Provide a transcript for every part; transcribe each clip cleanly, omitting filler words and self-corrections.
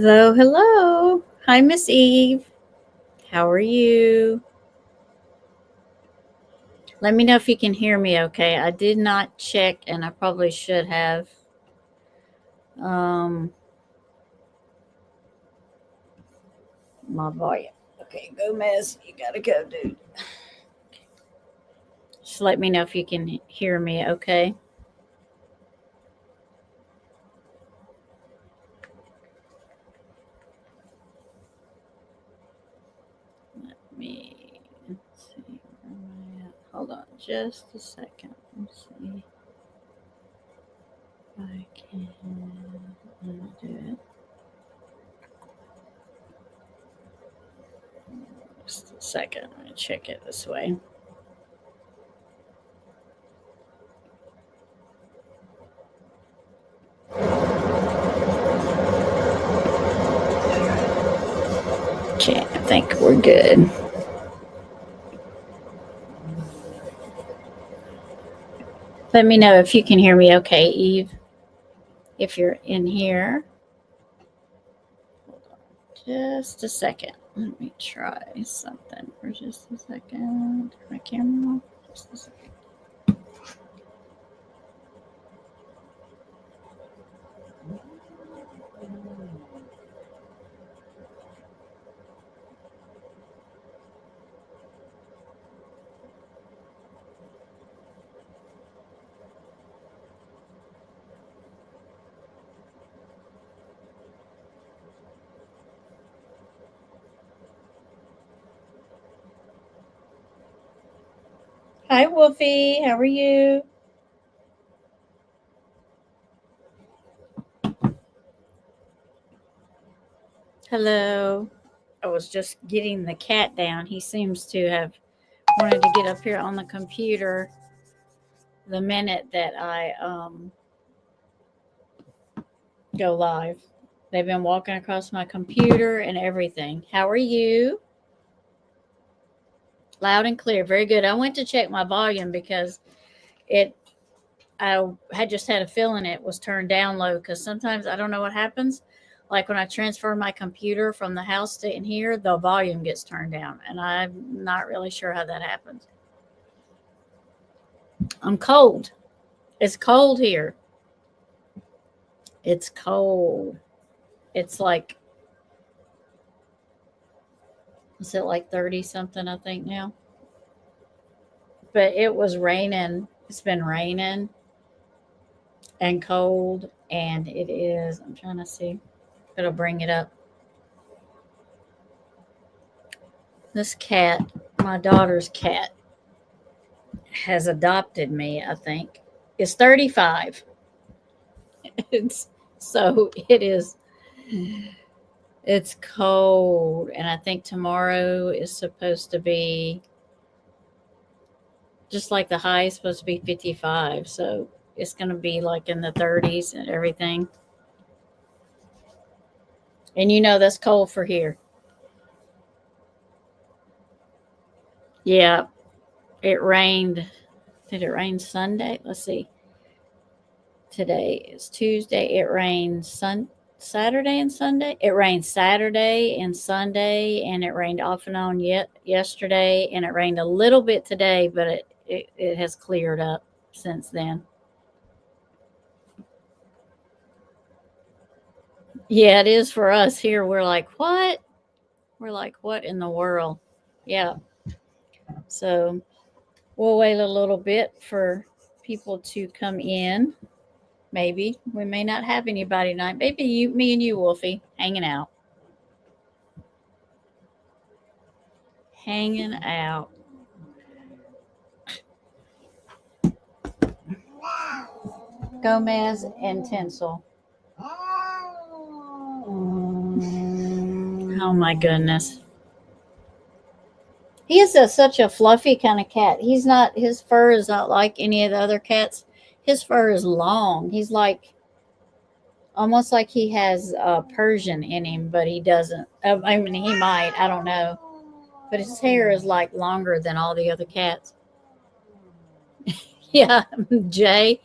Hello, hello. Hi, Miss Eve. How are you? Let me know if you can hear me okay. I did not check and I probably should have. Um, my volume. Okay, Gomez, you gotta go, dude. Just let me know if you can hear me okay. Let me see. Where am I at? Hold on just a second. Let's see if I can do it. Just a second. I'm gonna check it this way. Okay, I think we're good. Let me know if you can hear me okay, Eve, if you're in here. Hold on just a second. Let me try something for just a second. My camera off. Just a second. Hi, Wolfie. How are you? Hello. I was just getting the cat down. He seems to have wanted to get up here on the computer the minute that I go live. They've been walking across my computer and everything. How are you? Loud and clear. Very good. I went to check my volume because it I had just had a feeling it was turned down low because sometimes I don't know what happens. Like when I transfer my computer from the house to in here, the volume gets turned down, and I'm not really sure how that happens. I'm cold. It's cold here. It's cold. It's like, is it like 30 something, I think now? But it was raining. It's been raining and cold, and it is. I'm trying to see if it'll bring it up. This cat, my daughter's cat, has adopted me, I think, is 35. It's so it is it's cold, and I think tomorrow is supposed to be just like the high is supposed to be 55. So it's going to be like in the 30s and everything. And that's cold for here. Yeah, it rained. Did it rain Sunday? Let's see. Today is Tuesday. It rained Saturday and Sunday. It rained Saturday and Sunday, and it rained off and on yet yesterday, and it rained a little bit today, but it has cleared up since then. Yeah, it is for us here. We're like, what? We're like, what in the world? Yeah. So we'll wait a little bit for people to come in. Maybe we may not have anybody tonight. Maybe me and you, Wolfie, hanging out. Gomez and Tinsel. Oh my goodness. He is such a fluffy kind of cat. His fur is not like any of the other cats. His fur is long. He's like, almost like he has Persian in him, but he doesn't. I mean, he might. I don't know. But his hair is like longer than all the other cats. Yeah, Jay.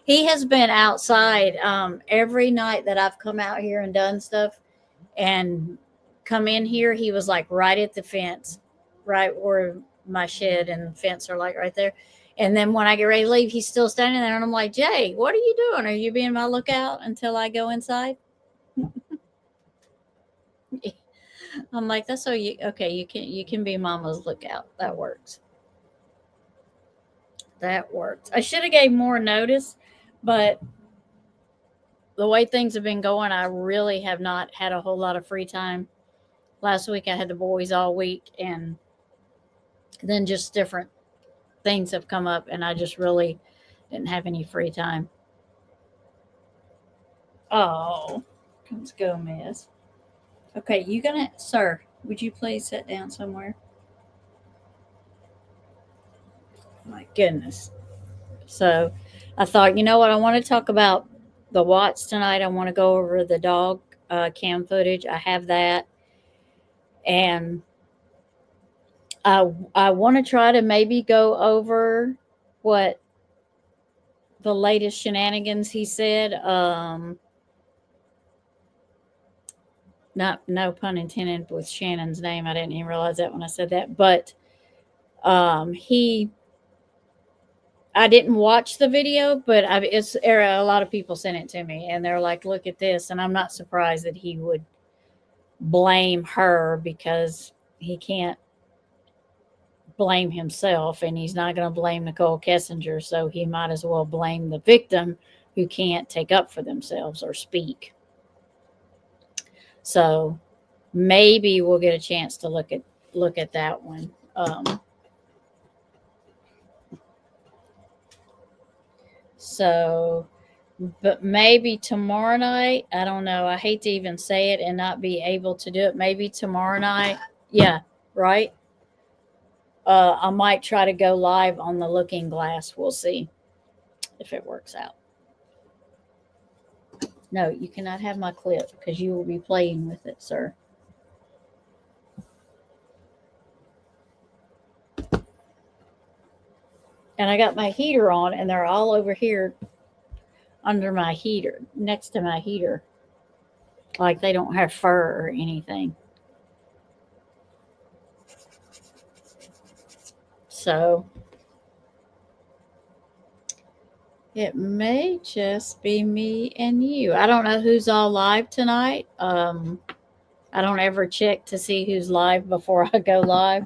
He has been outside every night that I've come out here and done stuff. and come in here. He was like right at the fence, right where my shed and fence are like right there. And then when I get ready to leave, he's still standing there, and I'm like, Jay, what are you doing? Are you being my lookout until I go inside? I'm like, that's so you okay, you can be mama's lookout. That works. That works. I should have gave more notice, but the way things have been going, I really have not had a whole lot of free time. Last week I had the boys all week, and then just different things have come up, and I just really didn't have any free time. Oh, comes Gomez. Okay, you gonna, sir? Would you please sit down somewhere? My goodness. So, I thought, you know what? I want to talk about the Watts tonight. I want to go over the dog cam footage. I have that, and I want to try to maybe go over what the latest shenanigans he said. Not no pun intended with Shannon's name. I didn't even realize that when I said that. But he, I didn't watch the video, but it's a lot of people sent it to me, and they're like, "Look at this," and I'm not surprised that he would blame her because he can't blame himself, and he's not going to blame Nicole Kessinger, so he might as well blame the victim who can't take up for themselves or speak. So maybe we'll get a chance to look at that one. So, but maybe tomorrow night. I don't know. I hate to even say it and not be able to do it. Maybe tomorrow night. Yeah, right. I might try to go live on the Looking Glass. We'll see if it works out. No, you cannot have my clip because you will be playing with it, sir. And I got my heater on, and they're all over here under my heater, next to my heater, like they don't have fur or anything. So it may just be me and you. I don't know who's all live tonight. I don't ever check to see who's live before I go live.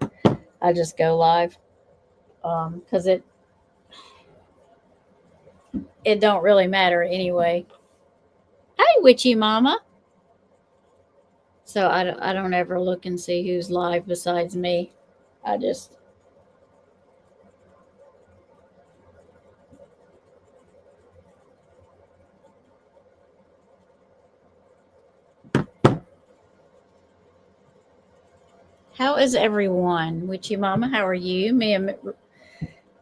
I just go live because it don't really matter anyway. Hey, witchy mama. So I don't ever look and see who's live besides me. I just how is everyone? Witchy mama, how are you? Me and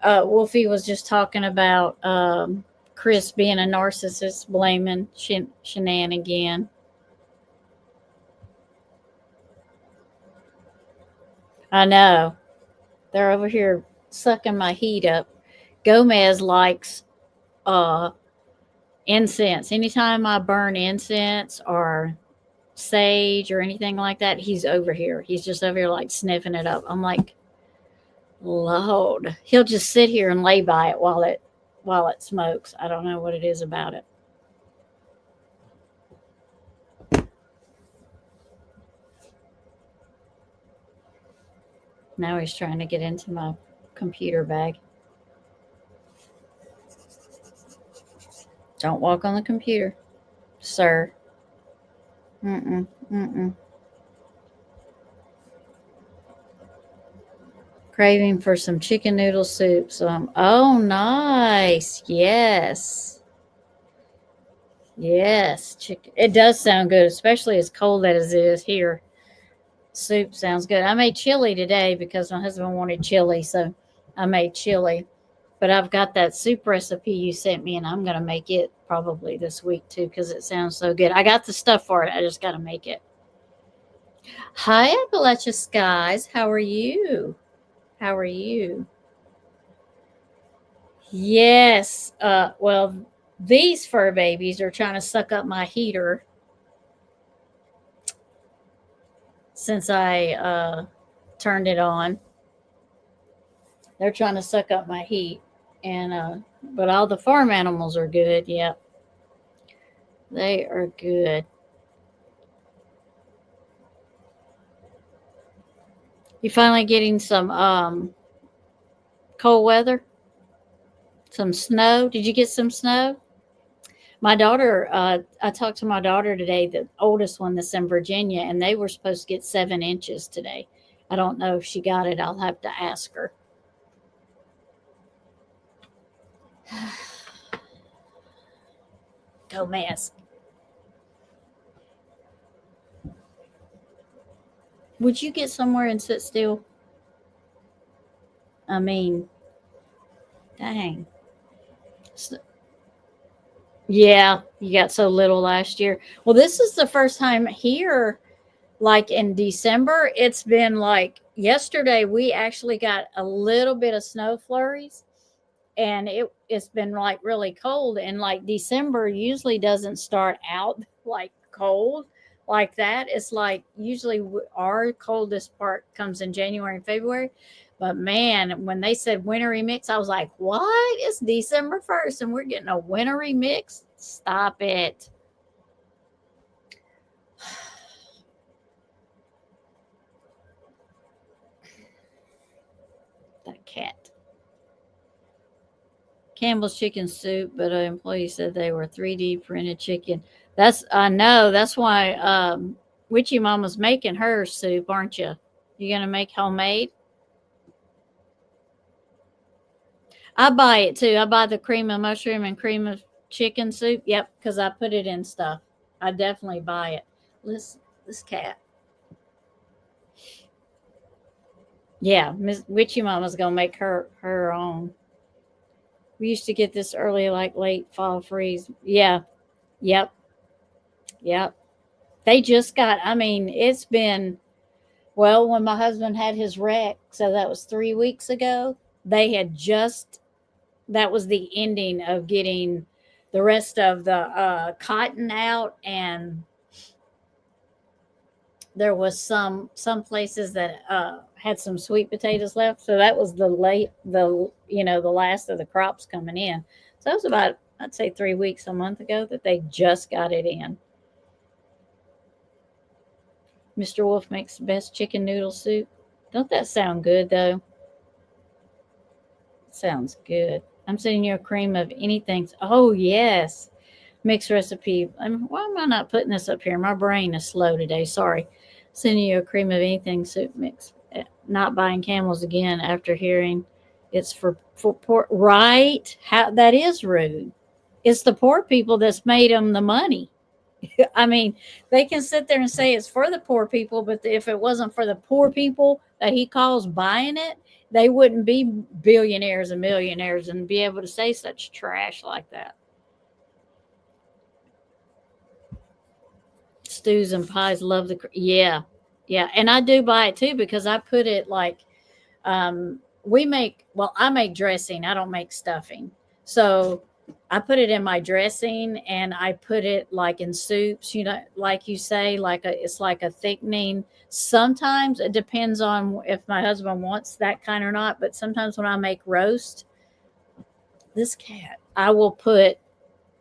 Wolfie was just talking about Chris being a narcissist, blaming Shannan again. I know. They're over here sucking my heat up. Gomez likes uh, incense. Anytime I burn incense or sage or anything like that, he's over here. He's just over here like sniffing it up. I'm like, Lord. He'll just sit here and lay by it while it smokes. I don't know what it is about it. Now he's trying to get into my computer bag. Don't walk on the computer, sir. Mm-mm, mm-mm. Craving for some chicken noodle soup. Oh, nice. Yes. Yes. Chicken. It does sound good, especially as cold as it is here. Soup sounds good. I made chili today because my husband wanted chili, so I made chili. But I've got that soup recipe you sent me, and I'm going to make it probably this week too because it sounds so good. I got the stuff for it. I just got to make it. Hi, Appalachia Skies. How are you? How are you? Yes. Well, these fur babies are trying to suck up my heater. since I turned it on. They're trying to suck up my heat, and but all the farm animals are good. Yeah, they are good. You finally getting some cold weather, some snow. Did you get some snow? My daughter, I talked to my daughter today, the oldest one that's in Virginia, and they were supposed to get 7 inches today. I don't know if she got it. I'll have to ask her. Go mask. Would you get somewhere and sit still? I mean, dang. Yeah, you got so little last year. Well, this is the first time here, like in December. It's been like yesterday, we actually got a little bit of snow flurries, and it's been like really cold. And like December usually doesn't start out like cold like that. It's like usually our coldest part comes in January and February. But man, when they said wintry mix, I was like, what? It's December 1st and we're getting a wintry mix? Stop it. That cat. Campbell's chicken soup, but an employee said they were 3D printed chicken. That's I know. That's why Witchy Mama's making her soup, aren't you? You gonna make homemade? I buy it too. I buy the cream of mushroom and cream of chicken soup. Yep, because I put it in stuff. I definitely buy it. Listen, this cat. Yeah, Miss Witchy Mama's gonna make her own. We used to get this early, like late fall freeze. Yeah, yep, yep. They just got. I mean, it's been well when my husband had his wreck, so that was 3 weeks ago. They had just that was the ending of getting the rest of the cotton out, and there was some places that had some sweet potatoes left. So that was the last of the crops coming in. So that was about, I'd say, 3 weeks, a month ago, that they just got it in. Mr. Wolf makes the best chicken noodle soup. Don't that sound good though? Sounds good. I'm sending you a cream of anything. Oh yes, mixed recipe. Why am I not putting this up here? My brain is slow today. Sorry. Sending you a cream of anything soup mix. Not buying Camels again after hearing it's for poor. Right? How that is rude. It's the poor people that's made them the money. I mean, they can sit there and say it's for the poor people, but if it wasn't for the poor people that he calls buying it, they wouldn't be billionaires and millionaires and be able to say such trash like that. Stews and pies, love yeah, yeah, and I do buy it too because I put it like I make dressing. I don't make stuffing, so I put it in my dressing and I put it like in soups. Like you say, it's like a thickening. Sometimes it depends on if my husband wants that kind or not. But sometimes when I make roast, this cat, I will put.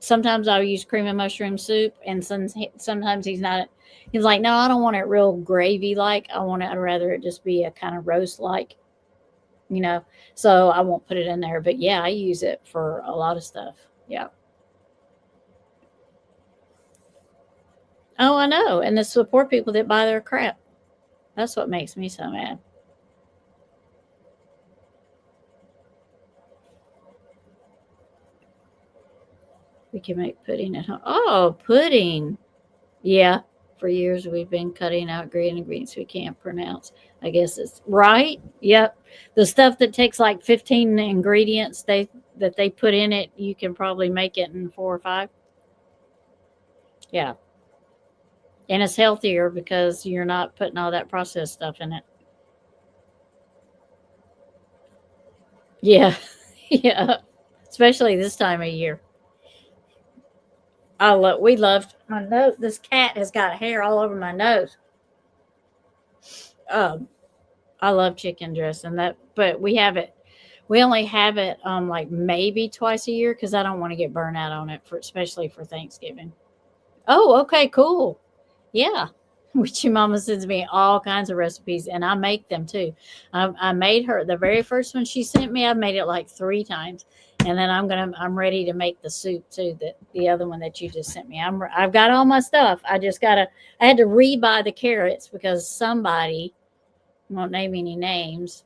Sometimes I'll use cream and mushroom soup, and sometimes he's not. He's like, no, I don't want it real gravy like. I'd rather it just be a kind of roast like, you know. So I won't put it in there. But yeah, I use it for a lot of stuff. Yeah. Oh, I know. And it's the poor people that buy their crap. That's what makes me so mad. We can make pudding at home. Oh, pudding. Yeah. For years we've been cutting out green ingredients we can't pronounce. I guess it's right. Yep. The stuff that takes like 15 ingredients they put in it, you can probably make it in 4 or 5. Yeah. And it's healthier because you're not putting all that processed stuff in it. Yeah. Yeah. Especially this time of year. We loved my nose. This cat has got hair all over my nose. Um, I love chicken dressing that, but we have it. We only have it like maybe twice a year because I don't want to get burnt out on it for especially for Thanksgiving. Oh, okay, cool. Yeah. Which your mama sends me all kinds of recipes and I make them too. I made her the very first one she sent me. I made it like 3 times, and then I'm ready to make the soup too. That the other one that you just sent me. I've got all my stuff. I just gotta. I had to rebuy the carrots because somebody, I won't name any names,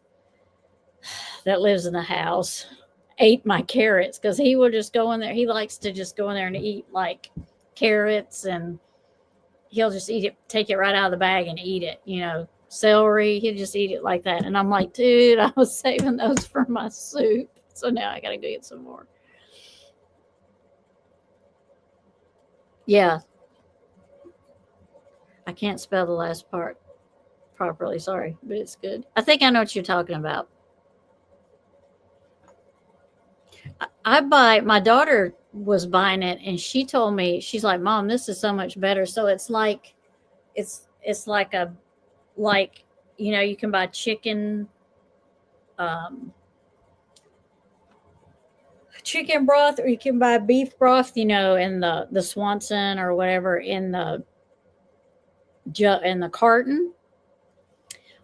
that lives in the house ate my carrots because he will just go in there. He likes to just go in there and eat like carrots, and he'll just eat it, take it right out of the bag and eat it. Celery, he'll just eat it like that. And I'm like, dude, I was saving those for my soup. So now I got to go get some more. Yeah, I can't spell the last part properly. Sorry, but it's good. I think I know what you're talking about. I buy my daughter was buying it and she told me she's like, "Mom, this is so much better." So it's like a like you can buy um chicken broth or you can buy beef broth, in the Swanson or whatever in the carton.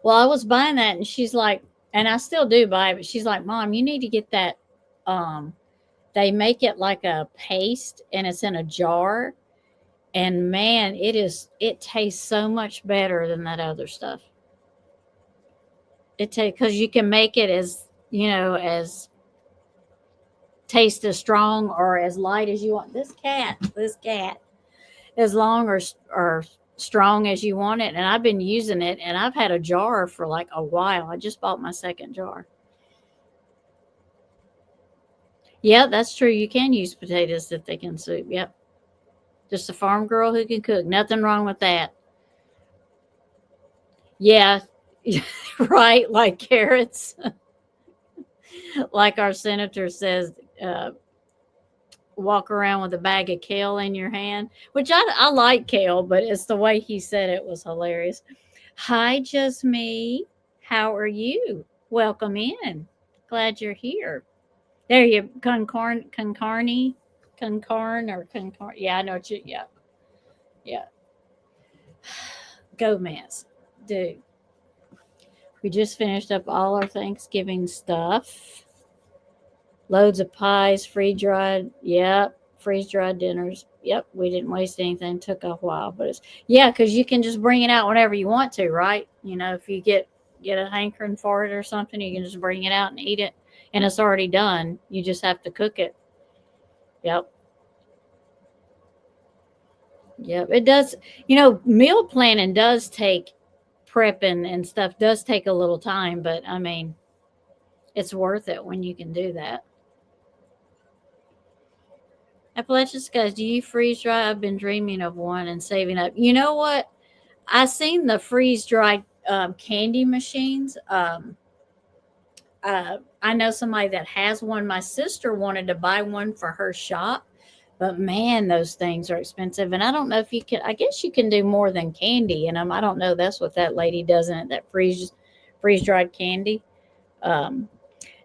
Well, I was buying that and she's like, and I still do buy it, but she's like, "Mom, you need to get that um they make it like a paste and it's in a jar, and man, it tastes so much better than that other stuff. It tastes because you can make it as taste as strong or as light as you want. This cat, as long or strong as you want it. And I've been using it, and I've had a jar for like a while. I just bought my second jar. Yeah, that's true. You can use potatoes that they can soup. Yep, just a farm girl who can cook. Nothing wrong with that. Yeah, right. Like carrots, like our senator says. Uh, Walk around with a bag of kale in your hand, which I like kale, but it's the way he said it was hilarious. Hi, just me. How are you? Welcome in. Glad you're here. There you concarn or concarn. Yeah, I know what you. Yeah, yeah. Gomez, dude. We just finished up all our Thanksgiving stuff. Loads of pies, freeze dried. Yep, freeze dried dinners. Yep, we didn't waste anything. Took a while, but it's yeah, because you can just bring it out whenever you want to, right? If you get a hankering for it or something, you can just bring it out and eat it, and it's already done. You just have to cook it. Yep, yep. It does. Meal planning does take prepping and stuff. Does take a little time, but I mean, it's worth it when you can do that. Appalachian guys, do you freeze dry? I've been dreaming of one and saving up. You know what? I seen the freeze dried candy machines. I know somebody that has one. My sister wanted to buy one for her shop, but man, those things are expensive. And I don't know if you can. I guess you can do more than candy in them. I don't know. That's what that lady does in it. That freeze dried candy. Um,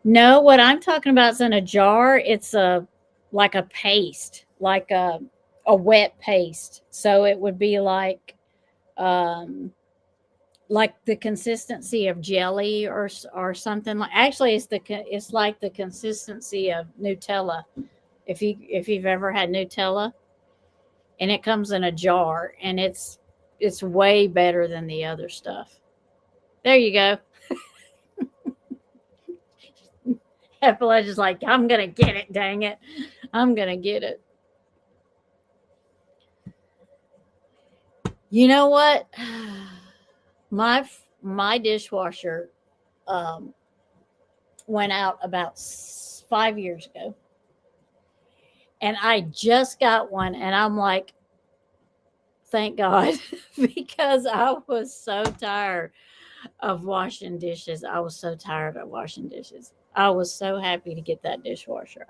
no, what I'm talking about is in a jar. It's a like a paste, like a wet paste. So it would be um like the consistency of jelly or something like. Actually, it's like the consistency of Nutella. If you've ever had Nutella, and it comes in a jar, and it's way better than the other stuff. There you go. Appalachia's is like, I'm gonna get it. Dang it, I'm gonna get it. You know what? My dishwasher um, went out about 5 years ago, and I just got one, and I'm like, thank God, because I was so tired of washing dishes. I was so tired of washing dishes. I was so happy to get that dishwasher.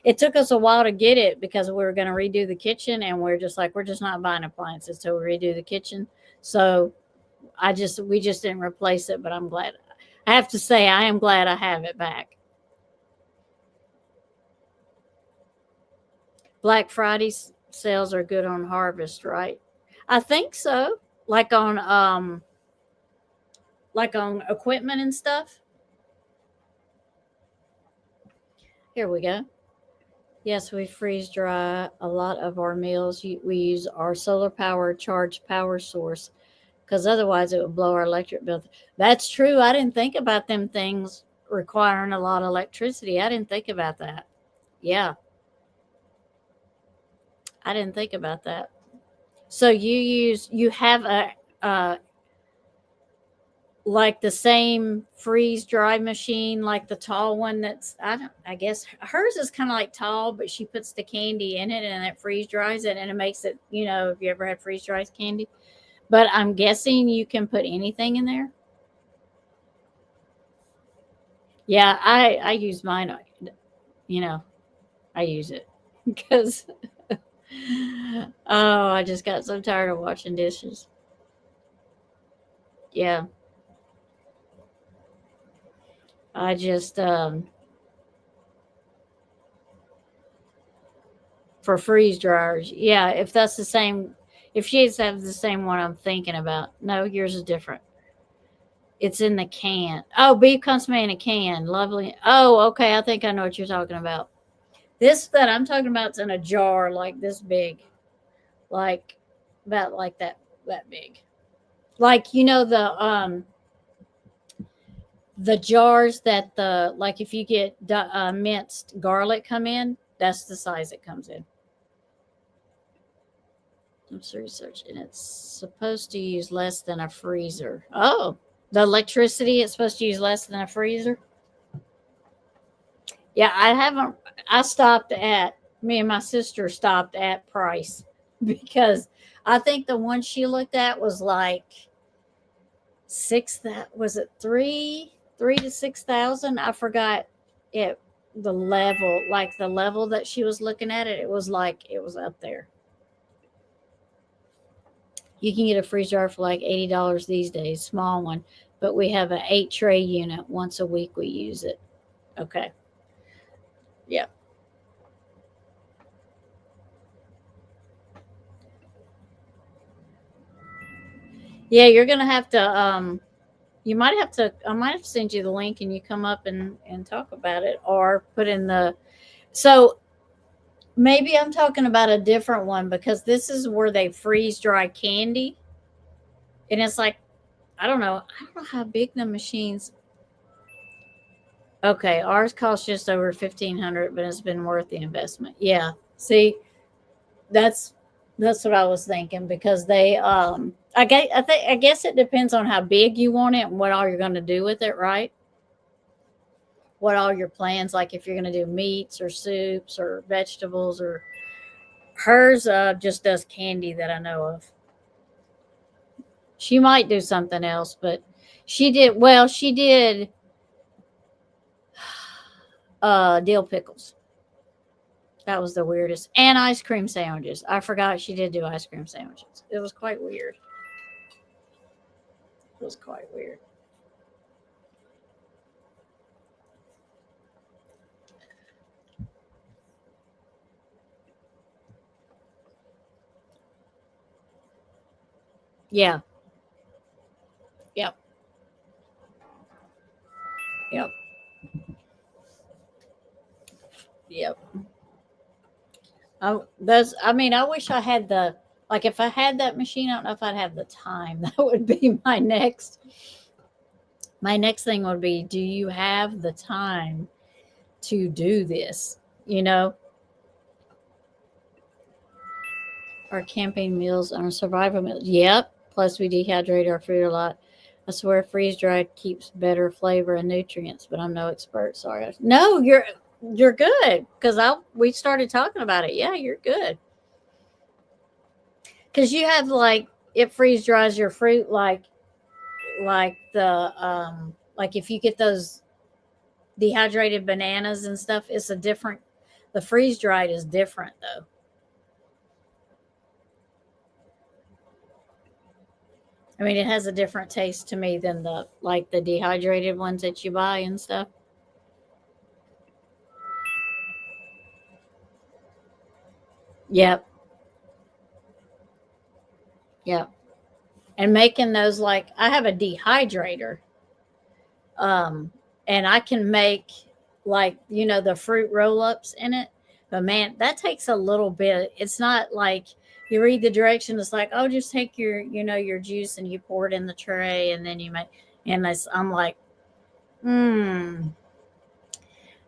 It took us a while to get it because we were going to redo the kitchen, and we're just like, we're just not buying appliances till we redo the kitchen. So We just didn't replace it, but I'm glad. I have to say, I am glad I have it back. Black Friday sales are good on Harvest, right? I think so. Like on equipment and stuff. Here we go. Yes, we freeze dry a lot of our meals. We use our solar power charged power source because otherwise it would blow our electric bill. That's true. I didn't think about them things requiring a lot of electricity. I didn't think about that. Yeah, I didn't think about that. So you have a like the same freeze dry machine, like the tall one that's I guess hers is kind of like tall, but she puts the candy in it and it freeze dries it and it makes it, if you ever had freeze dries candy. But I'm guessing you can put anything in there. Yeah, I use mine, you know, I use it because oh, I just got so tired of washing dishes. Yeah, I just for freeze dryers. Yeah, if that's the same, if she's have the same one I'm thinking about. No, yours is different. It's in the can. Oh, beef consomme in a can. Lovely. Oh, okay. I think I know what you're talking about. This that I'm talking about is in a jar like this big, like about like that big. Like the jars that the like if you get minced garlic come in, that's the size it comes in. I'm research, and it's supposed to use less than a freezer. Oh, the electricity it's supposed to use less than a freezer. Yeah, I haven't. I stopped at me and my sister stopped at price because I think the one she looked at was like six. That was it 3 to 6,000. I forgot it. The level, like the level that she was looking at it, it was like it was up there. You can get a freeze dryer for like $80 these days, small one. But we have an 8 tray unit. Once a week we use it. Okay. Yeah. Yeah, you're gonna have to you might have to I might have to send you the link and you come up and talk about it or put in the so maybe I'm talking about a different one because this is where they freeze dry candy and it's like I don't know how big the machines. Okay, ours costs just over 1,500, but it's been worth the investment. Yeah. See, that's that's what I was thinking because they I guess it depends on how big you want it and what all you're going to do with it, right? What all your plans like if you're going to do meats or soups or vegetables or hers just does candy that I know of. She might do something else, but she did dill pickles. That was the weirdest. And ice cream sandwiches. I forgot she did do ice cream sandwiches. It was quite weird. It was quite weird. Yeah. Yep. Yep. Yep. I mean, I wish I had the like if I had that machine, I don't know if I'd have the time. That would be my next thing would be, do you have the time to do this? You know, our camping meals and our survival meals. Yep. Plus we dehydrate our food a lot. I swear freeze dried keeps better flavor and nutrients, but I'm no expert. Sorry. No, you're good because I we started talking about it. Yeah, you're good because you have like it freeze dries your fruit like the like if you get those dehydrated bananas and stuff, it's a different. The freeze dried is different though. I mean, it has a different taste to me than the dehydrated ones that you buy and stuff. Yep, yep. And making those, like, I have a dehydrator, um, and I can make, like, the fruit roll ups in it. But man, that takes a little bit. It's not like you read the directions. It's like, oh, just take your juice and you pour it in the tray, and then you make. And I'm like, hmm.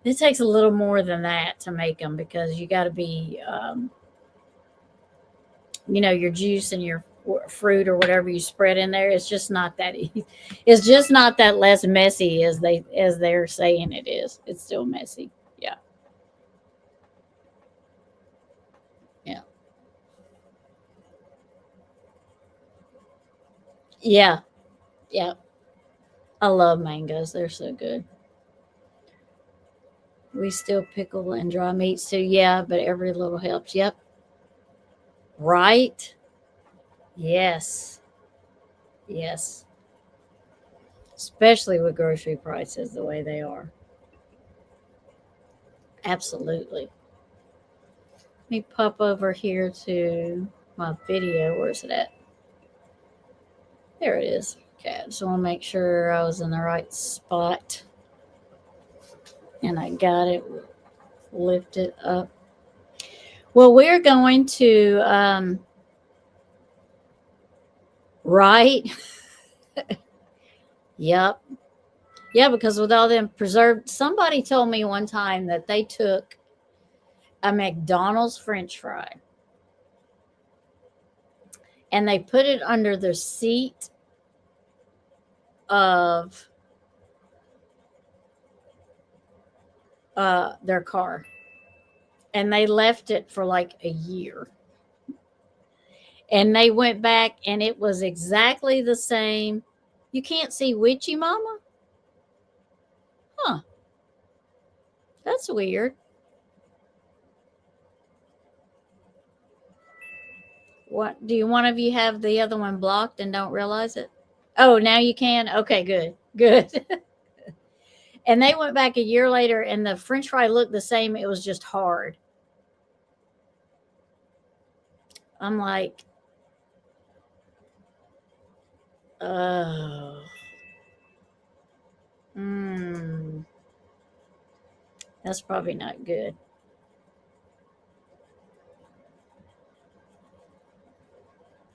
It takes a little more than that to make them because you got to be, your juice and your fruit or whatever you spread in there. It's just not that easy. It's just not that less messy as they're saying it is. It's still messy. Yeah, yeah, yeah, yeah. I love mangoes. They're so good. We still pickle and dry meats too. Yeah, but every little helps. Yep. Right. Yes. Yes. Especially with grocery prices the way they are. Absolutely. Let me pop over here to my video. Where's it at? There it is. Okay, I just want to make sure I was in the right spot. And I got it. Lift it up. Well, we're going to, right? Yep. Yeah, because with all them preserved, somebody told me one time that they took a McDonald's French fry and they put it under the seat of their car, and they left it for like a year. And they went back and it was exactly the same. You can't see Witchy Mama? Huh. That's weird. What do you one of you have the other one blocked and don't realize it? Oh, now you can? Okay, good. Good. And they went back a year later and the French fry looked the same. It was just hard. I'm like, oh. Mm, that's probably not good.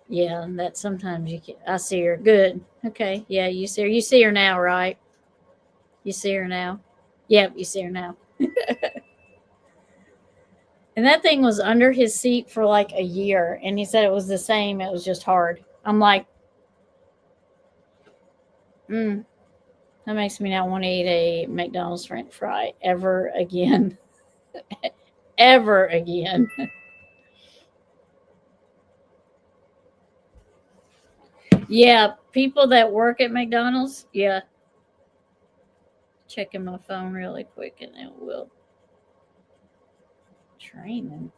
Yeah, and that sometimes you can. I see her. Good. Okay. Yeah, you see her. You see her now, right? You see her now. Yep, you see her now. And that thing was under his seat for like a year, and he said it was the same. It was just hard. I'm like, that makes me not want to eat a McDonald's French fry ever again. Ever again. Yeah, people that work at McDonald's. Yeah, checking my phone really quick, and it will training.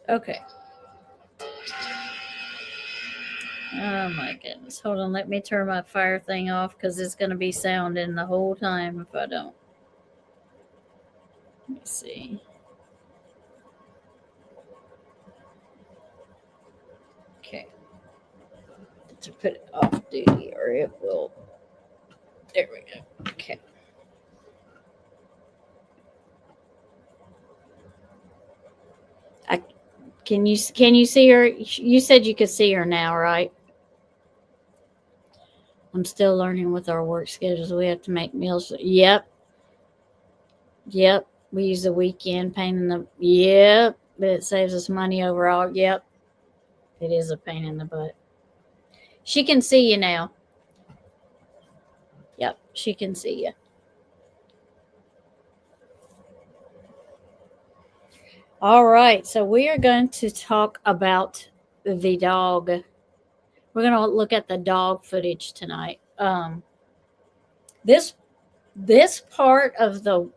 Okay. Oh my goodness. Hold on. Let me turn my fire thing off because it's going to be sounding the whole time if I don't. Let me see. Okay. To put it off duty or it will. There we go. Okay. I can you see her? You said you could see her now, right? I'm still learning with our work schedules. We have to make meals. Yep. Yep. We use the weekend pain in the. Yep. But it saves us money overall. Yep. It is a pain in the butt. She can see you now. Yep. She can see you. All right. So we are going to talk about the dog. We're going to look at the dog footage tonight. This this part of the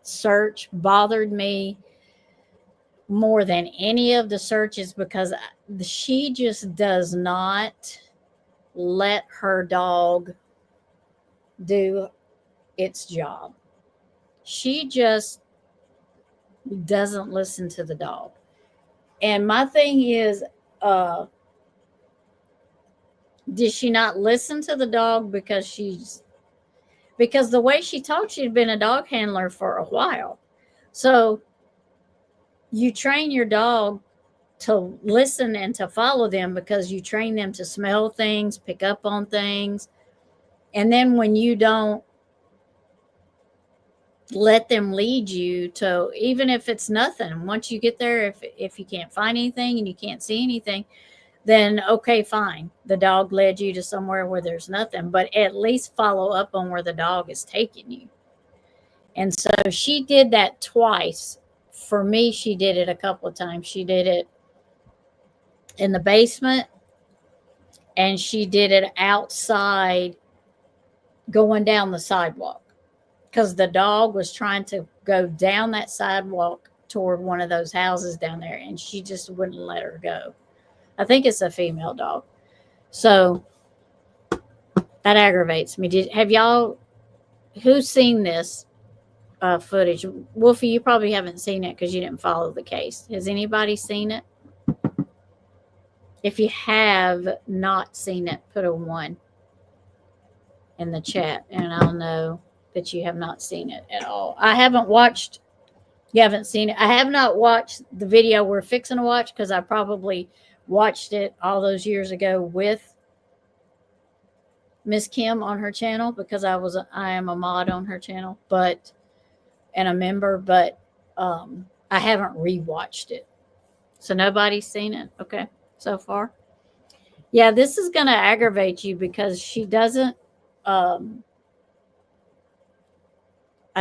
search bothered me more than any of the searches because she just does not let her dog do its job. She just doesn't listen to the dog. And my thing is, uh, did she not listen to the dog because the way she talked, she'd been a dog handler for a while. So you train your dog to listen and to follow them because you train them to smell things, pick up on things. And then when you don't let them lead you to, even if it's nothing, once you get there, if you can't find anything and you can't see anything, then okay, fine. The dog led you to somewhere where there's nothing, but at least follow up on where the dog is taking you. And so she did that twice. For me, she did it a couple of times. She did it in the basement and she did it outside going down the sidewalk because the dog was trying to go down that sidewalk toward one of those houses down there and she just wouldn't let her go. I think it's a female dog. So that aggravates me. Have y'all, who's seen this footage? Wolfie, you probably haven't seen it because you didn't follow the case. Has anybody seen it? If you have not seen it, put a 1 in the chat and I'll know that you have not seen it at all. I haven't watched, you haven't seen it. I have not watched the video we're fixing to watch because I probably watched it all those years ago with Miss Kim on her channel because I am a mod on her channel, but and a member, but I haven't rewatched it. So nobody's seen it. Okay, so far. Yeah, this is going to aggravate you because she doesn't. I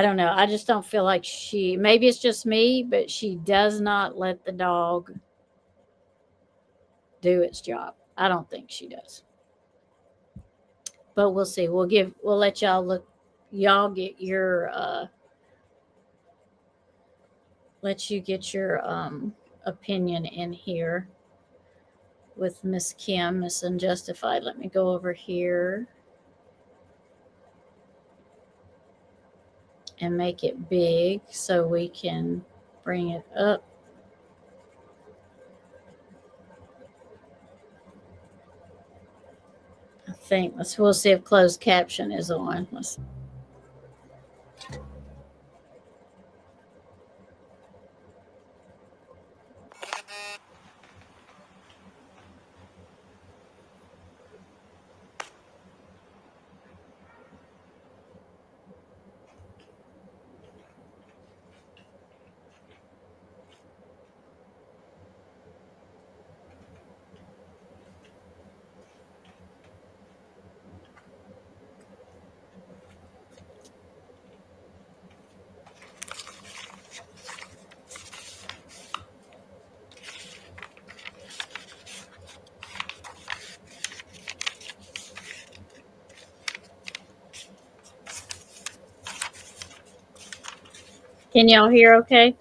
don't know. I just don't feel like maybe it's just me, but she does not let the dog do its job. I don't think she does. But we'll see. We'll let y'all get your, let you get your opinion in here with Miss Kim, Miss Unjustified. Let me go over here and make it big so we can bring it up. I think we'll see if closed caption is on. Can y'all hear okay?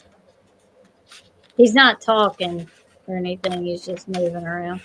He's not talking or anything. He's just moving around.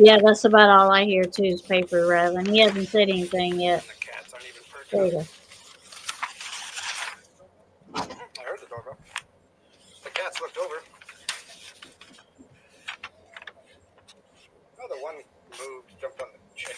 Yeah, that's about all I hear too is paper rattling. He hasn't said anything yet. The cats aren't even perking There up. you go. I heard the doorbell. The cats looked over. Oh, the one moved, jumped on the chair.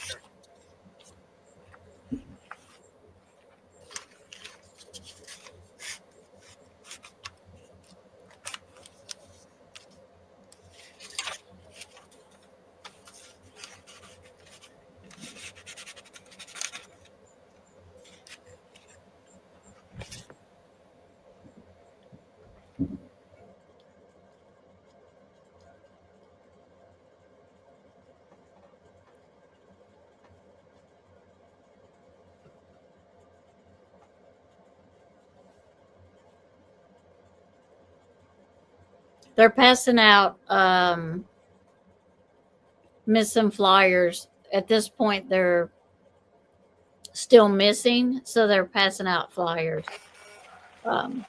They're passing out missing flyers. At this point, they're still missing, so they're passing out flyers. Um,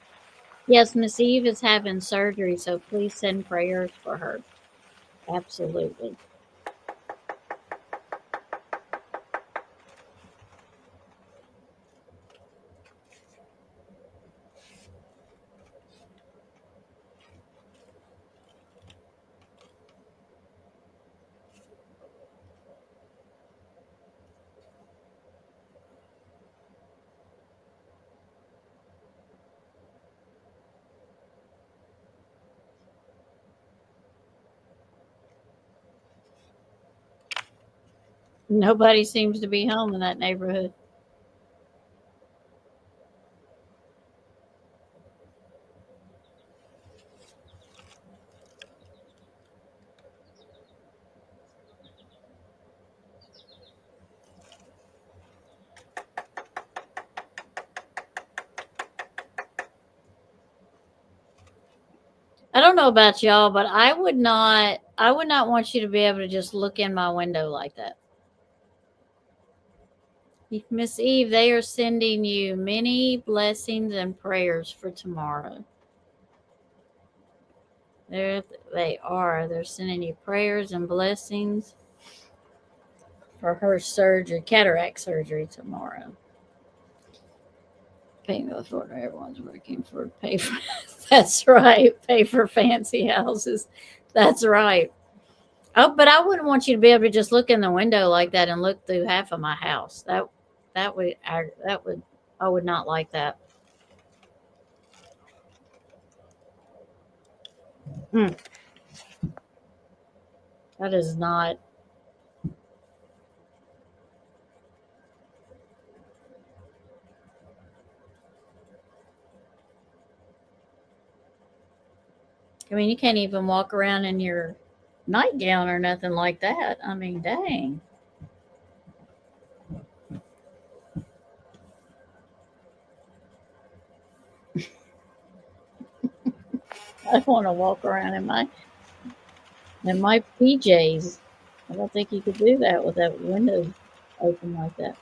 yes, Miss Eve is having surgery, so please send prayers for her. Absolutely. Nobody seems to be home in that neighborhood. I don't know about y'all, but I would not want you to be able to just look in my window like that. Miss Eve, they are sending you many blessings and prayers for tomorrow. There they are. They're sending you prayers and blessings for her surgery, cataract surgery tomorrow. Paying for everyone's working for pay for. That's right. Pay for fancy houses. That's right. Oh, but I wouldn't want you to be able to just look in the window like that and look through half of my house. That would I would not like that. Mm, that is not. I mean, you can't even walk around in your nightgown or nothing like that. I mean, dang. I want to walk around in my PJs. I don't think you could do that with that window open like that.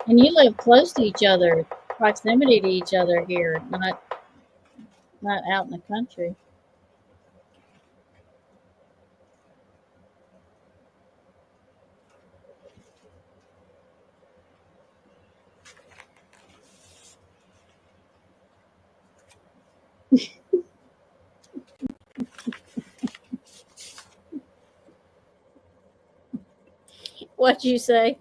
And you live close to each other, proximity to each other here, not out in the country. What'd you say?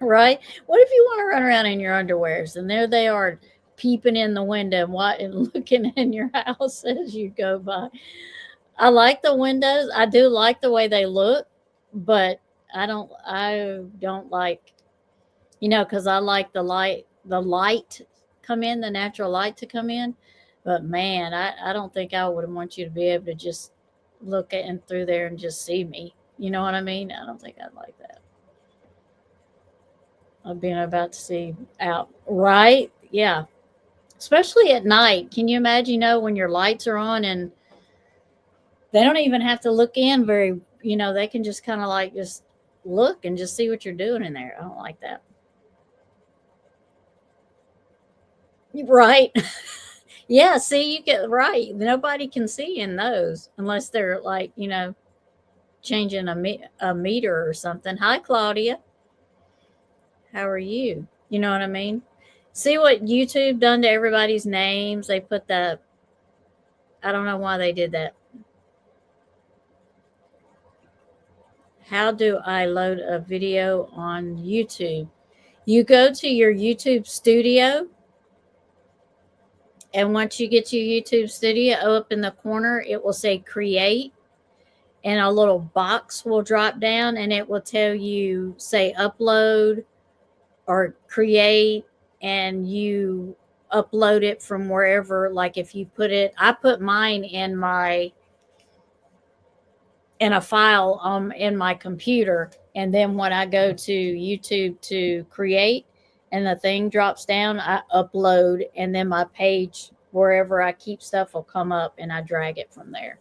Right? What if you want to run around in your underwears and there they are peeping in the window and looking in your house as you go by? I like the windows. I do like the way they look, but I don't like, because I like the light come in, the natural light to come in. But man, I don't think I would want you to be able to just look at and through there and just see me. You know what I mean? I don't think I'd like that. Of being about to see out. Right? Yeah. Especially at night. Can you imagine, when your lights are on and they don't even have to look in they can just kind of like just look and just see what you're doing in there. I don't like that. Right? Yeah, see, you get right. Nobody can see in those unless they're like, changing a meter or something. Hi, Claudia. How are you? You know what I mean? See what YouTube done to everybody's names? They put the, I don't know why they did that. How do I load a video on YouTube? You go to your YouTube studio, and once you get to your YouTube studio, up in the corner, it will say create, and a little box will drop down, and it will tell you, say, upload or create, and you upload it from wherever. Like if you put it, I put mine in a file in my computer, and then when I go to YouTube to create and the thing drops down, I upload, and then my page wherever I keep stuff will come up, and I drag it from there.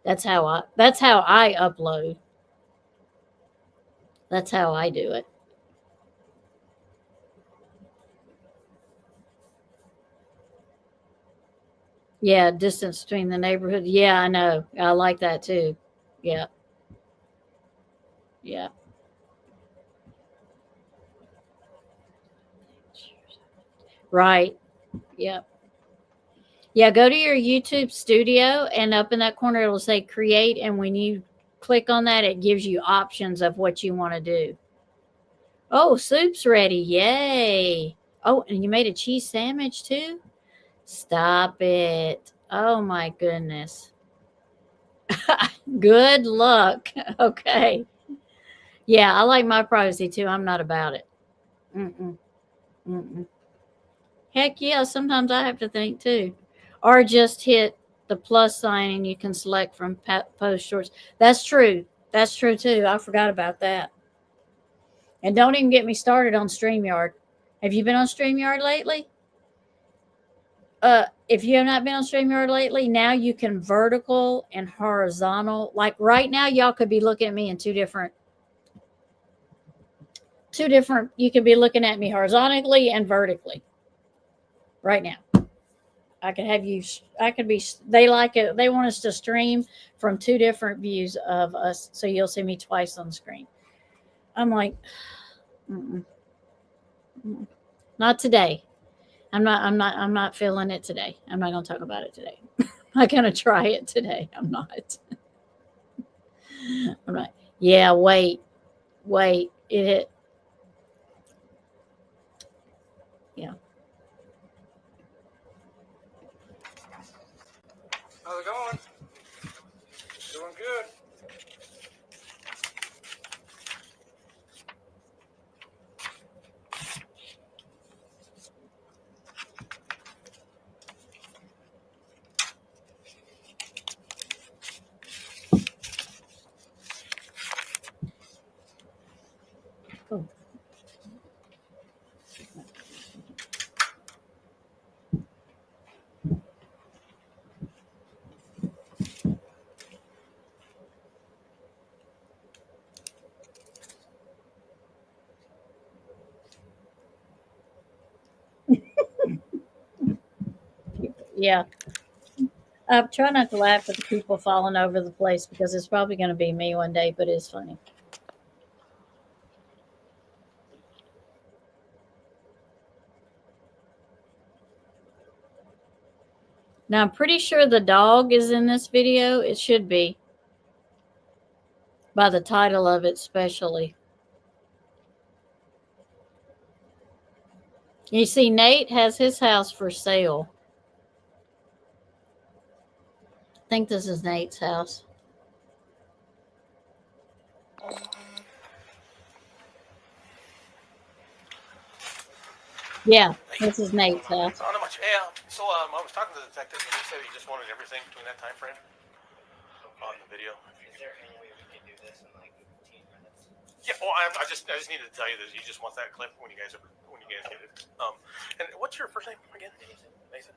That's how I upload. That's how I do it. Yeah, distance between the neighborhood. Yeah, I know. I like that too. Yeah, yeah. Right. Yeah. Yeah, go to your YouTube studio, and up in that corner it'll say create, and when you click on that it gives you options of what you want to do. Oh, soup's ready. Yay. Oh, and you made a cheese sandwich too? Stop it. Oh my goodness. Good luck. Okay. Yeah, I like my privacy too. I'm not about it. Mm-mm. Mm-mm. Heck yeah, sometimes I have to think too. Or just hit the plus sign and you can select from post shorts. That's true. That's true too. I forgot about that. And don't even get me started on StreamYard. Have you been on StreamYard lately? If you have not been on StreamYard lately, now you can vertical and horizontal. Like right now, y'all could be looking at me in two different. You could be looking at me horizontally and vertically right now. I could have you. I could be. They like it. They want us to stream from two different views of us, so you'll see me twice on the screen. I'm like, mm-mm, mm-mm. Not today. I'm not. I'm not. I'm not feeling it today. I'm not going to talk about it today. I'm not going to try it today. I'm not. I'm not. Yeah. Wait. Wait. It. Yeah. How's it going? Doing good. Oh. Yeah. I try not to laugh at the people falling over the place because it's probably going to be me one day, but it's funny. Now, I'm pretty sure the dog is in this video. It should be by the title of it, especially. You see, Nate has his house for sale. I think this is Nate's house. Yeah, this is Nate's house. Oh, not much. Yeah. So I was talking to the detective, and he said he just wanted everything between that time frame on the video. Is there any way we can do this in like 15 minutes? Yeah. Well, I just needed to tell you that he just wants that clip when you guys get it. And what's your first name again? Nathan. Nathan.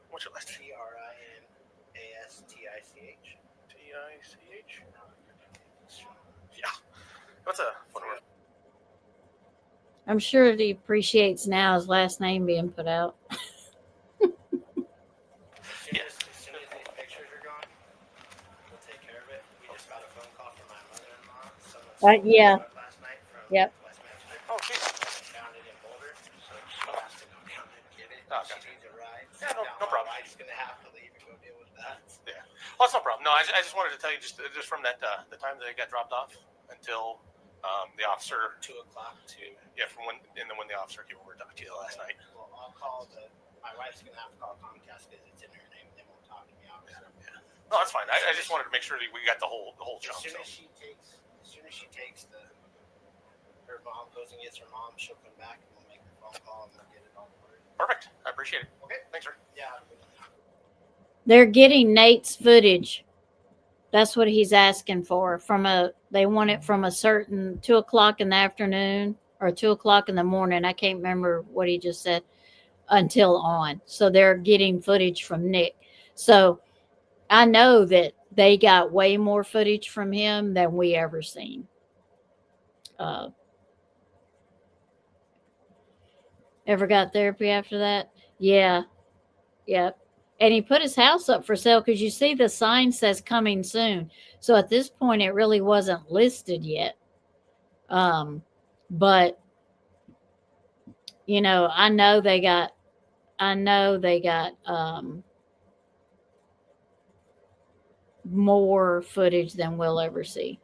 What's your last name? TRINASTICH. TICH. Yeah. What's a phone number? I'm sure he appreciates now his last name being put out. As soon as these pictures are gone, we'll take care of it. We just got a phone call from my mother-in-law. Someone stole Yeah. my truck last night from Yep. Westminster. Oh, geez. Found it in Boulder, so she has to go down and get it. Oh, gotcha. She needs a ride. Yeah, no Now problem. my wife's gonna have to leave and go deal with that. Yeah. Well, that's no problem. No, I just wanted to tell you just from that the time that it got dropped off until the officer 2 o'clock to. from when when the officer came over to talk to you last night. Well, I'll call my wife's gonna have to call Comcast because it's in her name. They won't talk to me, obviously. Yeah. No, that's fine. I just wanted to make sure that we got the whole jump. As soon as she takes her mom goes and gets her mom, she'll come back and we'll make a phone call and we'll get it all ordered. Perfect. I appreciate it. Okay. Thanks, sir. Yeah. They're getting Nate's footage. That's what he's asking for. They want it from a certain 2 o'clock in the afternoon or 2 o'clock in the morning. I can't remember what he just said until on. So they're getting footage from Nick. So I know that they got way more footage from him than we ever seen. Ever got therapy after that? Yeah. Yep. And he put his house up for sale because you see the sign says coming soon. So at this point, it really wasn't listed yet. But I know they got more footage than we'll ever see.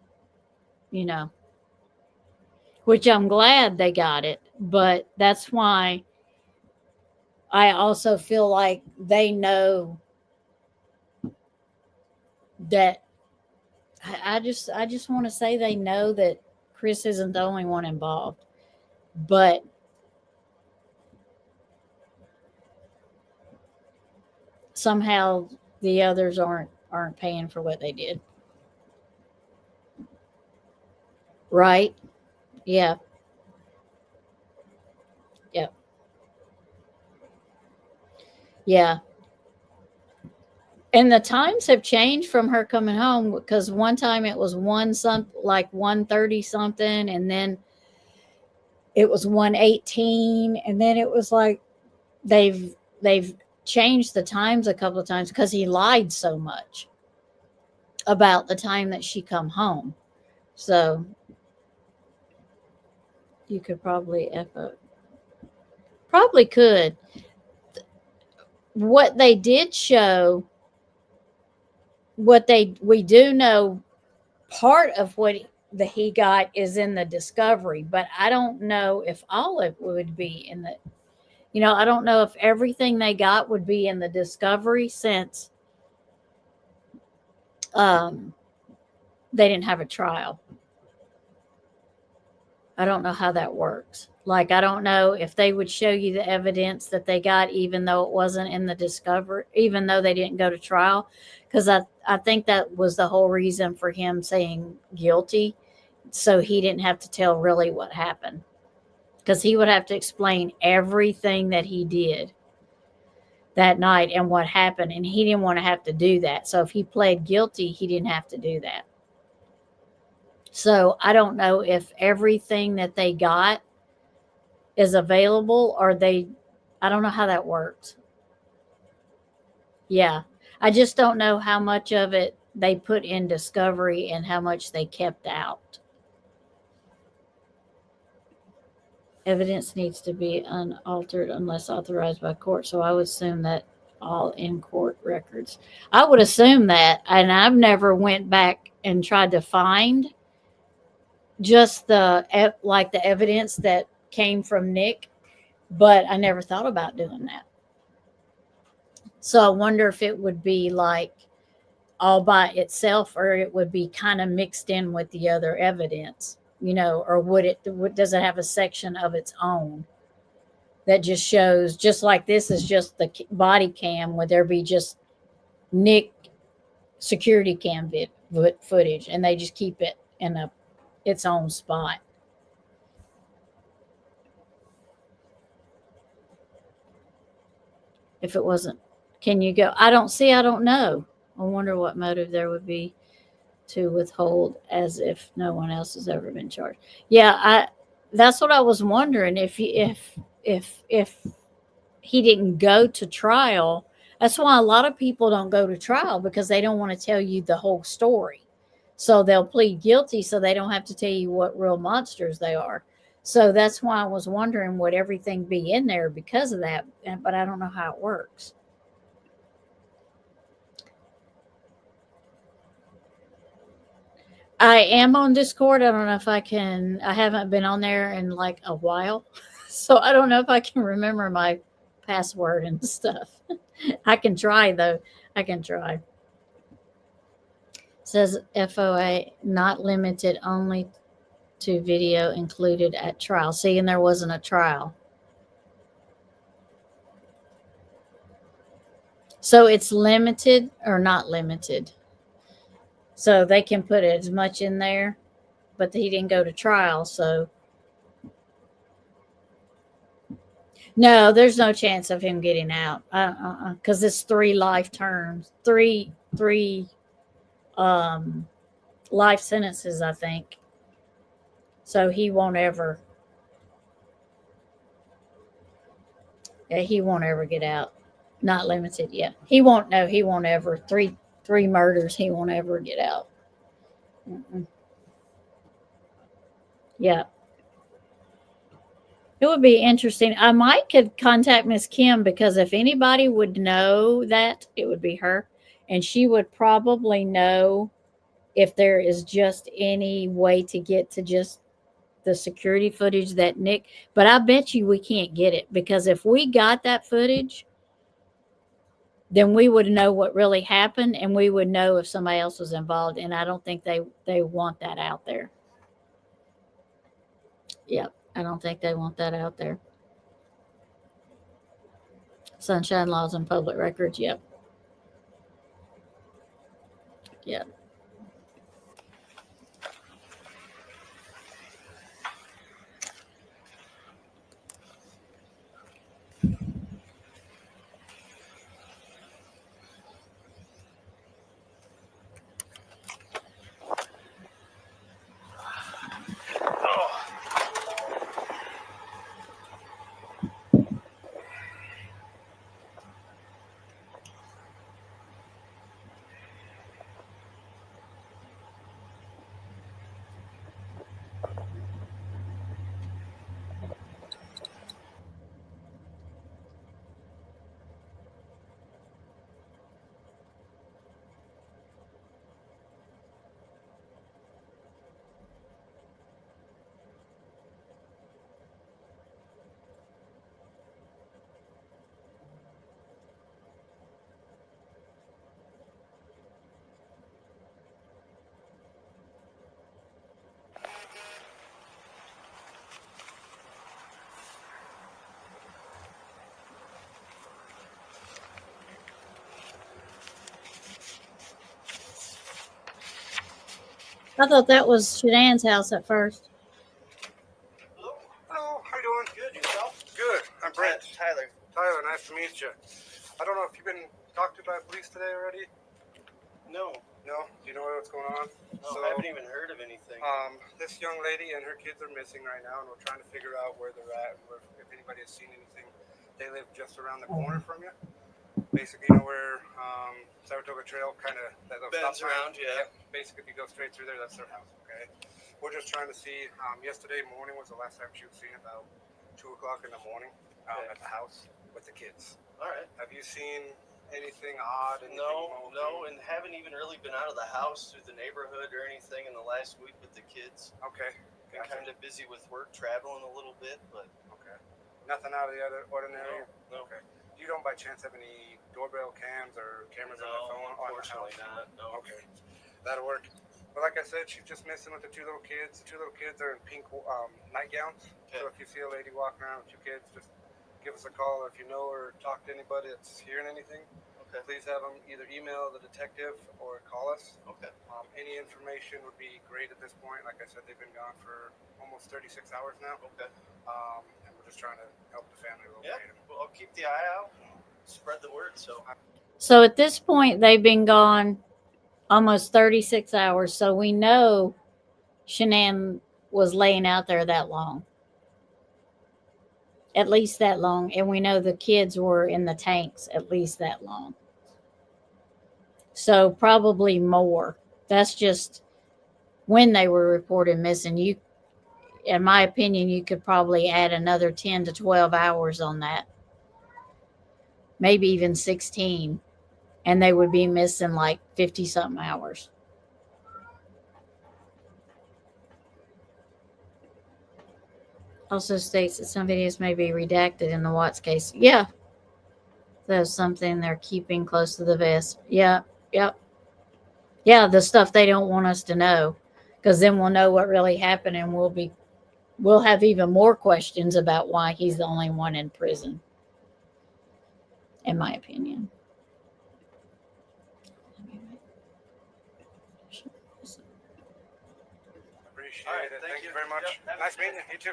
Which I'm glad they got it, but that's why I also feel like they know that I just want to say they know that Chris isn't the only one involved, but somehow the others aren't paying for what they did. Right? Yeah. Yep. Yeah. And the times have changed from her coming home because one time it was 1:30 something, and then it was 1:18, and then it was like they've changed the times a couple of times because he lied so much about the time that she come home. So you could probably probably could. What they did show, we do know part of what he got is in the discovery, but I don't know if all of it would be in the, I don't know if everything they got would be in the discovery since they didn't have a trial. I don't know how that works. Like, I don't know if they would show you the evidence that they got, even though it wasn't in the discovery, even though they didn't go to trial. Because I think that was the whole reason for him saying guilty. So he didn't have to tell really what happened. Because he would have to explain everything that he did that night and what happened. And he didn't want to have to do that. So if he pled guilty, he didn't have to do that. So I don't know if everything that they got is available or I don't know how that works. Yeah. I just don't know how much of it they put in discovery and how much they kept out. Evidence needs to be unaltered unless authorized by court. So I would assume that all in court records. I would assume that, and I've never went back and tried to find just the evidence that came from Nick, but I never thought about doing that. So I wonder if it would be like all by itself, or it would be kind of mixed in with the other evidence, or does it have a section of its own that just shows, just like this is just the body cam, would there be just Nick security cam footage and they just keep it in its own spot? If it wasn't, can you go? I don't know. I wonder what motive there would be to withhold as if no one else has ever been charged. Yeah, That's what I was wondering if he didn't go to trial. That's why a lot of people don't go to trial because they don't want to tell you the whole story. So they'll plead guilty so they don't have to tell you what real monsters they are. So that's why I was wondering would everything be in there because of that, but I don't know how it works. I am on Discord. I don't know if I can. I haven't been on there in like a while. So I don't know if I can remember my password and stuff. I can try though. I can try. Says FOA not limited only to video included at trial. See, and there wasn't a trial. So it's limited or not limited. So they can put as much in there, but he didn't go to trial. So no, there's no chance of him getting out. Because it's 3 life terms, three life sentences, I think. So he won't ever. Yeah, he won't ever get out. Not limited. Yeah, he won't. No, he won't ever. Three murders. He won't ever get out. Mm-mm. Yeah, it would be interesting. I might could contact Miss Kim because if anybody would know that, it would be her, and she would probably know if there is just any way to get to just the security footage that Nick. But I bet you we can't get it because if we got that footage, then we would know what really happened and we would know if somebody else was involved. And I don't think they want that out there. Yep, I don't think they want that out there. Sunshine laws and public records. Yep. Yep. I thought that was Shannan's house at first. Hello. Hello. How you doing? Good. Yourself? Good. I'm Brent. Tyler. Tyler, nice to meet you. I don't know if you've been talked to by police today already. No. No? Do you know what's going on? No, I haven't even heard of anything. This young lady and her kids are missing right now, and we're trying to figure out where they're at and if anybody has seen anything. They live just around the corner from you. Basically, you know where Saratoga Trail kind of Bends around, yeah. Basically, if you go straight through there, that's their house. Okay. We're just trying to see. Yesterday morning was the last time she was seen, about 2 o'clock in the morning, Okay. at the house with the kids. All right. Have you seen anything odd? Anything No, and haven't even really been out of the house through the neighborhood or anything in the last week with the kids. Okay. Been Gotcha. kind of busy with work, traveling a little bit, but Okay. Nothing out of the ordinary. no. Okay. You don't by chance have any doorbell cams or cameras on the phone? No, unfortunately not. No. Okay. That'll work. But like I said, she's just missing with the 2 little kids. The 2 little kids are in pink nightgowns. Okay. So if you see a lady walking around with 2 kids, just give us a call. Or if you know or talk to anybody that's hearing anything, Okay. please have them either email the detective or call us. Okay. Any information would be great at this point. Like I said, they've been gone for almost 36 hours now. Okay. And we're just trying to help the family Yeah. locate them. Well, I'll keep the eye out and spread the word. So at this point, they've been gone almost 36 hours. So we know Shannan was laying out there that long. at least that long, and we know the kids were in the tanks at least that long. So probably more. That's just when they were reported missing. You, in my opinion, you could probably add another 10 to 12 hours on that, maybe even 16, and they would be missing like 50 something hours. Also states that some videos may be redacted in the Watts case. Yeah, that's something they're keeping close to the vest. Yeah, yep. Yeah, the stuff they don't want us to know, because then we'll know what really happened, and we'll have even more questions about why he's the only one in prison, in my opinion. Appreciate All right, it. thank Thank you you. very much. Yep. Nice meeting you. You too.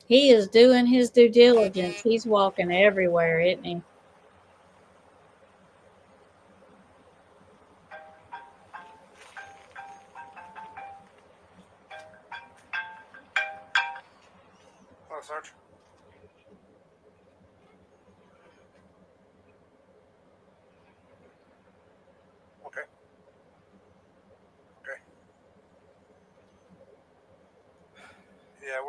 He is doing his due diligence. He's walking everywhere, isn't he? Hello, Sarge. Okay. Okay. Yeah,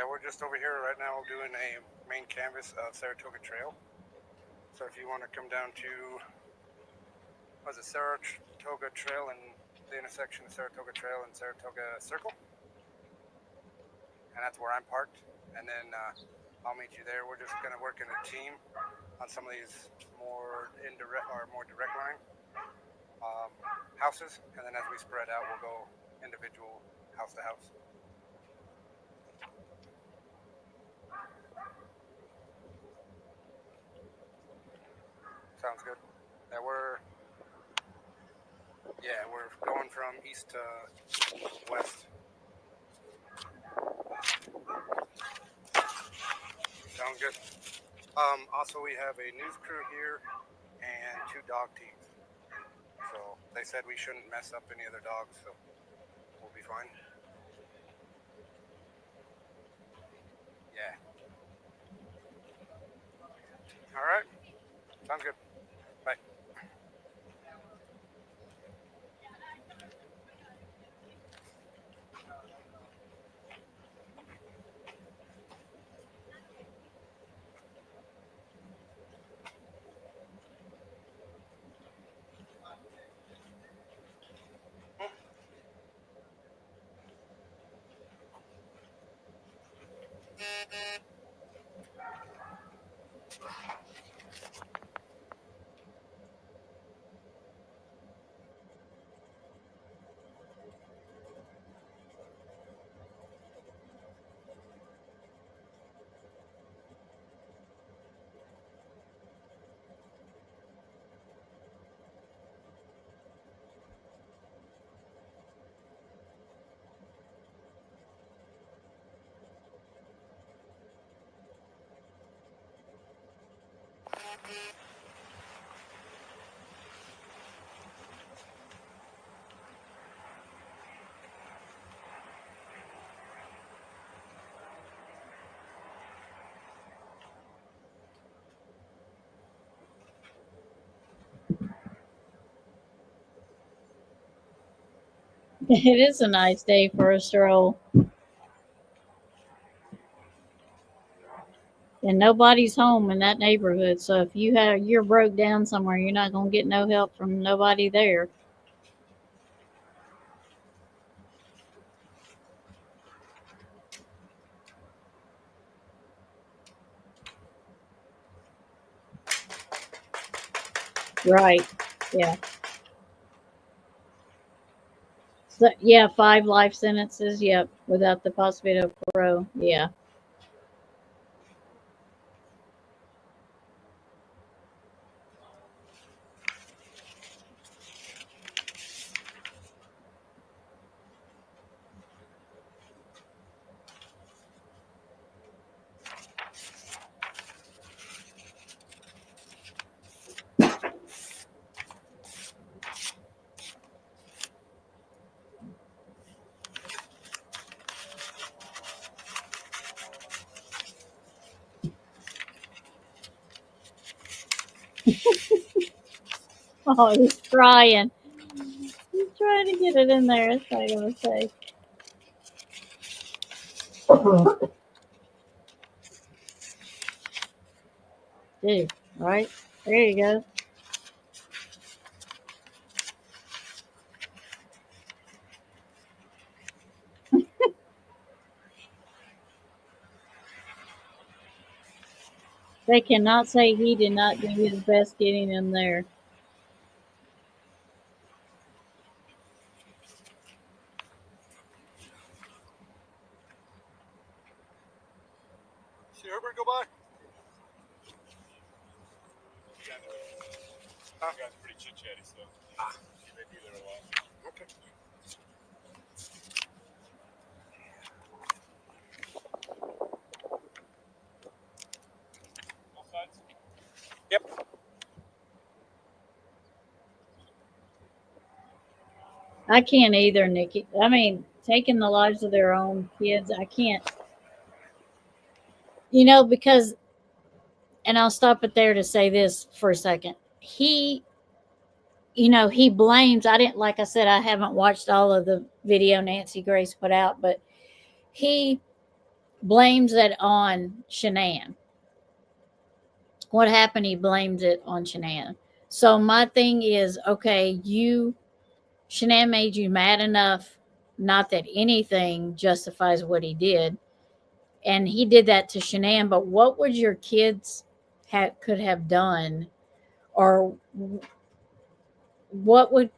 we're just over here right now doing a main canvas of Saratoga Trail. So if you want to come down to, was it Saratoga Trail and the intersection of Saratoga Trail and Saratoga Circle, and that's where I'm parked. And then I'll meet you there. We're just gonna work in a team on some of these more indirect or more direct line houses, and then as we spread out, we'll go individual house to house. Sounds good. Yeah, we're going from east to west. Sounds good. Also, we have a news crew here and 2 dog teams. So they said we shouldn't mess up any other dogs, so we'll be fine. Yeah. All right. Sounds good. Bye. It is a nice day for a stroll. And nobody's home in that neighborhood. So if you're broke down somewhere, you're not gonna get no help from nobody there. Right. Yeah. So, yeah, 5 life sentences. Yep, without the possibility of parole. Yeah. Oh, he's trying. He's trying to get it in there. That's what I'm going to say. Dude, right? There you go. They cannot say he did not do his best getting in there. See Herbert go by? Huh? You guys are pretty chit chatty, so you may be there a while. Okay. Both sides. Yep. I can't either, Nikki. I mean, taking the lives of their own kids, I can't. Because, and I'll stop it there to say this for a second. He blames, I didn't, like I said, I haven't watched all of the video Nancy Grace put out, but he blames it on Shannan. What happened, he blames it on Shannan. So my thing is, okay, Shannan made you mad enough, not that anything justifies what he did. And he did that to Shannan, but what would your kids could have done, or what would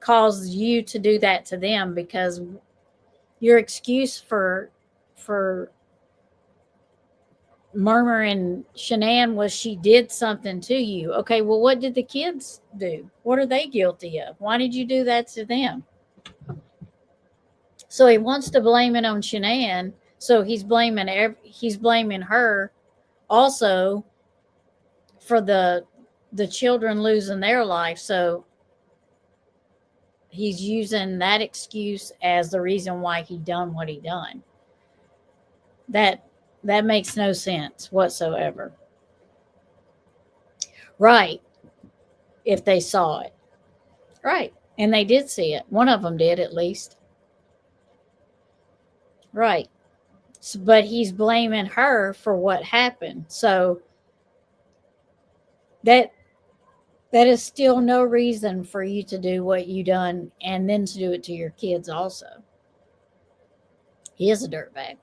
cause you to do that to them? Because your excuse for murmuring Shannan was she did something to you. Okay, well, what did the kids do? What are they guilty of? Why did you do that to them? So he wants to blame it on Shannan. So he's blaming her also for the children losing their life. So he's using that excuse as the reason why he done what he done. That makes no sense whatsoever. Right. If they saw it. Right. And they did see it. One of them did, at least. Right. So, but he's blaming her for what happened. So that is still no reason for you to do what you done and then to do it to your kids also. He is a dirtbag.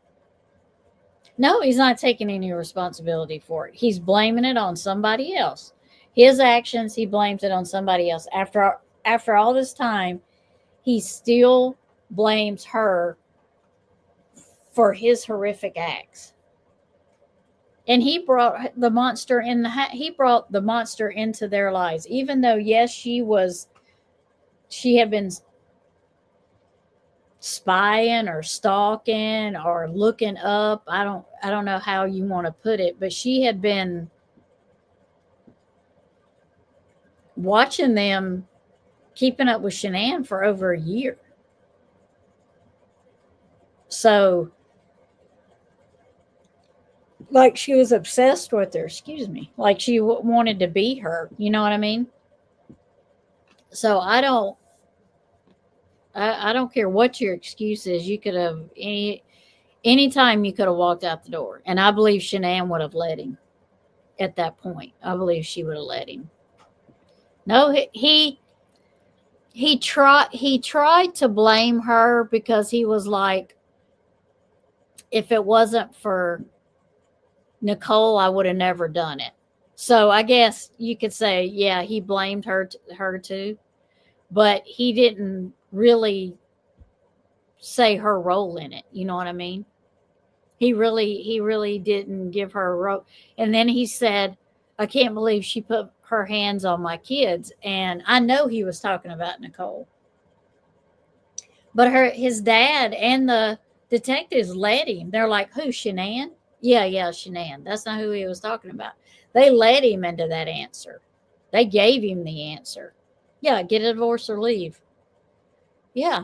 No, he's not taking any responsibility for it. He's blaming it on somebody else. His actions, he blames it on somebody else. After all this time, he still blames her for his horrific acts. And he brought the monster into their lives, even though, yes, she had been spying or stalking or looking up. I don't know how you want to put it, but she had been watching them, keeping up with Shannan for over a year. So, like, she was obsessed with her, excuse me. Like, she wanted to be her. You know what I mean? So I don't care what your excuse is. You could have anytime you could have walked out the door. And I believe Shannan would have let him at that point. I believe she would have let him. No, he tried to blame her because he was like, if it wasn't for Nicole, I would have never done it. So I guess you could say, yeah, he blamed her too, but he didn't really say her role in it. You know what I mean? He really didn't give her a role. And then he said, I can't believe she put her hands on my kids. And I know he was talking about Nicole. But his dad and the detectives led him. They're like, who, Shannan? Yeah, Shannan. That's not who he was talking about. They led him into that answer. They gave him the answer. Yeah, get a divorce or leave. Yeah.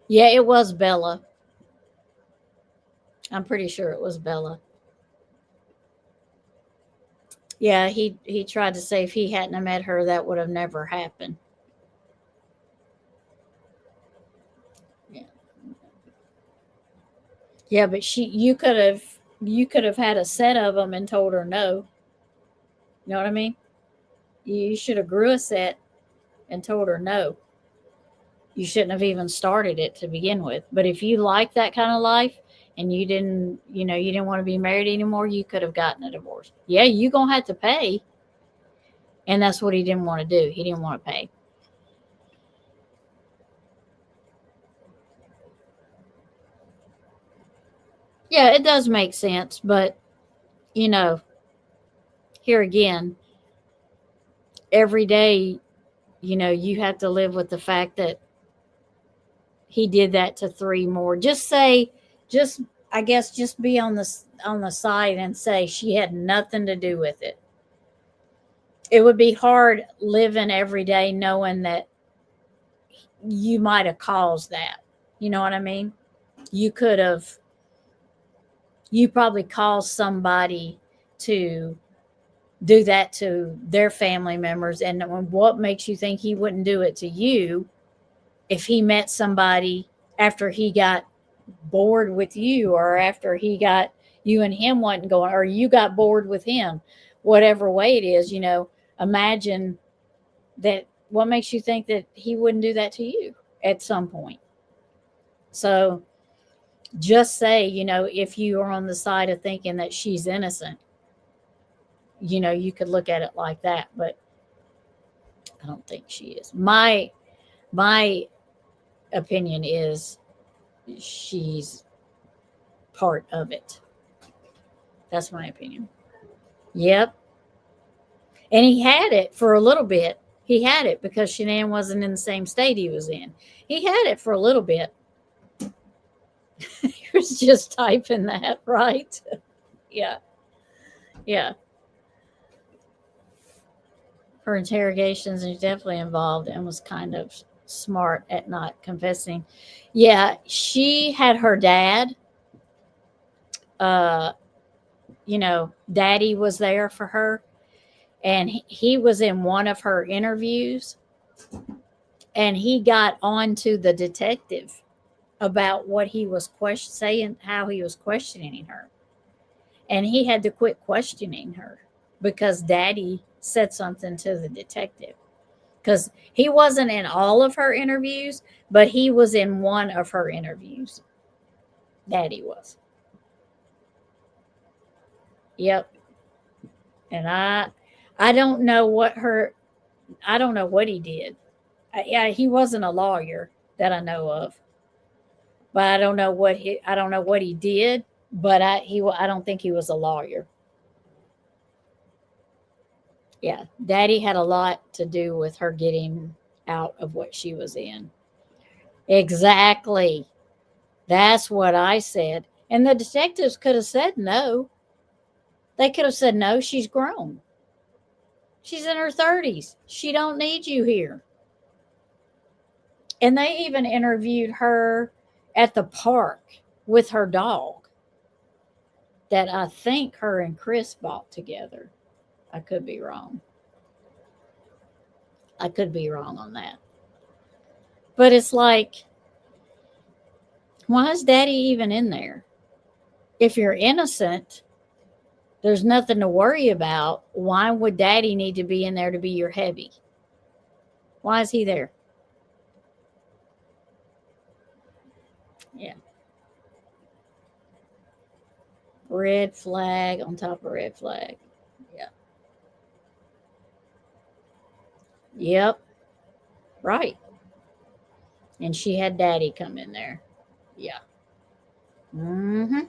Yeah, it was Bella. I'm pretty sure it was Bella. Yeah, he tried to say if he hadn't have met her, that would have never happened. Yeah, yeah, but you could have had a set of them and told her no. You know what I mean? You should have grew a set and told her no. You shouldn't have even started it to begin with. But if you like that kind of life and you didn't want to be married anymore, you could have gotten a divorce. Yeah, you gonna have to pay, and that's what he didn't want to do. He didn't want to pay. Yeah, it does make sense, but you know, here again, every day, you have to live with the fact that he did that to three more. Just I guess, just be on the side and say she had nothing to do with it. It would be hard living every day knowing that you might have caused that. You know what I mean? You could have, you probably caused somebody to do that to their family members. And what makes you think he wouldn't do it to you if he met somebody after he got bored with you, or after he got, you and him wasn't going, or you got bored with him, whatever way it is, imagine that. What makes you think that he wouldn't do that to you at some point? So just say, if you are on the side of thinking that she's innocent, you could look at it like that, but I don't think she is. My opinion is she's part of it. That's my opinion. Yep. And he had it for a little bit. He had it because Shanann wasn't in the same state he was in. He had it for a little bit. He was just typing that, right? Yeah. Yeah. Her interrogations are definitely involved and was kind of smart at not confessing. Yeah, she had her dad. Uh, Daddy was there for her, and he was in one of her interviews, and he got on to the detective about what he was saying, how he was questioning her, and he had to quit questioning her because Daddy said something to the detective. Because he wasn't in all of her interviews, but he was in one of her interviews. Daddy was. Yep. And I don't know I don't know what he did. Yeah, he wasn't a lawyer that I know of, but I don't know what he did, but I don't think he was a lawyer. Yeah, Daddy had a lot to do with her getting out of what she was in. Exactly. That's what I said. And the detectives could have said no. They could have said no, she's grown. She's in her 30s. She don't need you here. And they even interviewed her at the park with her dog that I think her and Chris bought together. I could be wrong. I could be wrong on that. But it's like, why is Daddy even in there? If you're innocent, there's nothing to worry about. Why would Daddy need to be in there to be your heavy? Why is he there? Yeah. Red flag on top of red flag. Yeah. Yep. Right. And she had Daddy come in there. Yeah. Mm-hmm.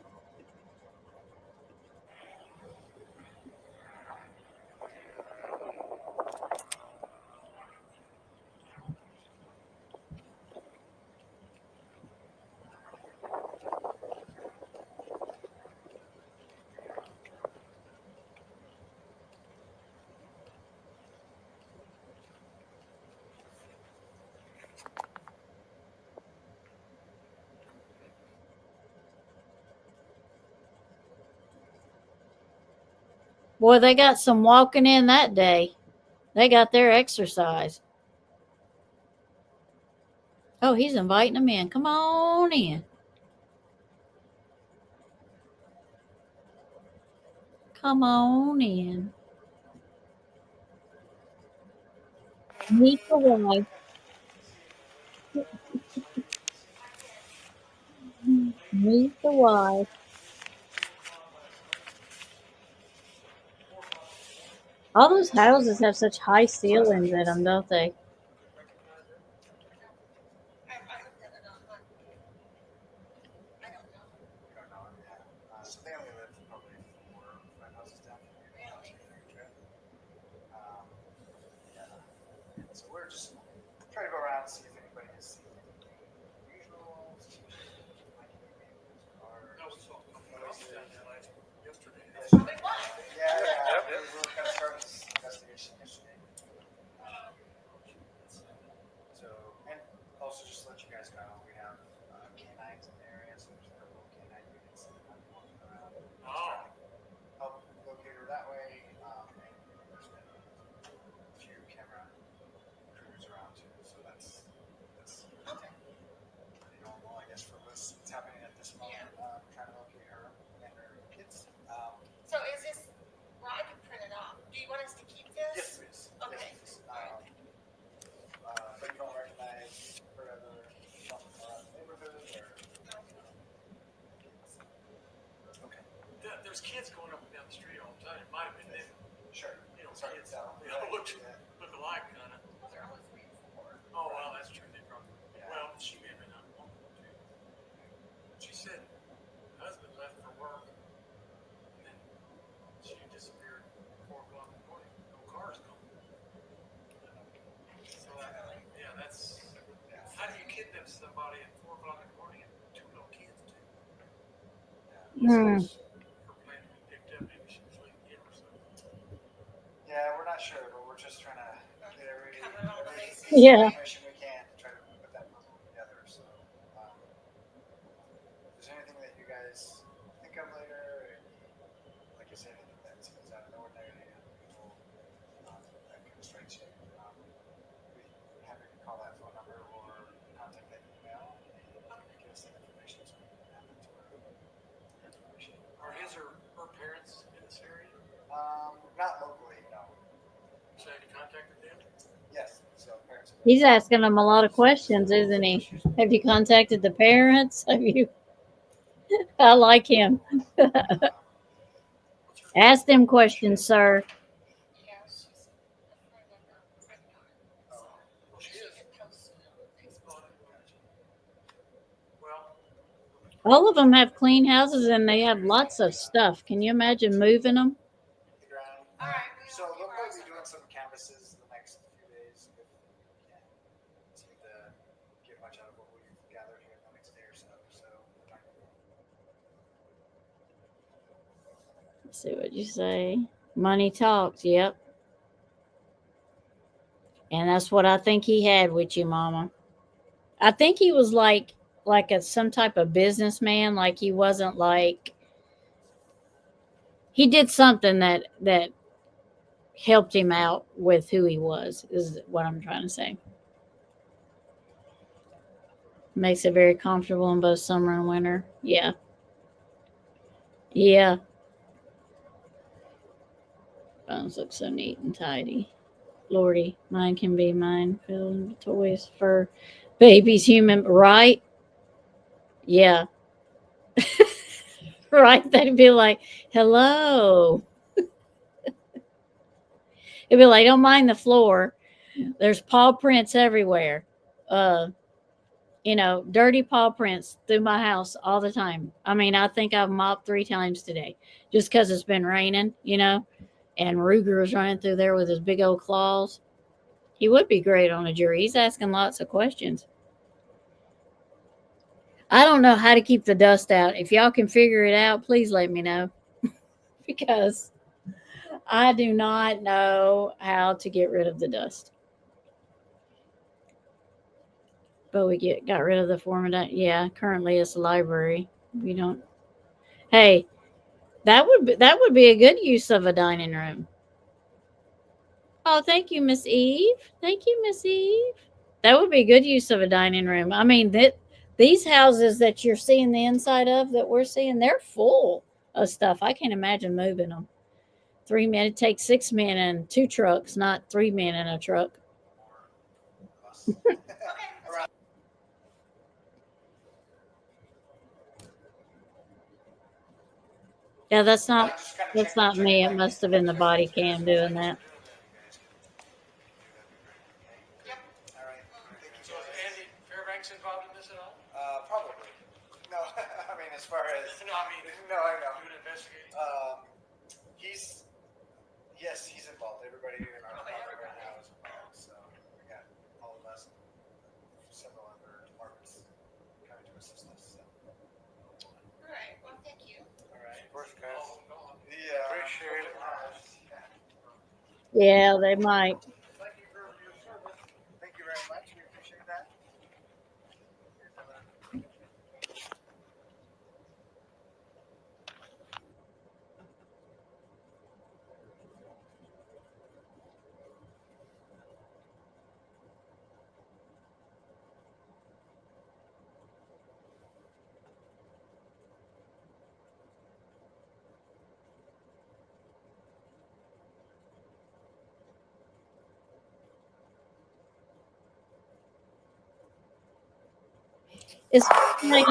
Boy, they got some walking in that day. They got their exercise. Oh, he's inviting them in. Come on in. Come on in. Meet the wife. Meet the wife. All those houses have such high ceilings in them, don't they? You don't know, yeah. So they only live probably 4 or 5 houses down from here. Yeah. So we're just trying to go around and see if anybody has seen anything unusual. Like maybe cars. Yesterday. Yeah. We were kind of starting this investigation yesterday. So, and also just to let you guys know, we have canines in the area, so there's a couple of canine units that might be walking around. Oh. Help locate her that way. And there's been a few camera crews around too, so that's pretty normal, I guess, for what's happening at this moment. Trying to locate her and her kids. So is this, well, I can print it off. Do you want us to keep this? Yes, please. Okay. Yes, please. But you don't recognize her ever from around the neighborhood or? Okay. There's kids going up and down the street all the time. It might have been them. Sure. You know, Sorry to kids. tell. They all look alike, kind of. Well, they're only 3 and 4. Oh, well, that's true. They probably. Yeah. Well, she may have been out walking too. She said husband left for work, and then she disappeared at 4 o'clock in the morning. No cars come. So, yeah, that's. How do you kidnap somebody at 4 o'clock in the morning and 2 little kids too? Hmm. Her plan to be picked up. Maybe she was leaving him or something. Yeah, we're not sure, but we're just trying to get every Yeah. information we can to try to put that puzzle together. So, if there's anything that you guys think of later, or like I said, anything that seems out of the ordinary, unusual, that kind of strikes you, we're happy to call that phone number or contact that email and give us that information so we can add that to our information. Are her parents in this area? Not locally, no. So have you contacted them? Yes, so parents. He's asking them a lot of questions, isn't he? Have you contacted the parents? Have you? I like him. Ask them questions, sir. Yeah, she's a friend of the granddaughter. So Well, she she is. had posted it on Facebook. Well, All of them have clean houses and they have lots of stuff. Can you imagine moving them? The ground. All right. So they'll probably be doing some canvases the next few days if we can. Seem to get much out of what we've gathered here in the next day or so. So Let's see what you say. Money talks. Yep. And that's what I think he had with you, Mama. I think he was like some type of businessman. Like he wasn't like he did something that helped him out with who he was. Is what I'm trying to say. Makes it very comfortable in both summer and winter. Yeah. Yeah. Bones look so neat and tidy. Lordy, mine can be mine. Filled with toys for babies, human, right? Yeah. Right. They'd be like, hello. It'd be like, don't mind the floor. There's paw prints everywhere. Uh, dirty paw prints through my house all the time. I mean, I think I've mopped 3 times today just because it's been raining, and Ruger was running through there with his big old claws. He would be great on a jury. He's asking lots of questions. I don't know how to keep the dust out. If y'all can figure it out, please let me know. Because I do not know how to get rid of the dust. But we got rid of the format. Yeah, currently it's a library. We don't. Hey, That would be a good use of a dining room. Oh, thank you, Miss Eve. Thank you, Miss Eve. That would be good use of a dining room. I mean, these houses that you're seeing the inside of that we're seeing, they're full of stuff. I can't imagine moving them. 3 men, it takes 6 men and 2 trucks, not 3 men in a truck. Us. Okay. Around. Yeah, that's I'm not just kind of that's checking, not me. It checking back. must have been the body cam doing that. Yep. All right. Thank you, So is guys. Andy Fairbanks involved in this at all? Probably. No, I mean, as far as. No, I mean, No, I know. doing investigating. He's. Yes, he's involved. Everybody in our department right now is involved. So we got all of us and several other departments coming to assist us. So. All right. Well, thank you. All right. Of course, guys. Oh, no, Yeah. Appreciate it. Yeah, they might. thank you for your service. Thank you very much. We appreciate that. It's like,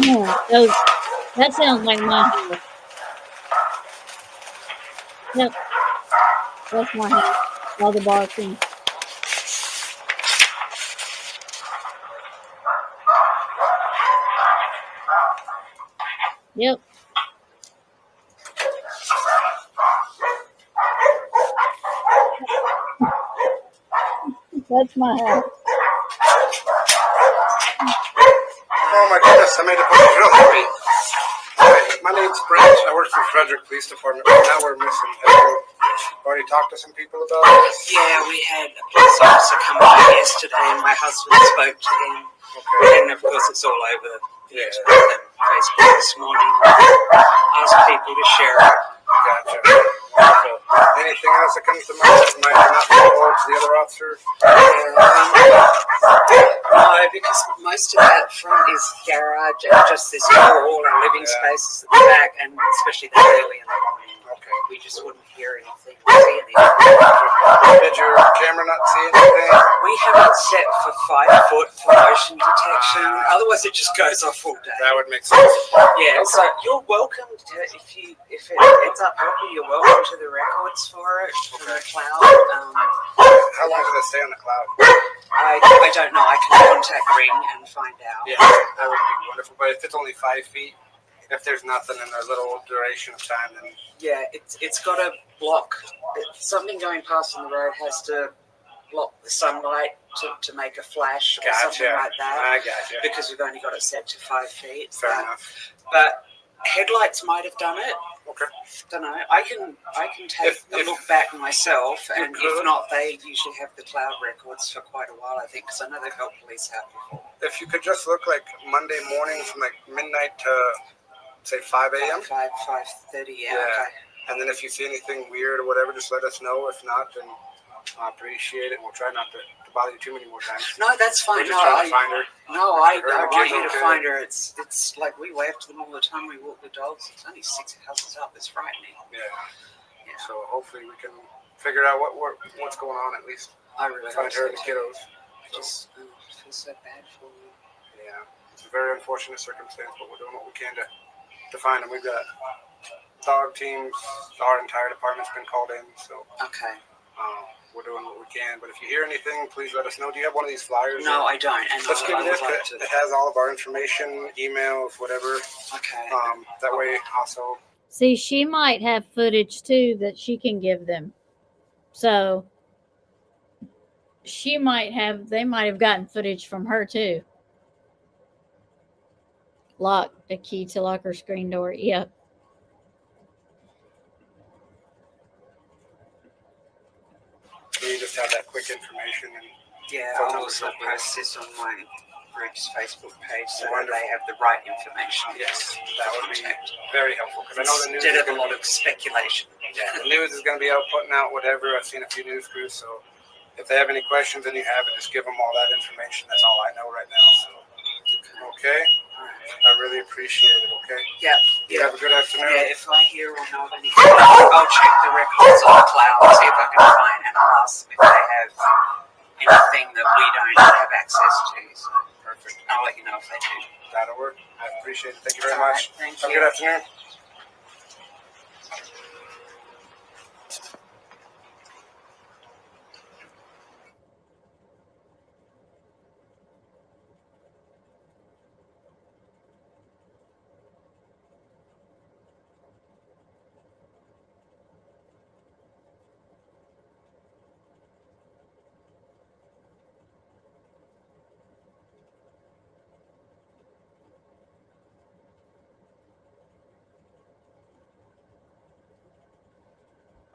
yeah, that sounds like my house. Yep, that's my house. All the barking. Yep, that's my house. Oh my goodness, I made a bunch real happy. Hi, my name's Brent. I work for Frederick Police Department. Now we're missing. Have you already talked to some people about this? Yeah, we had a police officer come by yesterday and my husband spoke to him. Okay. And of course it's all over Yeah. Facebook this morning. Asked people to share it. Gotcha. Wonderful. Anything else that comes to mind that might not be told to the other officers? No, because most of that front is garage and just this hall and living spaces at the back, and especially that early in the morning. Okay. We just wouldn't hear anything or see anything. Did your camera not see anything? We have it set for 5 foot for motion detection, otherwise it just goes off all day. That would make sense. Yeah, so you're welcome to, if it ends up helping, you're welcome to the records for it from the cloud. How long did it stay on the cloud? I don't know. I can contact Ring and find out. Yeah, that would be wonderful. But if it's only 5 feet, if there's nothing in a little duration of time, then Yeah, it's got to block. Something going past on the road has to block the sunlight to make a flash or something like that. I gotcha. Because we've only got it set to 5 feet. Fair enough. But headlights might have done it. Okay. Don't know. I can take a look back myself, and if not, they usually have the cloud records for quite a while. I think, because I know they've helped police out before. If you could just look like Monday morning from like midnight to say 5 a.m. 5:30. Yeah. Yeah. Okay. And then if you see anything weird or whatever, just let us know. If not, then I appreciate it. We'll try not to bother you too many more times. No, that's fine. We're just trying to find her. I Her and the want kids you to okay. find her. It's like we wave to them all the time. We walk the dogs. It's only 6 houses up. It's frightening. Yeah. Yeah. So hopefully we can figure out what's going on at least. I really Find hope her so and the too. kiddos. I just feel so bad for you. Yeah. It's a very unfortunate circumstance, but we're doing what we can to find them. We've got dog teams. Our entire department's been called in, so Okay. we're doing what we can. But if you hear anything, please let us know. Do you have one of these flyers? No, I don't. And Let's I give would this. like to. It has all of our information, emails, whatever. Okay. That way, also. See, she might have footage too that she can give them. So they might have gotten footage from her too. Lock the key to lock her screen door. Yep. We just have that quick information and Yeah, phone I'll numbers also real quick. post this on my group's Facebook page so that Wonderful. they have the right information. Yes, that would be Contact. very helpful because I know the news Instead is of a gonna lot of speculation. Yeah, the news is going to be out putting out whatever. I've seen a few news crews, so if they have any questions and you have it, just give them all that information. That's all I know right now. So, okay, I really appreciate it. Okay, Yeah. you have a good afternoon. Yeah, if I hear or know of anything, I'll check the records on the cloud and see if I can find, and I'll ask them if they have anything that we don't have access to. So Perfect. I'll let you know if they do. That'll work. I appreciate it. Thank you very All right, much. thank Have a you. good afternoon.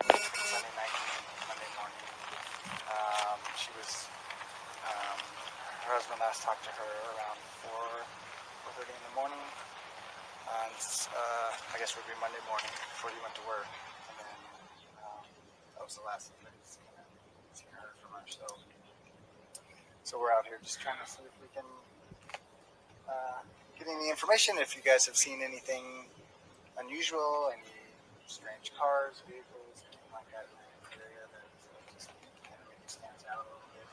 Sunday night and Monday morning. She was, her husband last talked to her around 4:30 in the morning. And I guess it would be Monday morning before he went to work. And then that was the last that he's kind of seen her from her. So we're out here just trying to see if we can get any information. If you guys have seen anything unusual, any strange cars, vehicles, anything like that in the area that just kind of maybe stands out a little bit.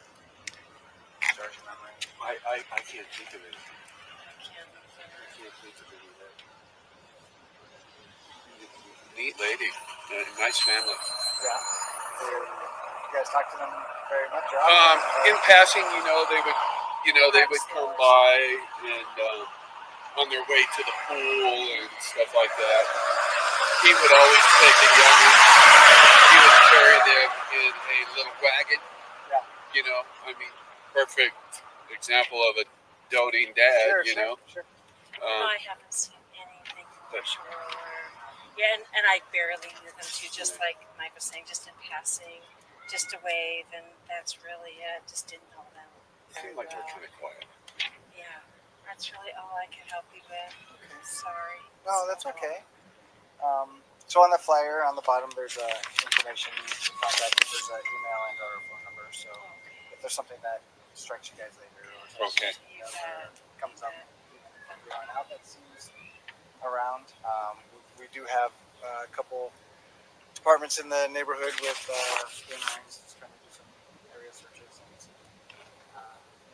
Jars your memory. I can't think of it. I can't think of any of that. Neat lady, nice family. Yeah. You guys talk to them very much? In passing, they would come by and on their way to the pool and stuff like that. He would always take the youngins. He would carry them in a little wagon. Yeah. Perfect example of a doting dad. Sure. I haven't seen anything unusual. Yeah, and I barely knew them too, just like Mike was saying, just in passing, just a wave, and that's really it. Just didn't know them. Seemed like they're kind of quiet. Yeah, that's really all I can help you with. Okay. Sorry. No, that's okay. So on the flyer on the bottom, there's information to contact us. There's an email and our phone number. So if there's something that strikes you guys later, or Okay. comes up from here on out that seems around, we do have a couple departments in the neighborhood with canines trying to do some area searches and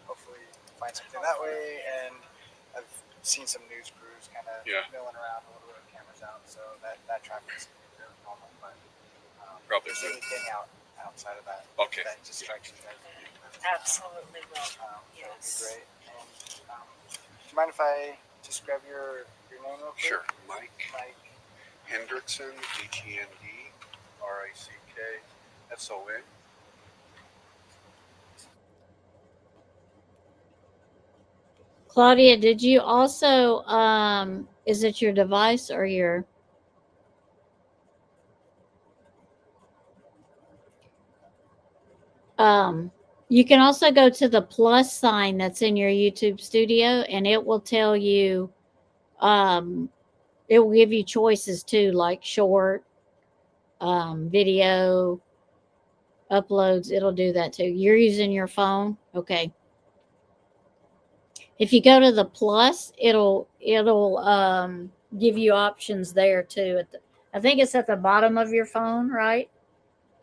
hopefully find something that way. And I've seen some news crews kind of milling around a little bit with cameras out, so that traffic's fairly normal. But Probably if there's anything outside of that that just strikes you guys, Absolutely will. that would be Yes. great. And do you mind if I just grab your name real quick? Sure. Mike Mike Hendrickson, HENDRICKSON. Claudia, did you also is it your device or your you can also go to the plus sign that's in your YouTube studio and it will tell you it will give you choices too, like short, video, uploads. It'll do that too. You're using your phone? Okay. If you go to the plus, it'll give you options there too. I think it's at the bottom of your phone, right?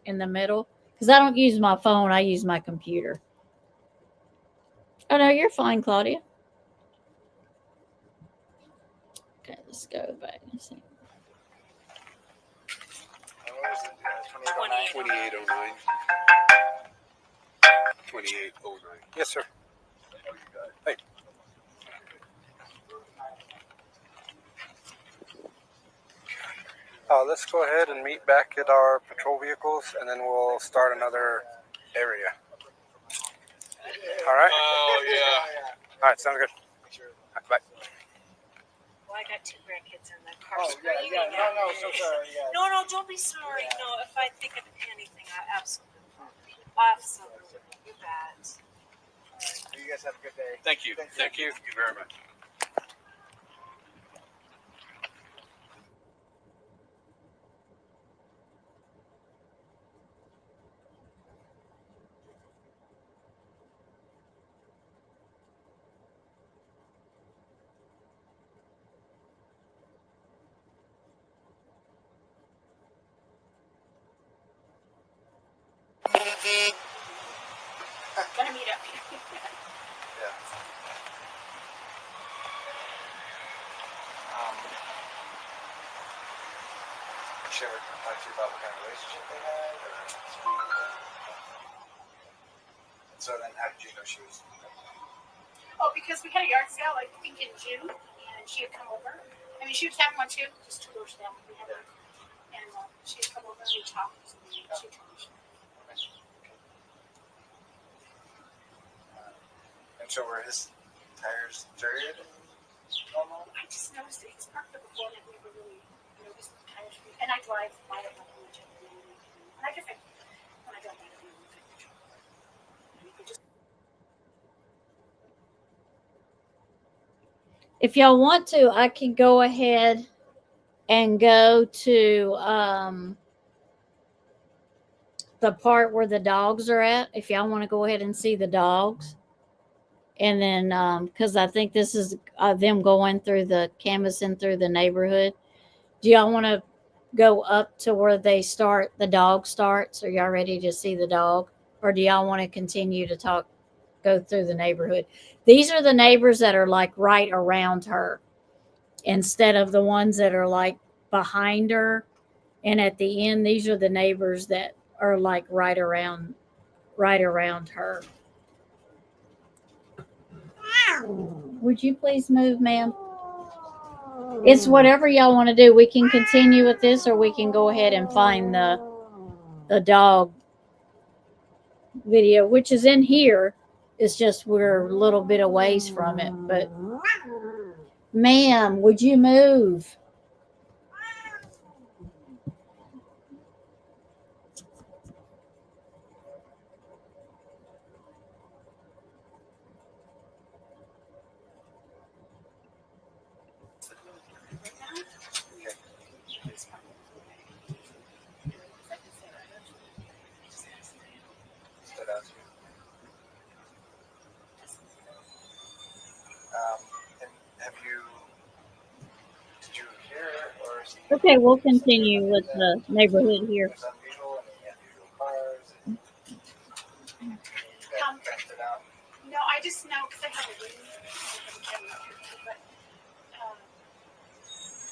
In the middle. Because I don't use my phone, I use my computer. Oh no, you're fine, Claudia. Okay, let's go back and see. What is it? 2809. 2809. Yes, sir. Hey. Let's go ahead and meet back at our patrol vehicles, and then we'll start another area. All right? Oh, yeah. All right, sounds good. Bye. Well, I got two grandkids in the car Oh, screaming yeah. at No, me. so sorry. Yeah. No, don't be sorry. Yeah. No, if I think of anything, I absolutely. You bet. You guys have a good day. Thank you. Thank you very much. Gonna meet up. Yeah. She ever talk to you about what kind of relationship they had? So then how did you know she was? Oh, because we had a yard sale, I think in June, and she had come over. I mean, she was having one too, just 2 doors down. We had one. And she had come over and we talked. And she told me. And so were his tires dirted and normal? I just noticed it. It's parked there before, and I never really noticed the tires. And I drive by it like much. And I guess when I drive by it, I don't look at the truck. If y'all want to, I can go ahead and go to the part where the dogs are at. If y'all want to go ahead and see the dogs. And then, because I think this is them going through canvassing through the neighborhood. Do y'all want to go up to where the dog starts? Are y'all ready to see the dog? Or do y'all want to continue to go through the neighborhood? These are the neighbors that are like right around her instead of the ones that are like behind her. And at the end, these are the neighbors that are like right around her. Would you please move, ma'am? It's whatever y'all want to do. We can continue with this, or we can go ahead and find the dog video, which is in here. It's just we're a little bit away from it. But, ma'am, would you move? Stood out to you. And did you hear or see? Okay, we'll continue with the neighborhood here. There's unusual and unusual cars. And fenced it out. No, I just know because I have a ring. But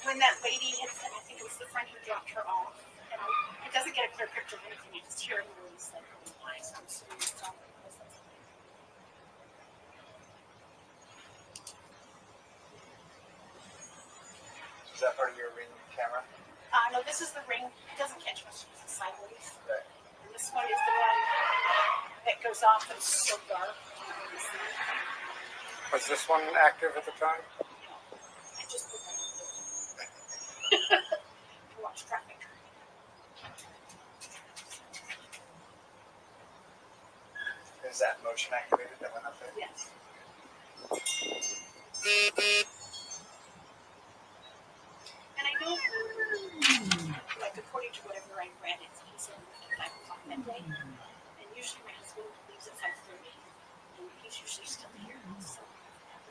when that lady hit, and I think it was the friend who dropped her off, and it doesn't get a clear picture of anything. I just hear a noise like flying. So I'm assuming it's all. Is that part of your ring camera? No, this is the ring. It doesn't catch much. It's sideways. Right. And this one is the one that goes off and it's so dark. Was this one active at the time? I just put that on to watch traffic. Is that motion activated that went up there? Yes. And I know, like according to whatever I read, he said 5 o'clock that day. And usually my husband leaves at 5:30, and he's usually still here. So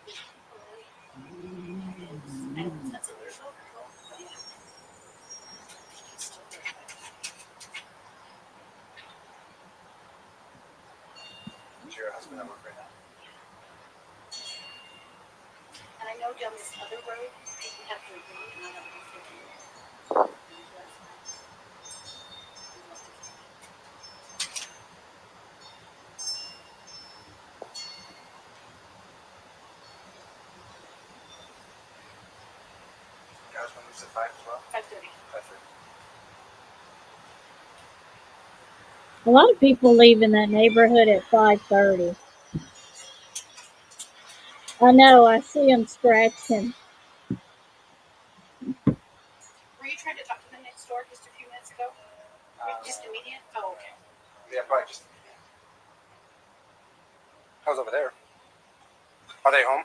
early. And that's unusual. But yeah. He's still there. Is your husband at work right now? And I know down this other road, people have their road, and I don't know if they can. Your husband leaves at 5 as well? 5:30. 5:30. A lot of people leave in that neighborhood at 5:30. I know. I see them scratching. Were you trying to talk to them next door just a few minutes ago? Just immediate? Oh, okay. Yeah, probably just. I was over there. Are they home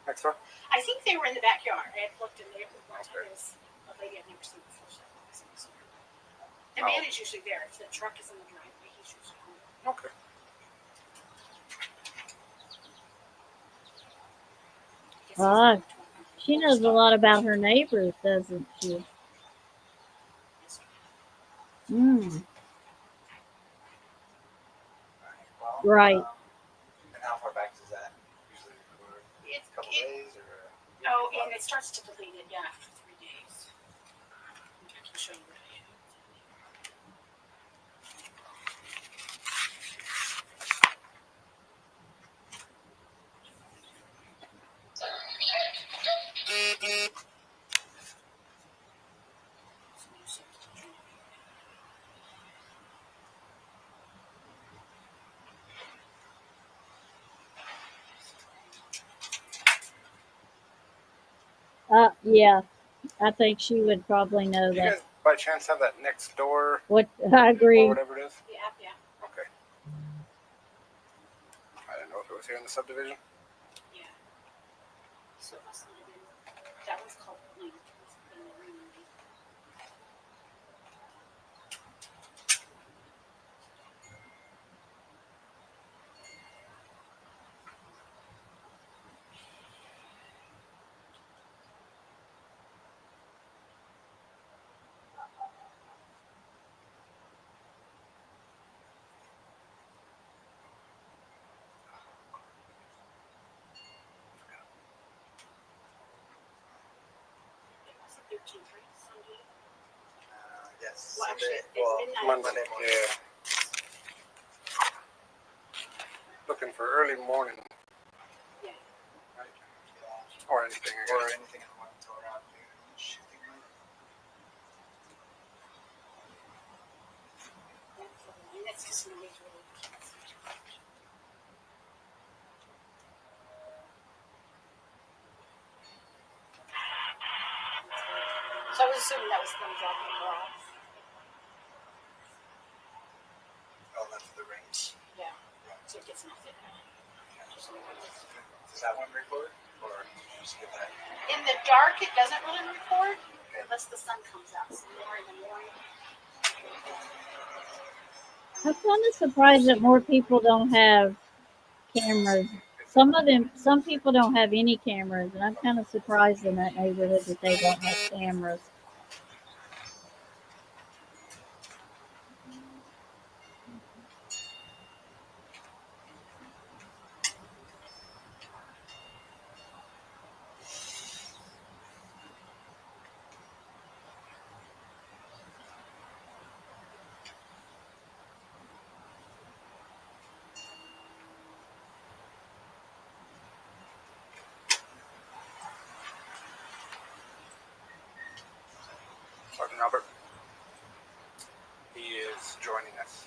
next door? I think they were in the backyard. I had looked in there one time. There was a lady I've never seen before. So I wasn't sure. The man is usually there. If the truck is in the driveway, he's usually home. Okay. She knows a lot about her neighbors, doesn't she? Mm. Well, Right. And how far back does that usually record? It's A couple days or? no, and it starts to delete it. Yeah, after 3 days. I can show you what I have. Yeah, I think she would probably know Do you that. guys by chance have that next door What I or agree. whatever it is? Yeah. Okay. I didn't know if it was here in the subdivision. Yeah. So it must have been, that one's called Link. It's been the ring. It was the 13th, right? Sunday. Yes. Well, actually, Sunday. it's Well, midnight. Monday morning. Yeah. Looking for early morning. Yeah. Right? Yeah. Or anything. I Or guess. anything in the morning until around noon-ish, I think, right? And that's just when it's really. So I was assuming that was them dropping her off. Oh, that's the rings. Yeah. So it gets nothing. Does that one record? Or did you just get that? In the dark, it doesn't really record unless the sun comes out. So more in the morning. I'm kind of surprised that more people don't have cameras. Some people don't have any cameras, and I'm kind of surprised in that neighborhood that they don't have cameras. Sergeant Albert. He is joining us.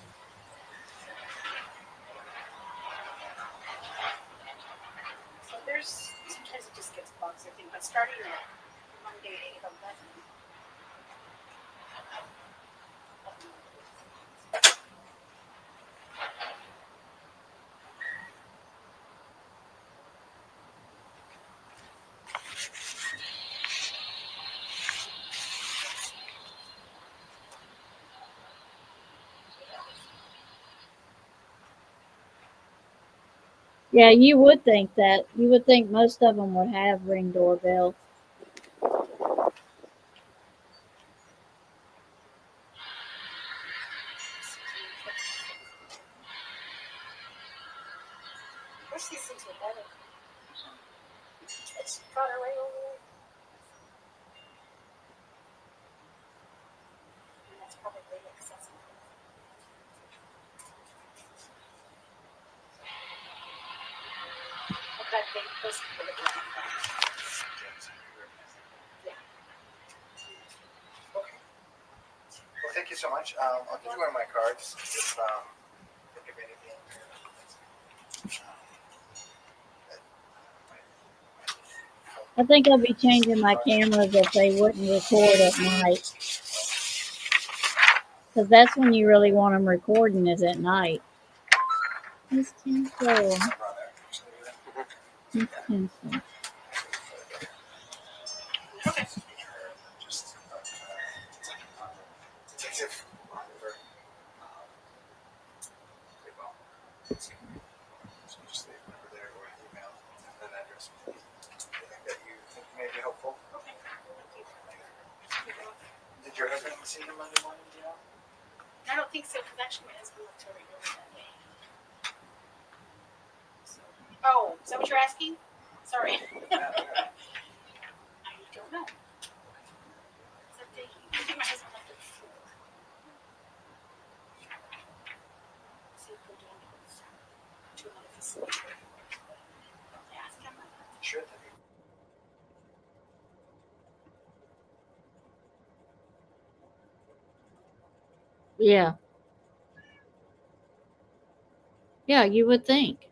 So there's sometimes it just gets bugs. I think, but starting at Monday 8/11. Yeah, you would think that. You would think most of them would have ring doorbells. Wish these things were better. It's got it right over there. And that's probably accessible. But that thing was for the ground. Yeah. Okay. Well, thank you so much. I'll give you one of my cards. If think of anything. I think I'll be changing my cameras if they wouldn't record at night. Because that's when you really want them recording is at night. Miss Tinkle. Just detective Oliver. Well, so just leave a number there or an email and that address. Anything that you think may be helpful. Did your husband see you Monday morning? Yeah. I don't think so, because actually my husband went to a regular that day. So, oh, is that what you're asking? Sorry. I don't know. That day, I think my husband left at 4. So he put down to another facility. Ask him. Sure. Yeah. Yeah, you would think.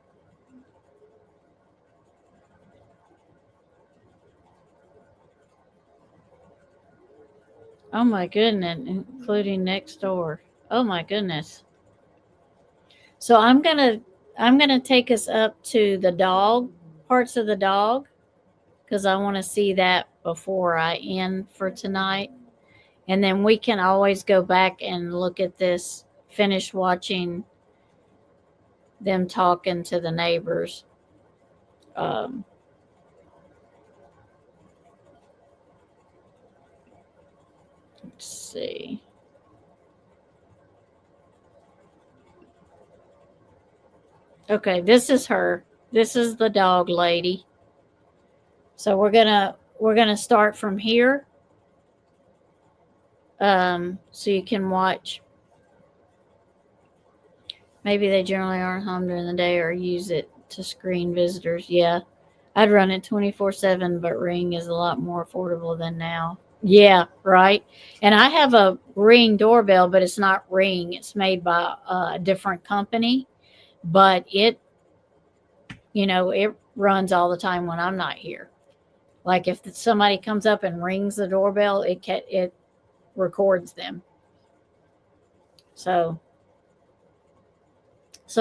Oh my goodness, including next door. Oh my goodness. So I'm gonna take us up to the dog parts of the dog because I want to see that before I end for tonight. And then we can always go back and look at this, finish watching them talking to the neighbors. Um, let's see. Okay, this is her. This is the dog lady. So we're gonna start from here. So you can watch. Maybe they generally aren't home during the day or use it to screen visitors. Yeah, I'd run it 24/7, but Ring is a lot more affordable than now. Yeah, right. And I have a Ring doorbell, but it's not Ring. It's made by a different company, but it runs all the time when I'm not here. Like if somebody comes up and rings the doorbell, it records them. So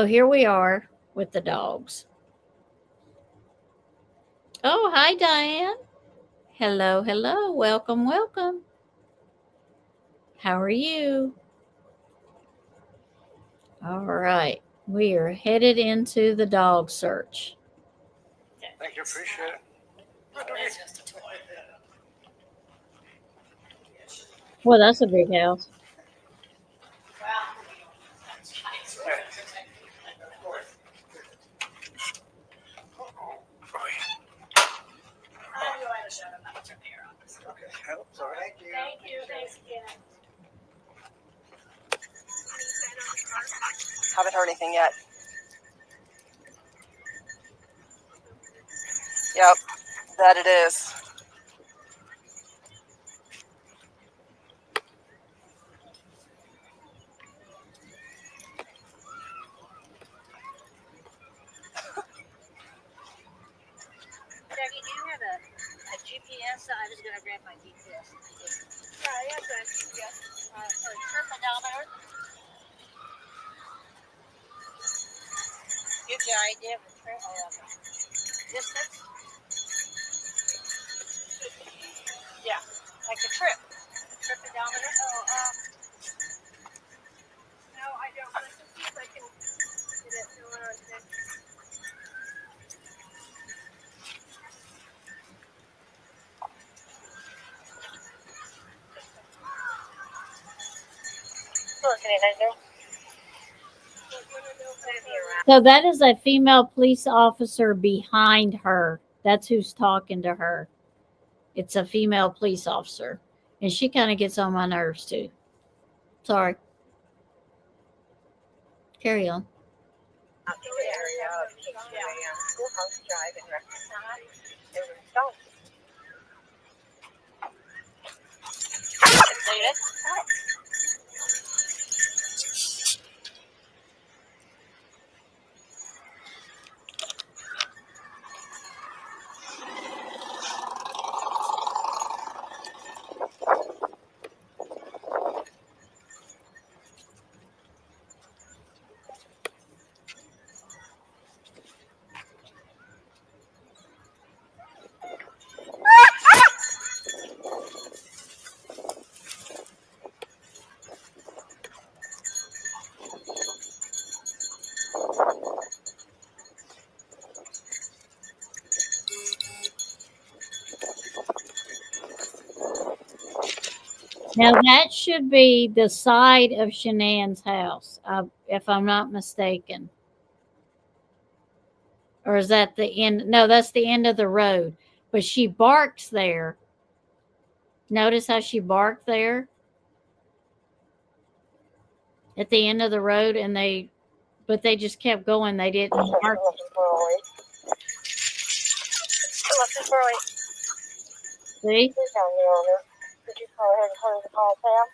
here we are with the dogs. Oh, hi Diane. Hello, hello. Welcome, welcome. How are you? All right. We are headed into the dog search. Thank you, appreciate it. That's just a toy. Well, that's a big house. I'm going to shut him up to their office. Okay. Sorry. Thank you. Thank you. Thanks again. Haven't heard anything yet. Yep, that it is. Debbie, do you have a GPS? I was going to grab my GPS. Yeah, I have that GPS. Or trip odometer. You have your idea of a trip distance? Yeah, like a trip. Trip odometer. Oh, no, I don't. But I can see if I can get it to where I think. Look, anything there? So that is a female police officer behind her. That's who's talking to her. It's a female police officer. And she kind of gets on my nerves too. Sorry. Carry on. Schoolhouse Drive in Record. There were dogs. David? Now that should be the side of Shanann's house, if I'm not mistaken. Or is that the end? No, that's the end of the road. But she barks there. Notice how she barked there at the end of the road, but they just kept going. They didn't bark. See? Could you call her and tell her to call Sam?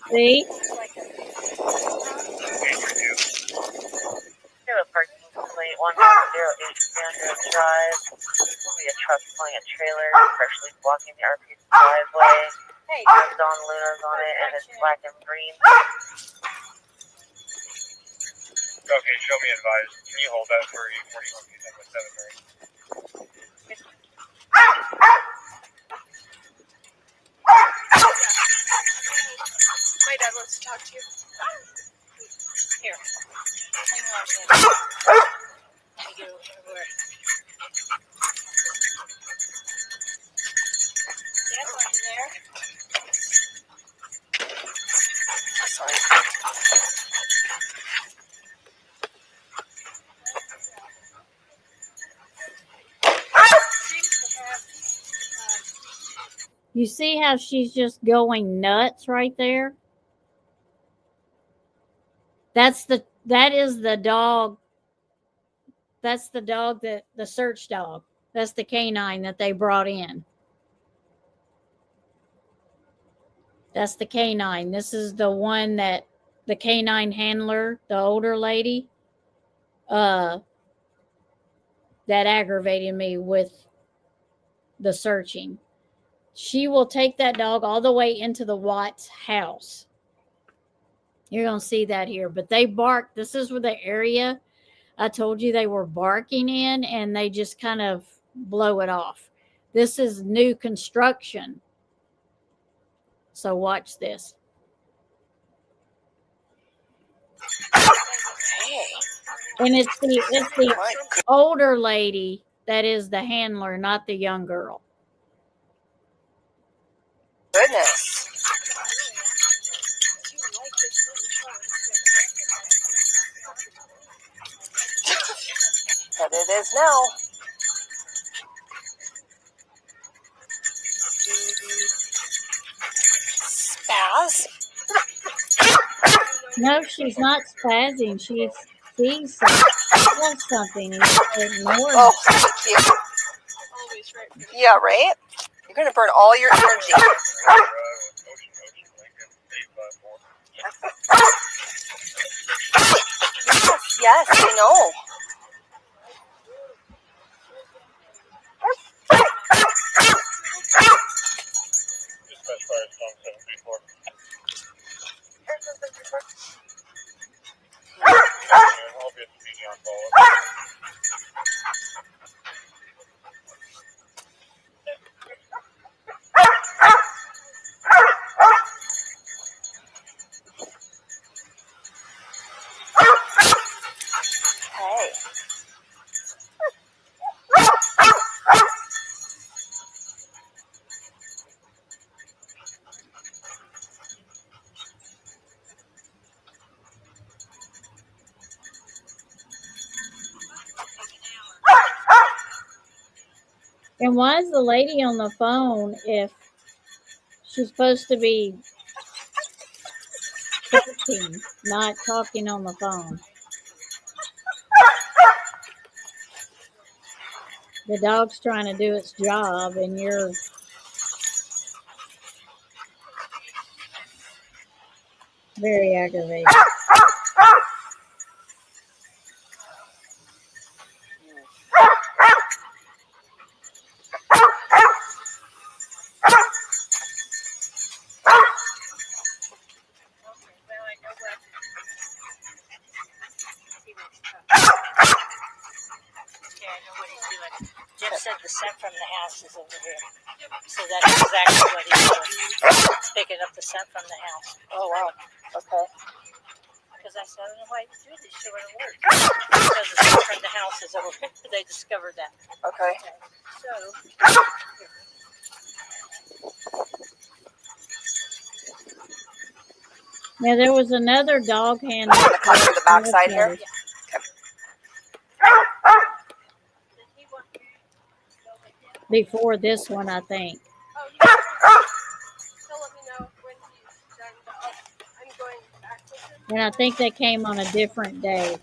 See? Parking complaint 108 Sandra Drive. Will be a truck pulling a trailer, partially blocking the RP driveway. Hey, Don Luna's on it, and it's black and green. Okay, show me advised. Can you hold that for 841 with 7 My dad wants to talk to you. Here. Hang on. Let me get over there. Dad, are you there? I'm sorry. You see how she's just going nuts right there? That is the dog. That's the dog the search dog. That's the canine that they brought in. That's the canine. This is the one that the canine handler, the older lady, that aggravated me with the searching. She will take that dog all the way into the Watts house. You're going to see that here. But they bark. This is where the area I told you they were barking in, and they just kind of blow it off. This is new construction. So watch this. And it's the older lady that is the handler, not the young girl. Goodness. But it is now. Spaz? No, she's not spazzing. She sees something and ignores Oh, thank you. Yeah, right? You're going to burn all your energy. Yes, I know. Hey. And why is the lady on the phone if she's supposed to be talking, not talking on the phone? The dog's trying to do its job, and you're very aggravated. scent from the house is over here. So that's exactly what he's doing. He's picking up the scent from the house. Oh wow. Okay. Because I said, I don't know why you do this short alert. Because the scent from the house is over here. They discovered that. Okay. So, Yeah, there was another dog handler I'm gonna come to the backside here. place before this one, I think. Oh, he'll let me know when he's done. I'm going back with him. And I think they came on a different day.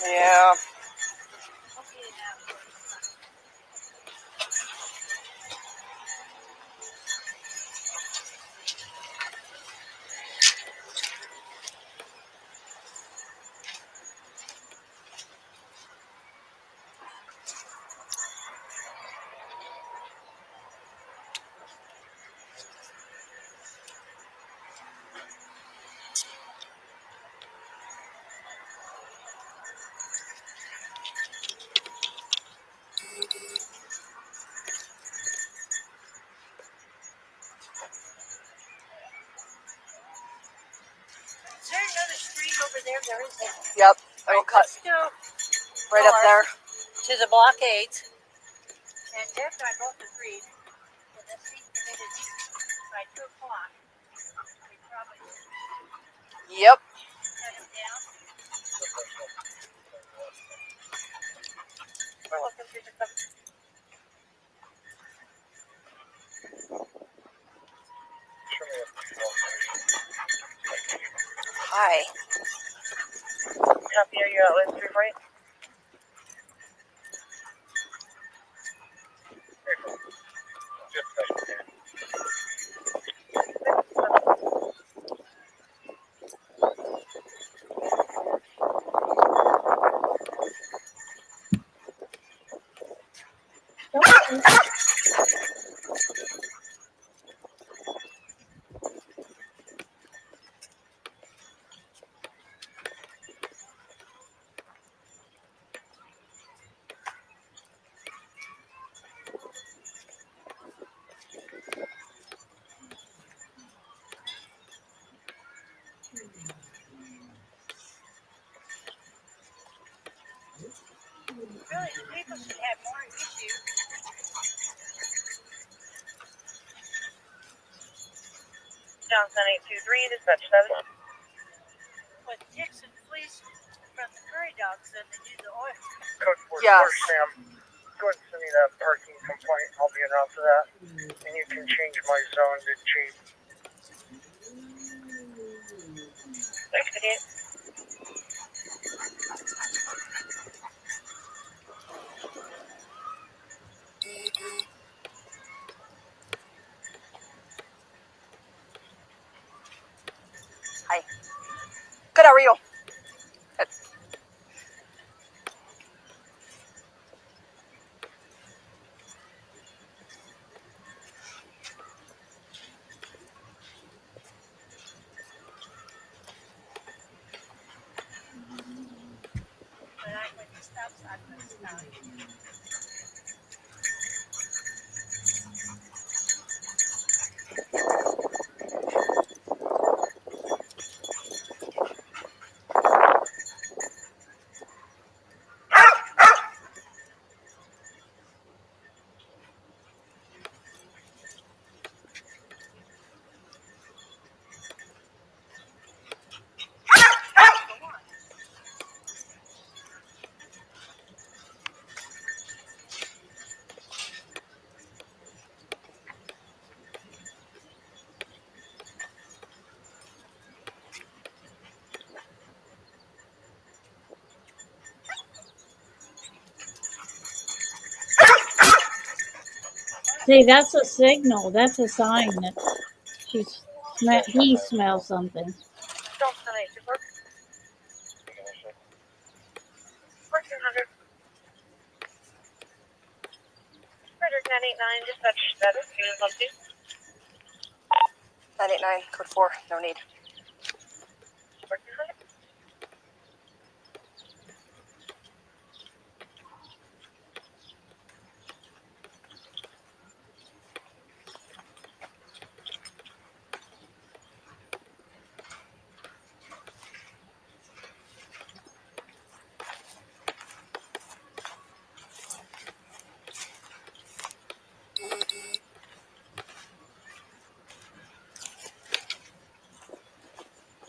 Yeah. is there another street over there? There is. Yep. It'll cut Let's go right up there. to the block 8. And Jeff and I both agreed that this heat committed by 2 o'clock. We probably Yep. cut him down. We're looking through the stuff. Hi. Copy, are you at list 3 right? Really, people should have more issues. Johnson 823, dispatch 7. With ticks and fleas from the prairie dogs than they do the oil. Code 4, Yes. Sam. Go ahead and send me that parking complaint. I'll be around for that. And you can change my zone to chief. Thanks, idiot. Hi. Good, how are you? Good. But when he stops, I'm going to stop. See, that's a signal. That's a sign that he smells something. Don't tonight. Good luck. 1400. Frederick 989, dispatch status. Unit 12. 989, code 4, no need. 1400.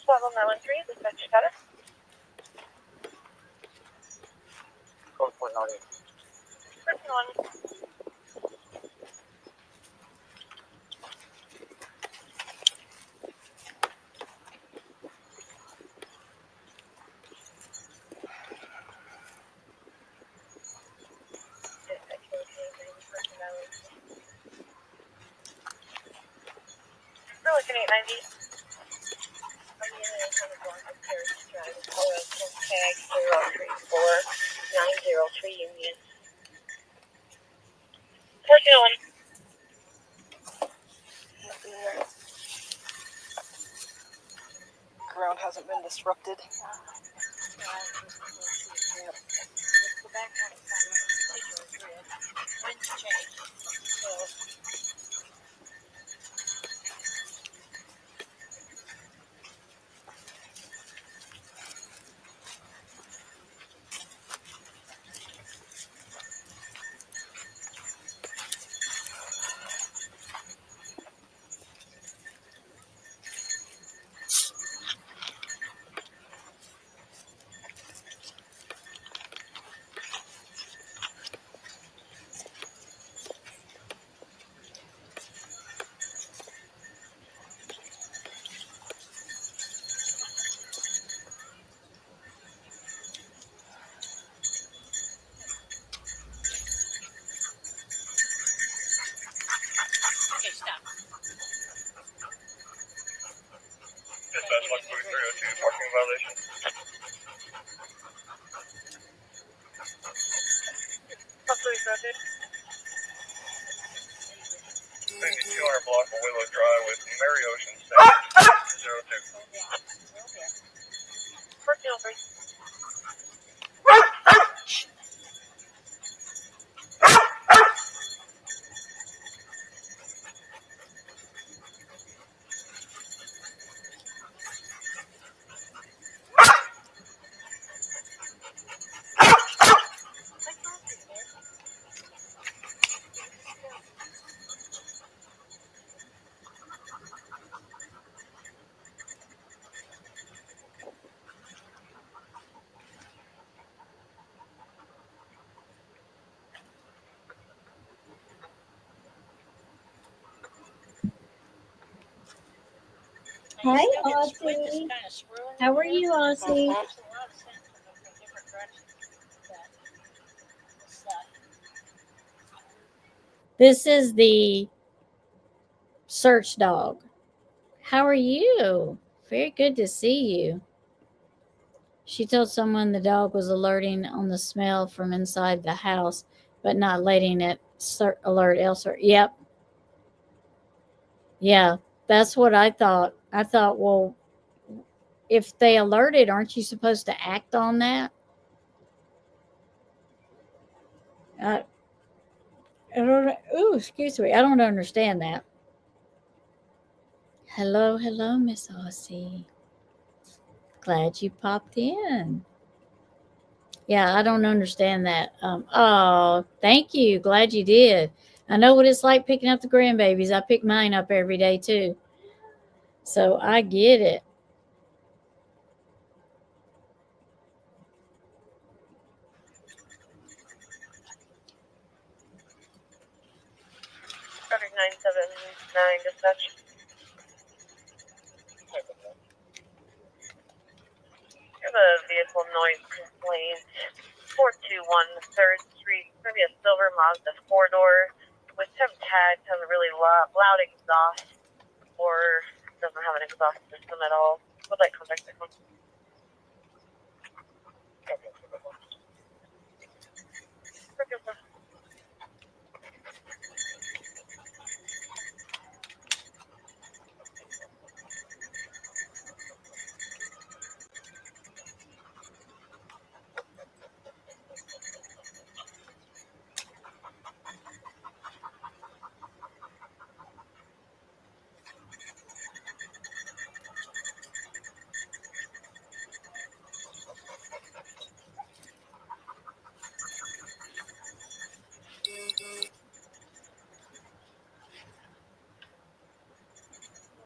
Level 913, dispatch status. Code 408. 13-1. Burlington 890. Tag 034-903 Union. 1401. Nothing there. Ground hasn't been disrupted. Let's go back outside on the particular grid. Winds change. So okay, stop. Dispatch 14302, parking violation. Possibly grounded. Maybe 200 block of Willow Drive with Mary Ocean, 02. 1403. Hi, Still get wind Aussie. just kind of swirling How are in you, there. Aussie? There's a lot of scent coming from different directions. This is the search dog. How are you? Very good to see you. She told someone the dog was alerting on the smell from inside the house, but not letting it alert elsewhere. Yep. Yeah, that's what I thought. I thought, well, if they alerted, aren't you supposed to act on that? I don't. Ooh, excuse me. I don't understand that. Hello, Miss Aussie. Glad you popped in. Yeah, I don't understand that. Oh, thank you. Glad you did. I know what it's like picking up the grandbabies. I pick mine up every day too. So I get it. Frederick 979, dispatch. You have a vehicle noise complaint. 421 3rd Street. It's going to be a silver Mazda 4-door. with some tags has a really loud exhaust or doesn't have an exhaust system at all. Would like contact this one.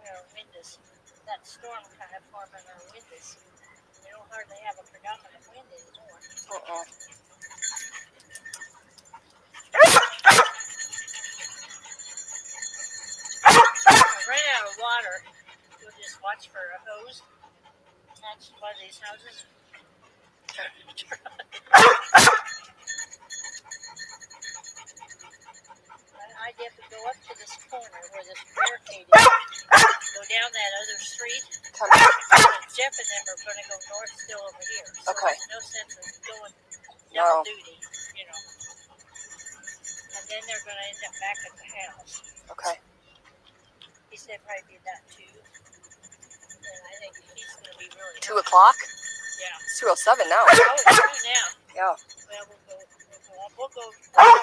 Our windows, that storm kind of forming our windows. We don't hardly have a predominant wind anymore. I ran out of water. We'll just watch for a hose attached to one of these houses. I'd have to go up to this corner where this barricade is, go down that other street. Jeff and them are going to go north still over here. So Okay. there's no sense of going double duty, you know. And then they're going to end up back at the house. Okay. He said probably be that 2. And I think he's going to be really 2 o'clock? Yeah. It's 2:07 now. Oh, it's 2 now. Yeah. Well, we'll go come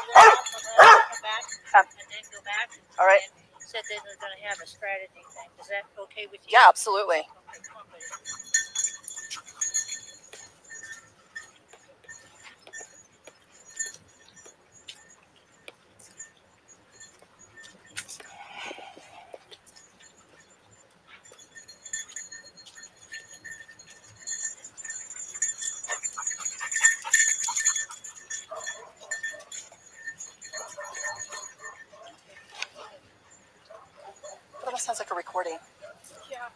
back, and then go back. All right. And said they were going to have a strategy thing. Is that okay with you? Yeah, absolutely. Okay, come on, buddy. It almost sounds like a recording. Yeah.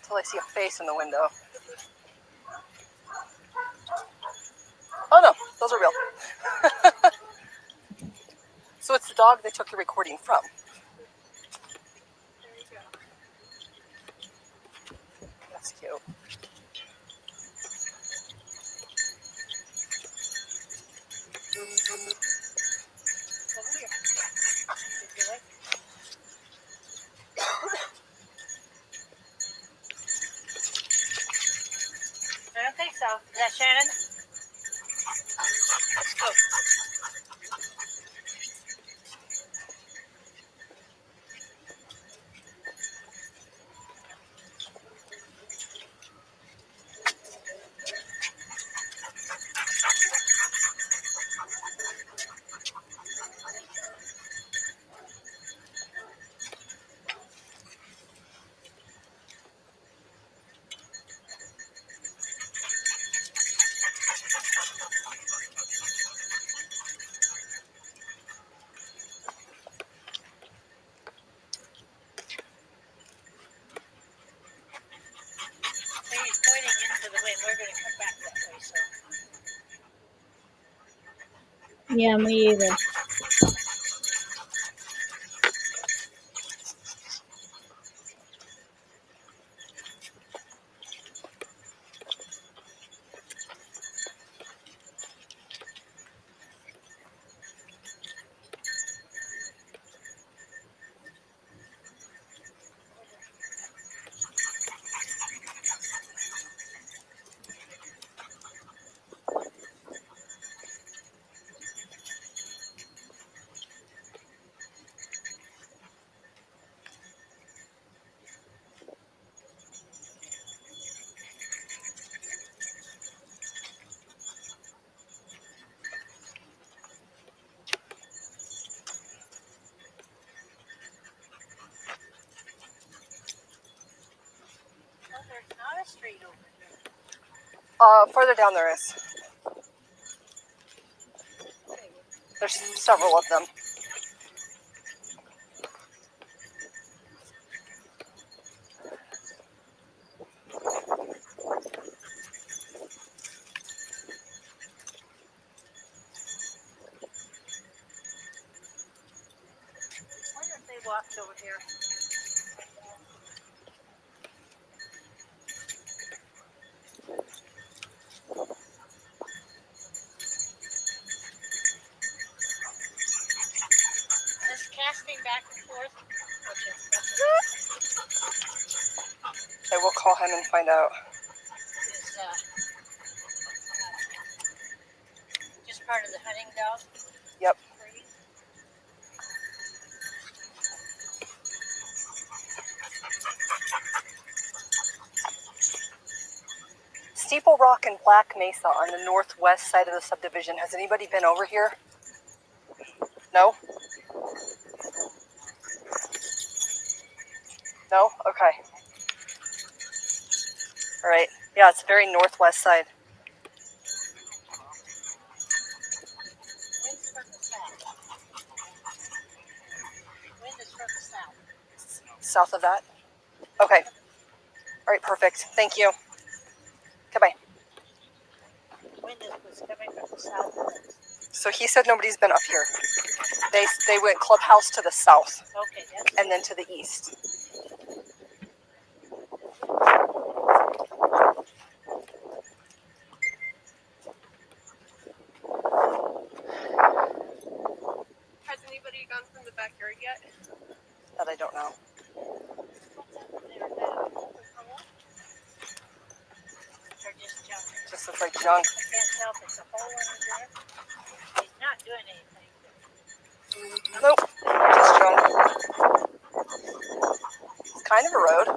Until I see a face in the window. Oh no, those are real. So it's the dog they took the recording from. There you go. That's cute. Over here. Did you like it? I don't think so. Is that Shannon? Oh. He's pointing into the wind. We're going to come back that way, so. Yeah, me either. Oh, there's not a street over here. Further down there is. There's several of them. walked over here. Just casting back and forth. I will call him and find out. Is just part of the hunting dog. Yep. Breed. Steeple Rock and Black Mesa on the northwest side of the subdivision. Has anybody been over here? No? No? Okay. All right. Yeah, it's very northwest side. Wind's from the south. Wind is from the south. South of that? Okay. All right, perfect. Thank you. Goodbye. Wind was coming from the south. So he said nobody's been up here. They went clubhouse to the south. Okay, that's and then to the east. Has anybody gone from the backyard yet? That I don't know. Or just junk. Just looks like junk. I can't tell if it's a hole in there. He's not doing anything. Nope. Just junk. It's kind of a road.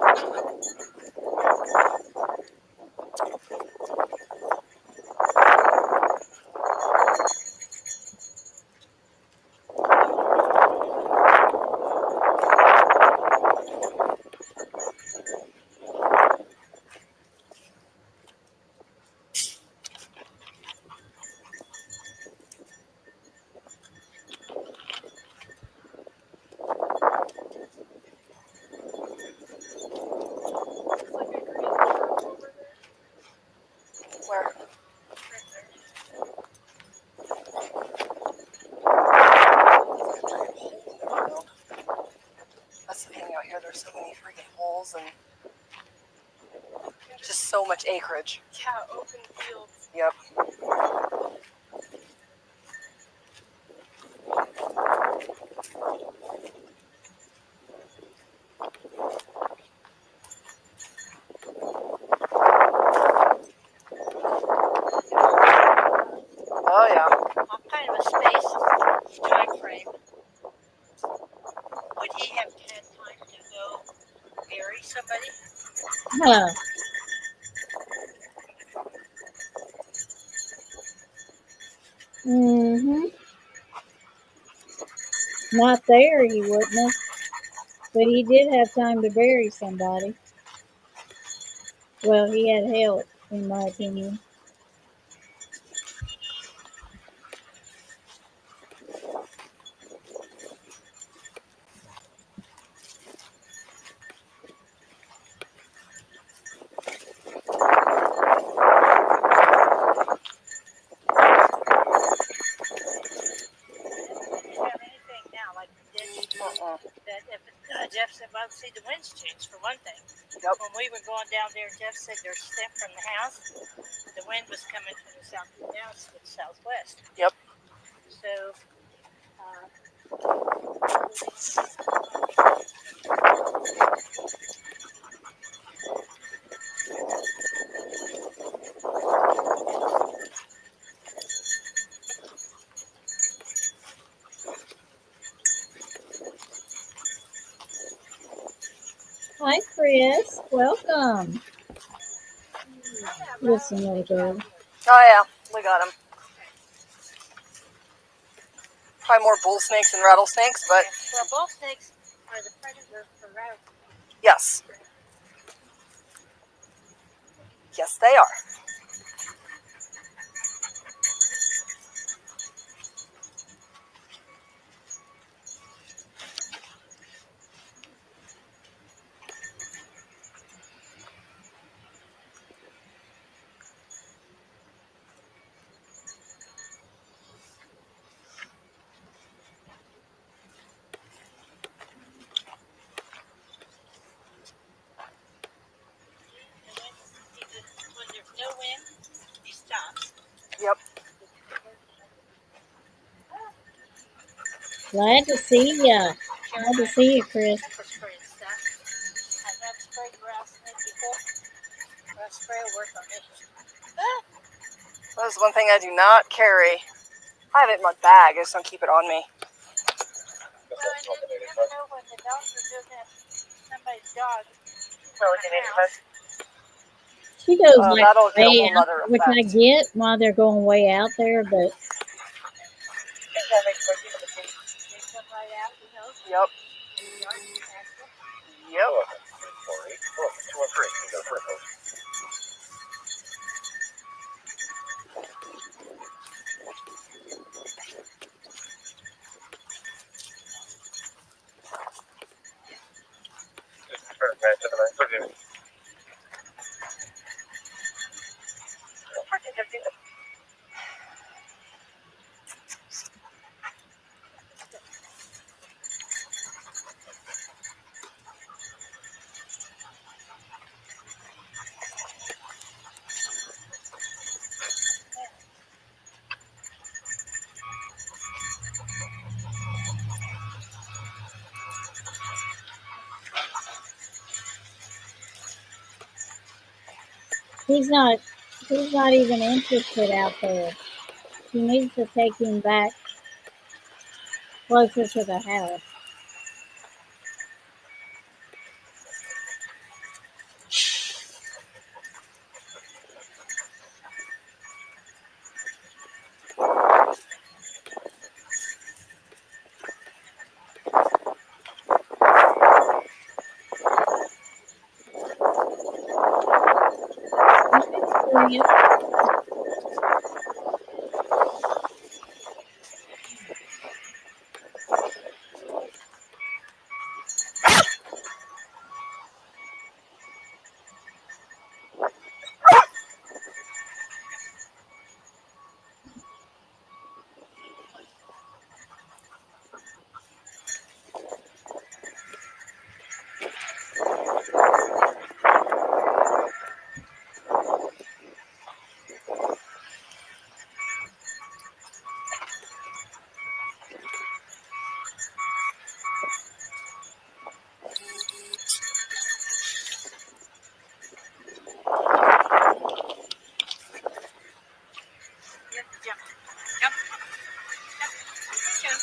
Where? That's the thing out here. There's so many freaking holes and just so much acreage. Yeah, open fields. Yep. Oh yeah. What kind of a space time frame would he have had time to go bury somebody? Huh. Mm-hmm. Not there, he wouldn't have. But he did have time to bury somebody. Well, he had help, in my opinion. Have anything now like we did? That if Jeff said, well, see, the wind's changed for one thing. Yep. When we were going down there, Jeff said there's step from the house. The wind was coming from the south. Now it's the southwest. Yep. So, Hi, Chris. Welcome. Listen, little girl. Oh yeah. We got him. Probably more bull snakes and rattlesnakes, but well, bull snakes are the predator for rattlesnakes. yes. Yes, they are. Glad to see ya. Glad to see you, Chris. Pepper spray and stuff. I have sprayed grass snake before. Grass spray will work on me. That is one thing I do not carry. I have it in my bag. I just don't keep it on me. Well, and then you never know when the dogs are doing that. Somebody's dog. She goes like That'll get a way whole out, nother which I effect. get while they're going way out there, but They come right out, you know. Yep. In the yard and ask them. Yep. he's not even interested out there. She needs to take him back closer to the house. Victoria. Yep, jump. Jump. Jump.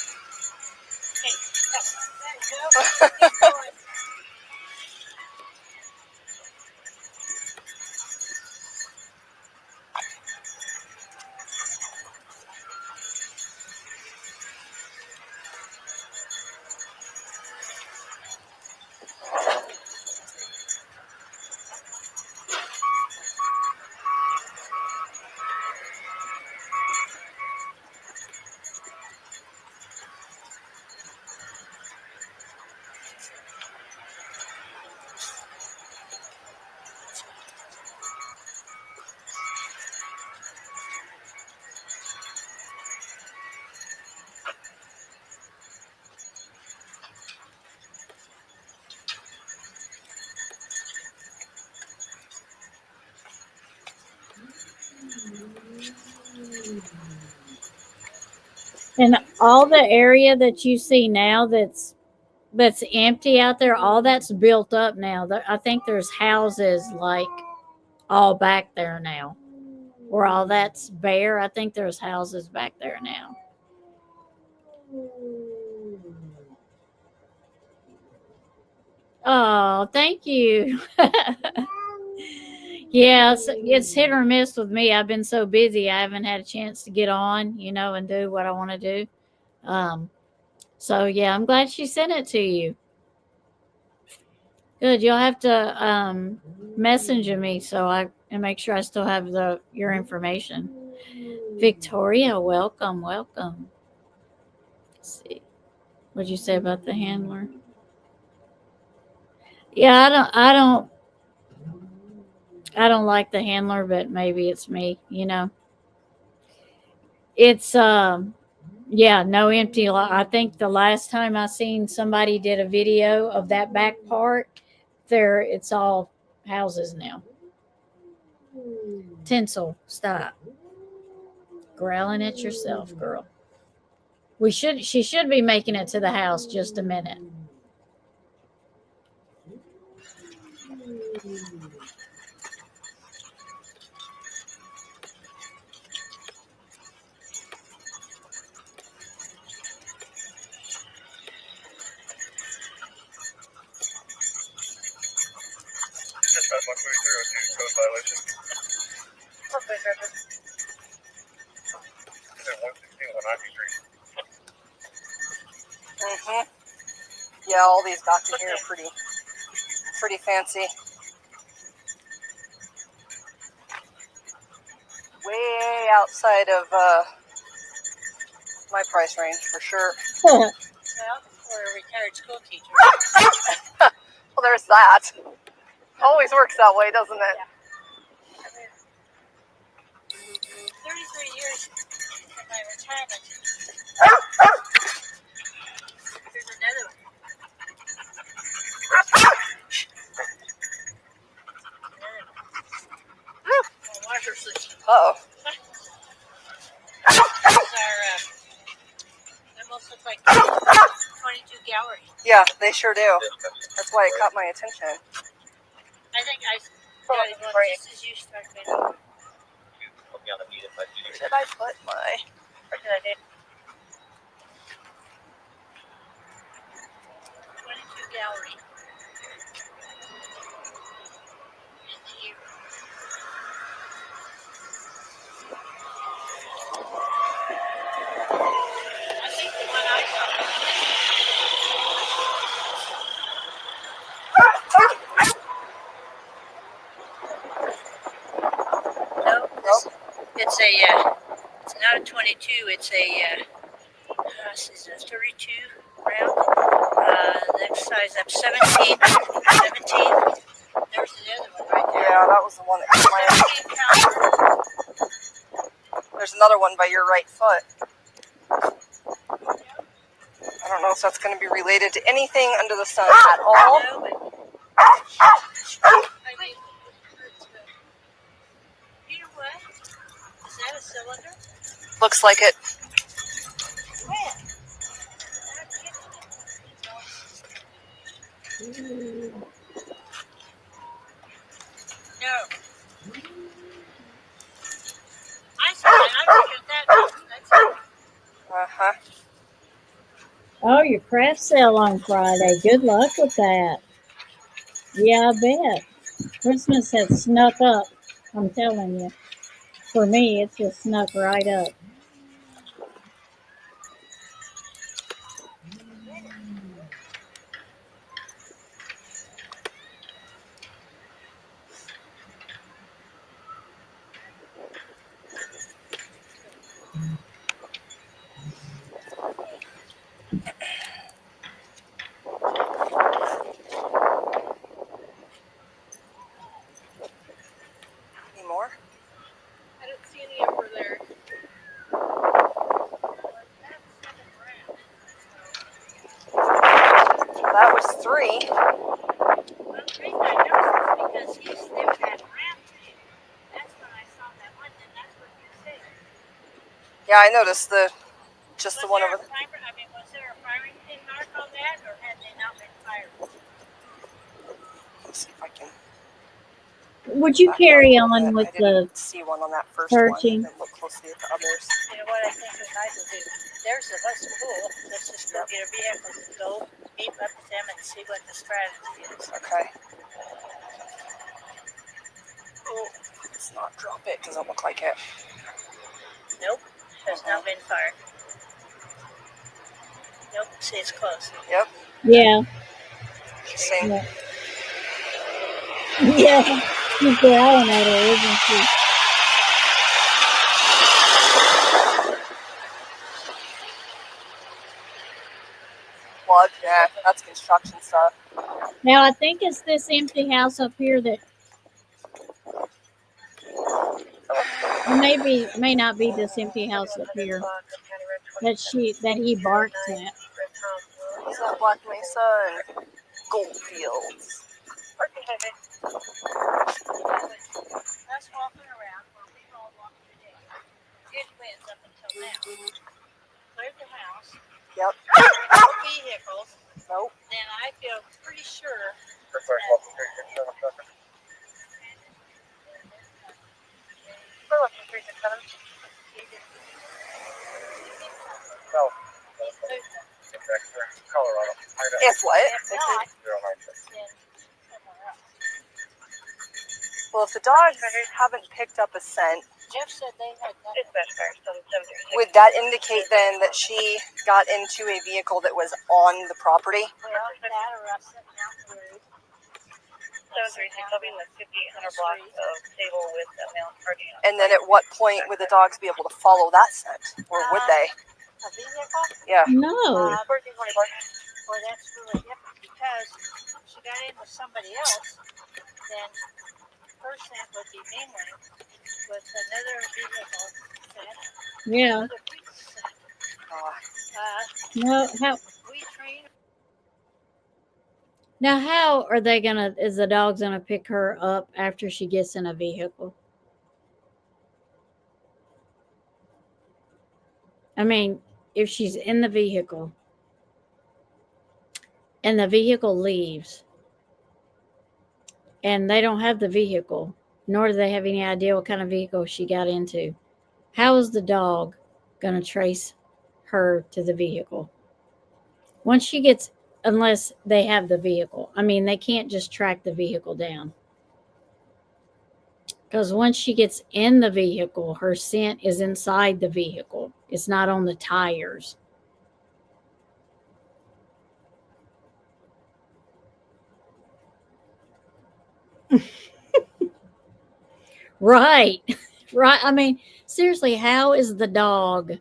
Hey, go. There you go. Good boy. And all the area that you see now that's empty out there, all that's built up now. I think there's houses like all back there now. Where all that's bare, I think there's houses back there now. Oh, thank you. Yeah, it's hit or miss with me. I've been so busy, I haven't had a chance to get on, and do what I want to do. So yeah, I'm glad she sent it to you. Good. You'll have to messenger me and make sure I still have your information. Victoria, welcome. Let's see. What'd you say about the handler? Yeah, I don't like the handler, but maybe it's me, It's yeah, no empty lot. I think the last time I seen somebody did a video of that back part, it's all houses now. Tinsel, stop growling at yourself, girl. She should be making it to the house. Just a minute. Mhm. Yeah, all these back in here are pretty fancy. Way outside of my price range for sure. Well, for a retired school teacher. Well, there's that. Always works that way, doesn't it? Yeah. I mean, 33 years from my retirement. Here's another one. Water sleep. Uh-oh. These are, they almost look like 22 gallery. Yeah, they sure do. That's why it caught my attention. I think I got it going just as you started. Where did I put my... What did I do? 22 gallery. In here. I think the one I saw. No, it's not a 22. It's a this is a 32 round. Next size up 17. 17. There's the other one right there. Yeah, that was the one that caught my attention. 17 pounds. There's another one by your right foot. I don't know if that's going to be related to anything under the sun at all. No, but I mean, you know what? Is that a cylinder? Looks like it. Where? No. I saw that. I looked at that. That's it. Uh-huh. Oh, your craft sale on Friday. Good luck with that. Yeah, I bet. Christmas has snuck up. I'm telling you. For me, it's just snuck right up. Any more? I don't see any over there. That was 3. Well, the reason I noticed is because they were at ramp. That's when I saw that one, and that's what you said. Yeah, I noticed just the one over there. Was there a firing pin mark on that, or had they not been fired? Let's see if I can... Would you carry on with I didn't see one on that first searching? one. And look closely at the others. You know what I think we might do? There's a bus pool. Let's just go get our vehicles and go meet up with them and see what the strategy is. Okay. Oh, let's not drop it. Doesn't look like it. Nope, has not been fired. Nope, see, it's close. Yep. Yeah. Interesting. Yeah. Yeah. She's growling at her, isn't she? Plug, yeah, that's construction stuff. Now, I think it's this empty house up here that may not be this empty house up here that he barks at. He's at Black Mesa and Goldfields. Us walking around where we've all walked today. It wins up until now. cleared the house, Yep. no vehicles, Nope. then I feel pretty sure Colorado. If what? if not, then somewhere else. Well, if the dogs haven't picked up a scent, Jeff said they had nothing. would that indicate then that she got into a vehicle that was on the property? Well, that or us sitting out in the road. 736, I'll be like 5,800 blocks of table with a mount parking on. And then at what point would the dogs be able to follow that scent? Or would they? A vehicle? Yeah. No. 1424. Well, that's really different because she got in with somebody else, then her scent would be mingling with another vehicle scent, Yeah. another people's scent. Oh, No. How We train now? How are they gonna? Is the dog's gonna pick her up after she gets in a vehicle? I mean, if she's in the vehicle and the vehicle leaves and they don't have the vehicle, nor do they have any idea what kind of vehicle she got into, how is the dog going to trace her to the vehicle? Once she gets, unless they have the vehicle. I mean, they can't just track the vehicle down. Because once she gets in the vehicle, her scent is inside the vehicle. It's not on the tires. Right. Right. I mean, seriously, how is the dog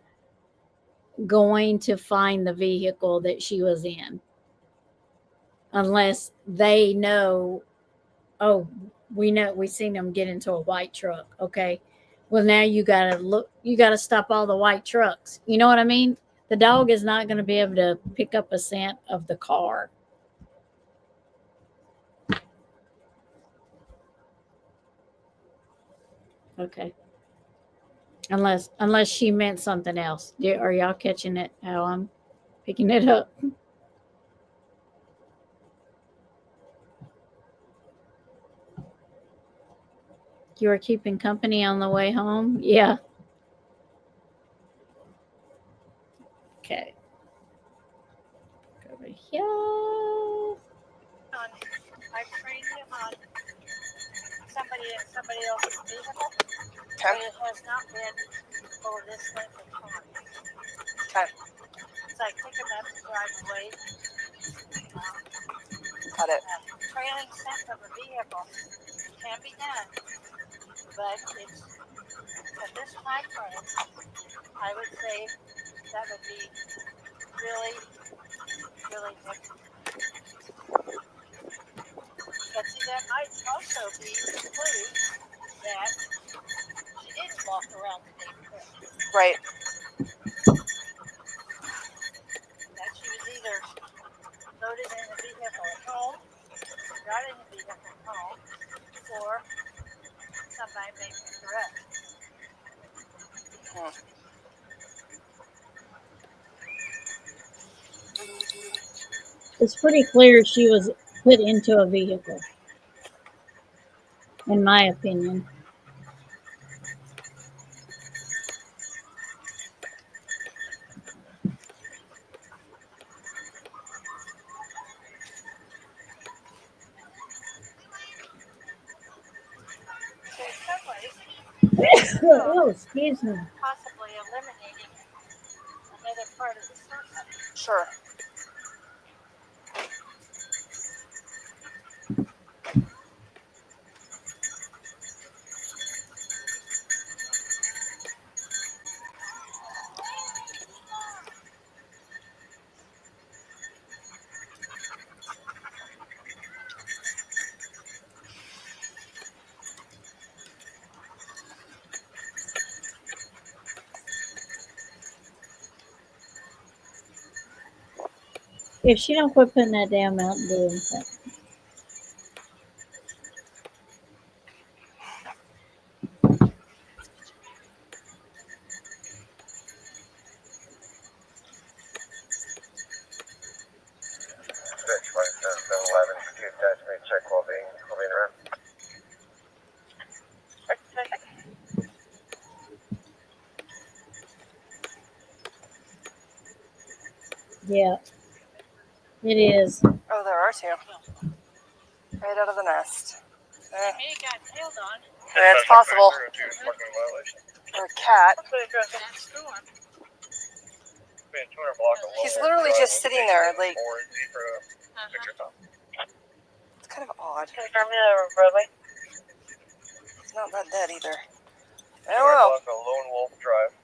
going to find the vehicle that she was in? Unless they know, oh, we seen them get into a white truck. Okay. Well, now you got to look, you got to stop all the white trucks. You know what I mean? The dog is not going to be able to pick up a scent of the car. Okay. Unless she meant something else. Are y'all catching it how I'm picking it up? You are keeping company on the way home? Yeah. Okay. Go over here. I trained him on somebody else's vehicle, okay. but it has not been for this length of time. Okay. It's like pick him up and drive away. Got it. Trailing scent of a vehicle can be done, but it's at this time frame, I would say that would be really, really different. But see, that might also be a clue that she didn't walk around the neighborhood. Right. That she was either loaded in a vehicle at home, got in a vehicle at home, or somebody made her up. It's pretty clear she was put into a vehicle, in my opinion. So in some ways, Oh, excuse me. possibly eliminating another part of the circle. Sure. If she don't quit putting that damn Mountain Dew in front. Yeah, it is. Oh, there are two. Right out of the nest. Hey, got tailed on. That's possible. Or a cat. He's literally just sitting there, like. It's kind of odd. He's not that dead either. Oh, Lone Wolf Drive.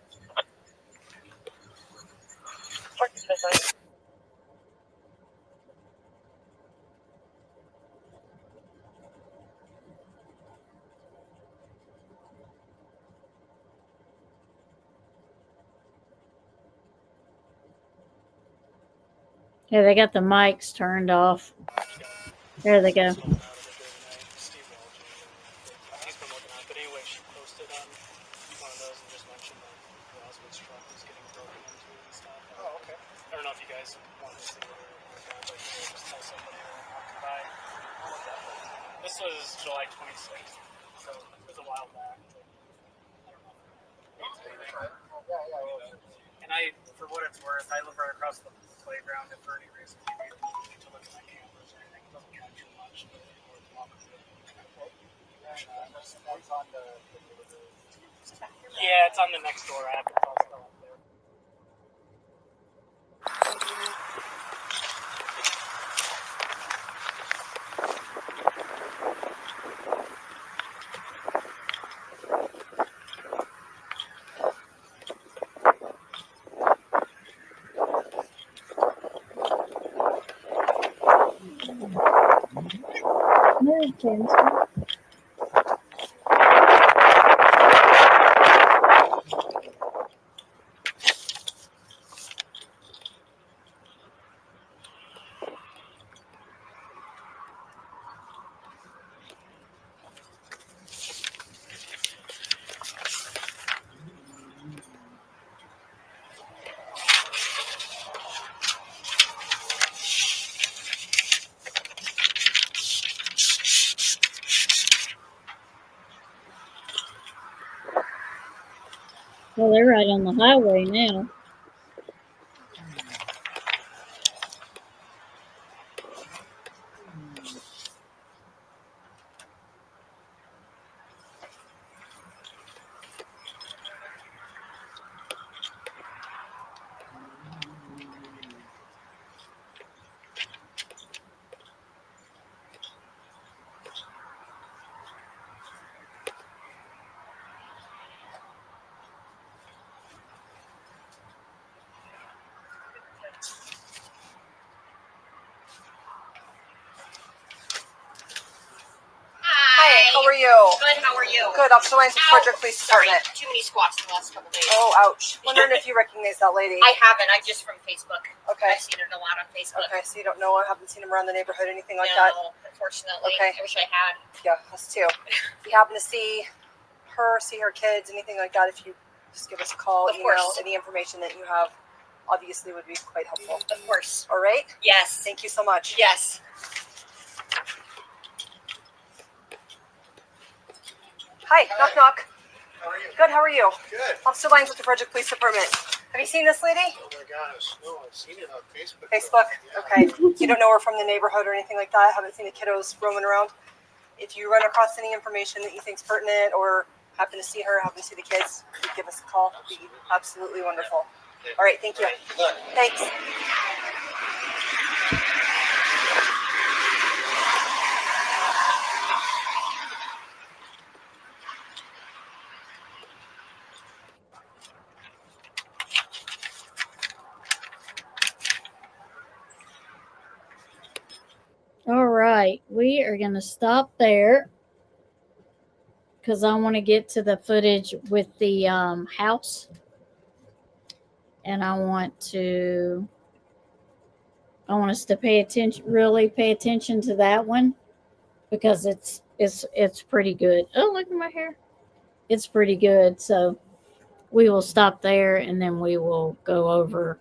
Yeah, they got the mics turned off. There they go. Steve Walsh, he's been looking at it. But anyway, she posted on one of those and just mentioned that Roswell's truck was getting broken into and stuff. Oh, okay. I don't know if you guys wanted to see it or not, but just tell somebody or walking by. This was July 26th, so it was a while back. But I don't know. And for what it's worth, I live right across the playground. If for any reason you need to look at my cameras or anything, it doesn't capture much, but it's worth walking through. That's on the Yeah, it's on the next door app. It's all still up there. Well, they're right on the highway now. hi. How are you? Good, how are you? Good. Officer Lines with Frederick Police Sorry, Department. too many squats in the last couple days. Oh, ouch. Wondering if you recognize that lady. I haven't, I just from Facebook. Okay. I've seen it a lot on Facebook. Okay, so you don't know. I haven't seen him around the neighborhood, anything like No, that. unfortunately. Okay. I wish I had. Yeah, us too. If you happen to see her kids, anything like that, if you just give us a call, Of email, course. any information that you have, obviously would be quite helpful. Of course. All right? Yes. Thank you so much. Yes. Hi, knock knock. How are you? Good, how are you? Good. Officer Lines with the Frederick Police Department. Have you seen this lady? Oh my gosh, no, I've seen it on Facebook. Facebook? Yeah. Okay. You don't know her from the neighborhood or anything like that? Haven't seen the kiddos roaming around? If you run across any information that you think's pertinent or happen to see her, happen to see the kids, give us a call. It'd be absolutely wonderful. All right, thank you. Good luck. Thanks. All right, we are going to stop there because I want to get to the footage with the house, and I want us to really pay attention to that one because it's pretty good. Oh, look at my hair! It's pretty good. So we will stop there, and then we will go over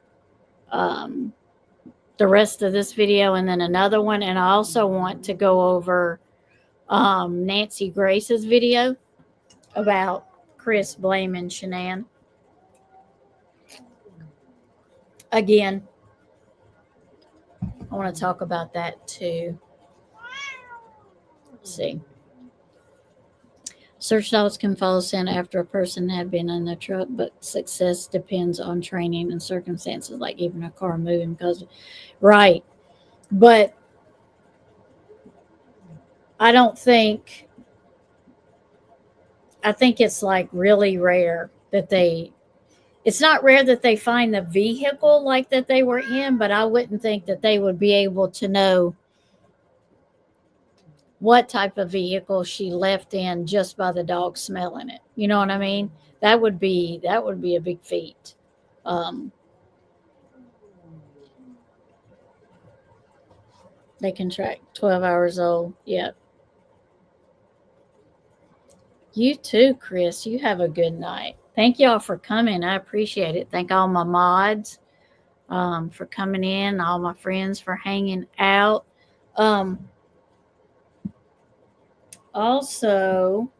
the rest of this video and then another one. And I also want to go over Nancy Grace's video about Chris blaming Shannan. Again, I want to talk about that too. Let's see. Search dogs can follow scent after a person had been in the truck, but success depends on training and circumstances, like even a car moving. Because, right, but I don't think. I think it's like really rare that they. It's not rare that they find the vehicle like that they were in, but I wouldn't think that they would be able to know what type of vehicle she left in just by the dog smelling it. You know what I mean? That would be a big feat. Um, they can track 12 hours old. Yep. You too, Chris. You have a good night. Thank y'all for coming. I appreciate it. Thank all my mods for coming in, all my friends for hanging out. Um, also,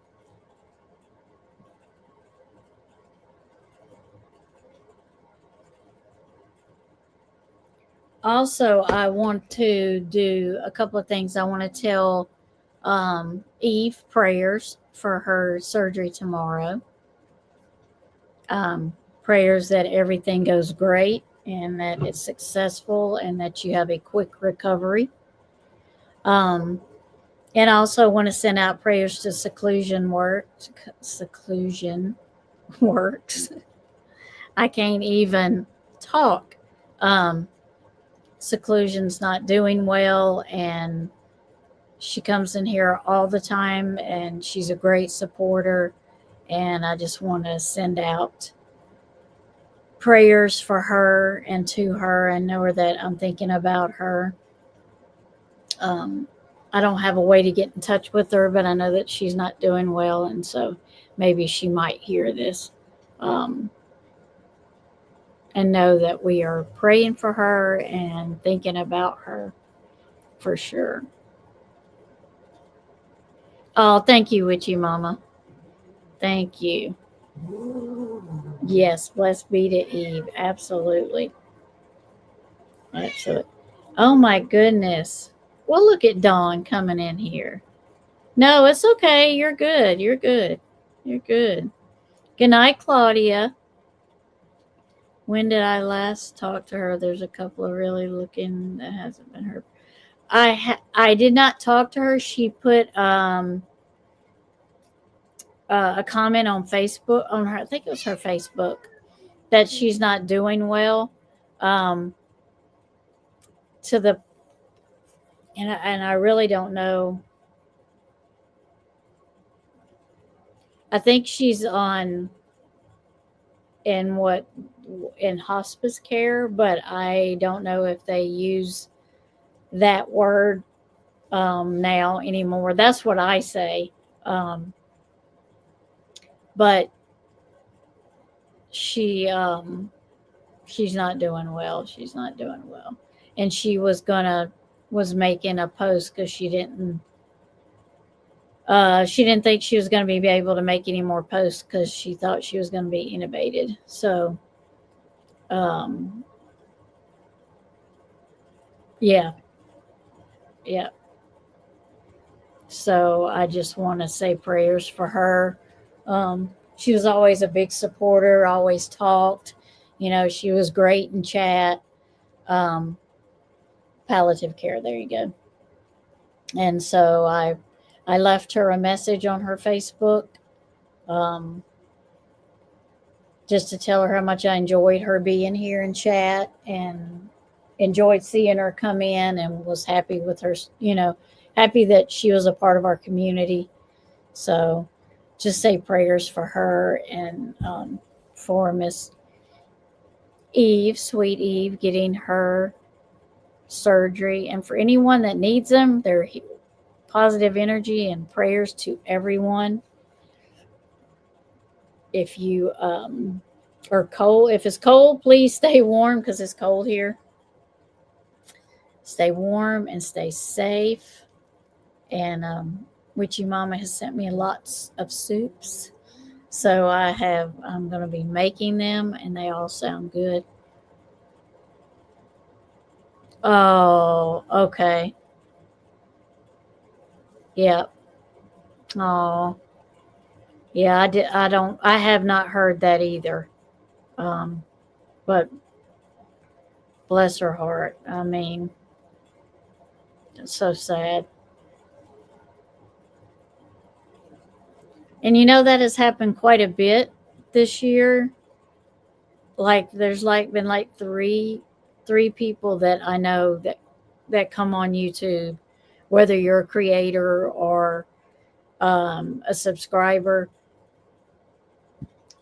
I want to do a couple of things. I want to tell Eve prayers for her surgery tomorrow. Prayers that everything goes great and that it's successful and that you have a quick recovery. And I also want to send out prayers to Seclusion Works. I can't even talk. Seclusion's not doing well, and she comes in here all the time, and she's a great supporter. And I just want to send out prayers for her and to her and know her that I'm thinking about her. I don't have a way to get in touch with her, but I know that she's not doing well, and so maybe she might hear this and know that we are praying for her and thinking about her for sure. Oh, thank you, Witchy Mama. Thank you. Yes, blessed be to Eve. Absolutely. Absolutely. Oh my goodness. Well, look at Dawn coming in here. No, it's okay. You're good. You're good. You're good. Good night, Claudia. When did I last talk to her? There's a couple of really looking that hasn't been her. I did not talk to her. She put a comment on Facebook on her. I think it was her Facebook that she's not doing well. Um, to the and I really don't know. I think she's on in hospice care, but I don't know if they use that word now anymore. That's what I say. But she's not doing well. She's not doing well, and she was making a post because she didn't think she was going to be able to make any more posts because she thought she was going to be intubated. So, yeah, yeah. So I just want to say prayers for her. She was always a big supporter, always talked. She was great in chat. Um, Palliative care, there you go. And so I left her a message on her Facebook um, just to tell her how much I enjoyed her being here in chat and enjoyed seeing her come in and was happy with her, happy that she was a part of our community. So just say prayers for her and for Miss Eve, sweet Eve, getting her surgery. And for anyone that needs them, they're positive energy and prayers to everyone. If you are cold, if it's cold, please stay warm because it's cold here. Stay warm and stay safe. And Witchy Mama has sent me lots of soups. So I'm going to be making them and they all sound good. Oh, okay. Yep. Oh, yeah. I did. I don't. I have not heard that either. Um, but bless her heart. I mean, it's so sad. And that has happened quite a bit this year. Like there's been like three people that I know that come on YouTube, whether you're a creator or a subscriber,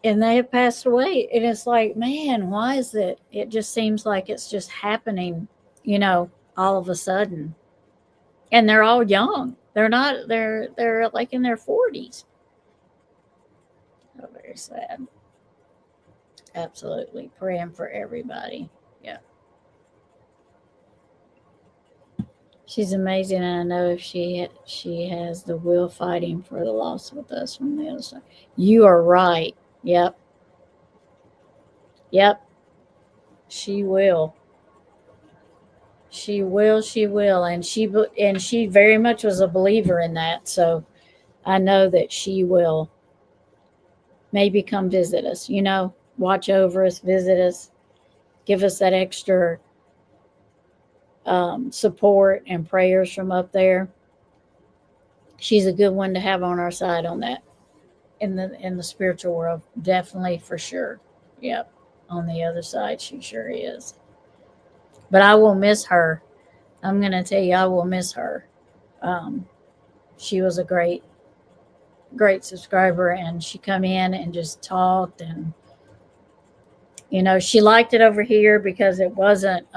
and they have passed away. And it's like, man, why is it? It just seems like it's just happening, all of a sudden. And they're all young. They're not. They're like in their 40s. Oh, very sad. Absolutely praying for everybody. Yeah. She's amazing, and I know if she has the will fighting for the loss with us from the other side. You are right. Yep. Yep. She will. She will. She will, and she very much was a believer in that. So I know that she will maybe come visit us. Watch over us, visit us, give us that extra support and prayers from up there. She's a good one to have on our side on that in the spiritual world, definitely, for sure. Yep. On the other side, she sure is. But I will miss her. I'm gonna tell you, I will miss her. Um, she was a great subscriber, and she come in and just talked, and she liked it over here because it wasn't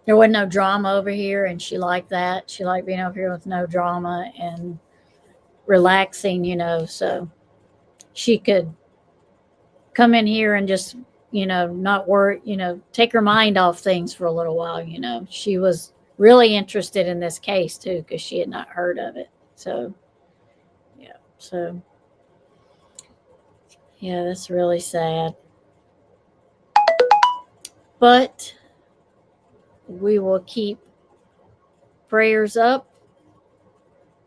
there wasn't no drama over here, and she liked that. She liked being over here with no drama and relaxing, so she could come in here and just, not worry, take her mind off things for a little while. She was really interested in this case too, because she had not heard of it. So, yeah. So, yeah, that's really sad. But we will keep prayers up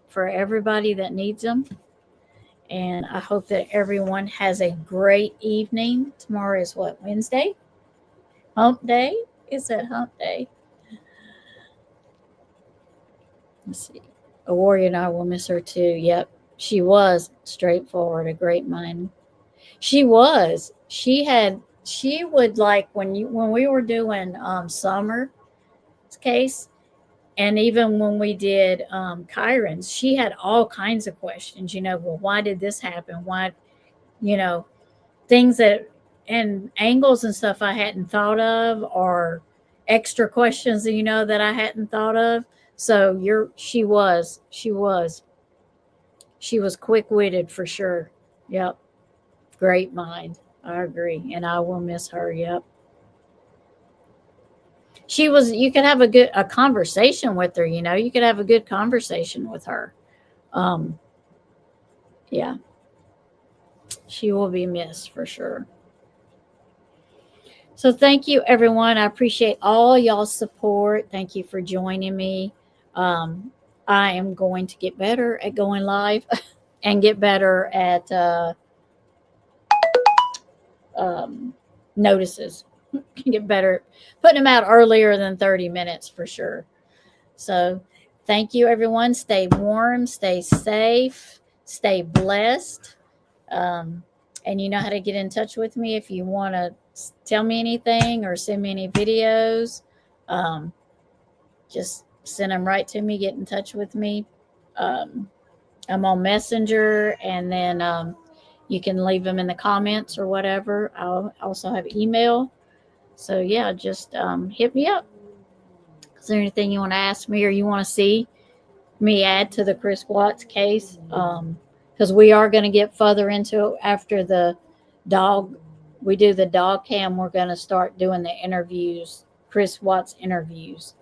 for everybody that needs them. And I hope that everyone has a great evening. Tomorrow is what, Wednesday? Hump day? Is it hump day? Let's see. A warrior, and I will miss her too. Yep. She was straightforward, a great mind. She was. She would, like, when we were doing Summer's case, and even when we did Kyron's, she had all kinds of questions, well, why did this happen? Why, you know, things that and angles and stuff I hadn't thought of, or extra questions that I hadn't thought of. So she was quick-witted for sure. Yep. Great mind. I agree, and I will miss her. Yep. You could have a conversation with her. You could have a good conversation with her. um yeah, she will be missed for sure. So thank you, everyone. I appreciate all y'all's support. Thank you for joining me. I am going to get better at going live and get better at notices. Get better putting them out earlier than 30 minutes for sure. So thank you, everyone. Stay warm, stay safe, stay blessed. And you know how to get in touch with me if you want to tell me anything or send me any videos. Just send them right to me. Get in touch with me. I'm on Messenger, and then you can leave them in the comments or whatever. I'll also have email. So yeah, just hit me up. Is there anything you want to ask me or you want to see me add to the Chris Watts case? Because we are going to get further into it after we do the dog cam. We're going to start doing the interviews, Chris Watts interviews,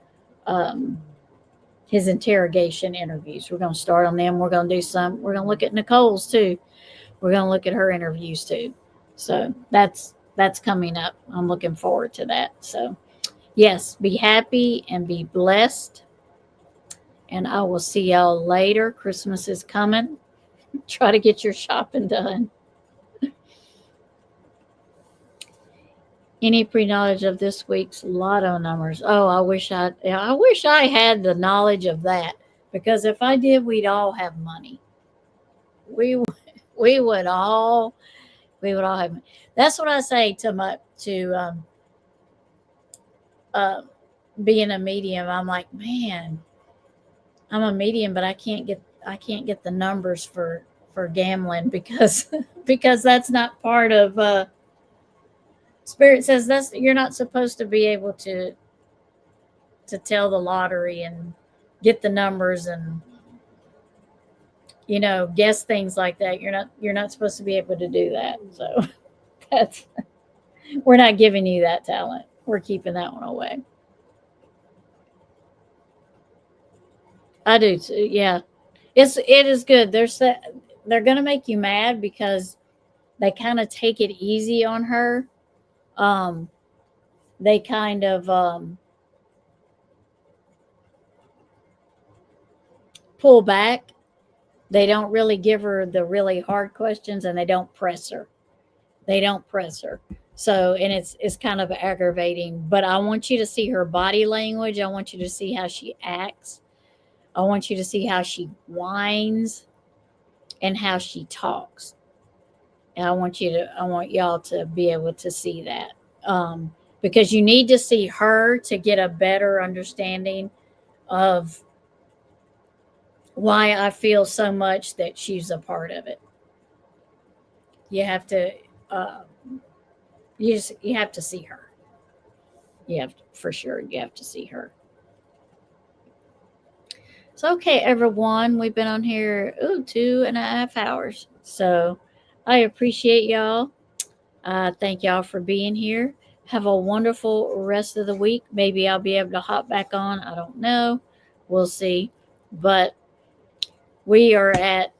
his interrogation interviews. We're going to start on them. We're going to look at Nicole's too. We're going to look at her interviews too. So that's coming up. I'm looking forward to that. So Yes, be happy and be blessed. And I will see y'all later. Christmas is coming. Try to get your shopping done. Any pre-knowledge of this week's lotto numbers? Oh, I wish I had the knowledge of that, because if I did, we'd all have money. We we would all have money. That's what I say to uh, being a medium. I'm like, man, I'm a medium, but I can't get the numbers for gambling because because that's not part of Spirit says that's you're not supposed to be able to tell the lottery and get the numbers and guess things like that. You're not supposed to be able to do that. So that's we're not giving you that talent. We're keeping that one away. I do too. Yeah, it is good. They're gonna make you mad because they kind of take it easy on her. They kind of pull back. They don't really give her the really hard questions, and they don't press her. So, and it's kind of aggravating. But I want you to see her body language. I want you to see how she acts. I want you to see how she whines and how she talks. And I want y'all to be able to see that. Because you need to see her to get a better understanding of why I feel so much that she's a part of it. You have to, you have to see her. You have to, for sure. You have to see her. So, okay, everyone, we've been on here 2.5 hours. So, I appreciate y'all. Thank y'all for being here. Have a wonderful rest of the week. Maybe I'll be able to hop back on. I don't know. We'll see. But we are at,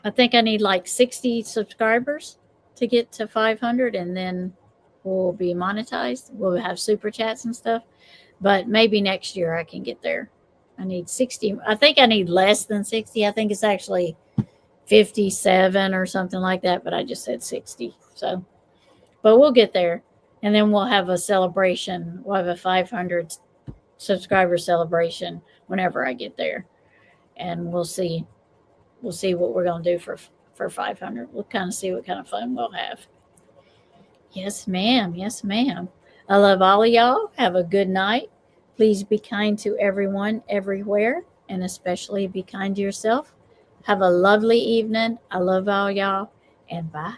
I think I need like 60 subscribers to get to 500, and then we'll be monetized. We'll have super chats and stuff. But maybe next year I can get there. I need 60. I think I need less than 60. I think it's actually 57 or something like that, but I just said 60. So, but we'll get there. And then we'll have a celebration. We'll have a 500 subscriber celebration whenever I get there. And we'll see what we're going to do for 500. We'll kind of see what kind of fun we'll have. Yes, ma'am. Yes, ma'am. I love all of y'all. Have a good night. Please be kind to everyone, everywhere, and especially be kind to yourself. Have a lovely evening. I love all y'all, and bye.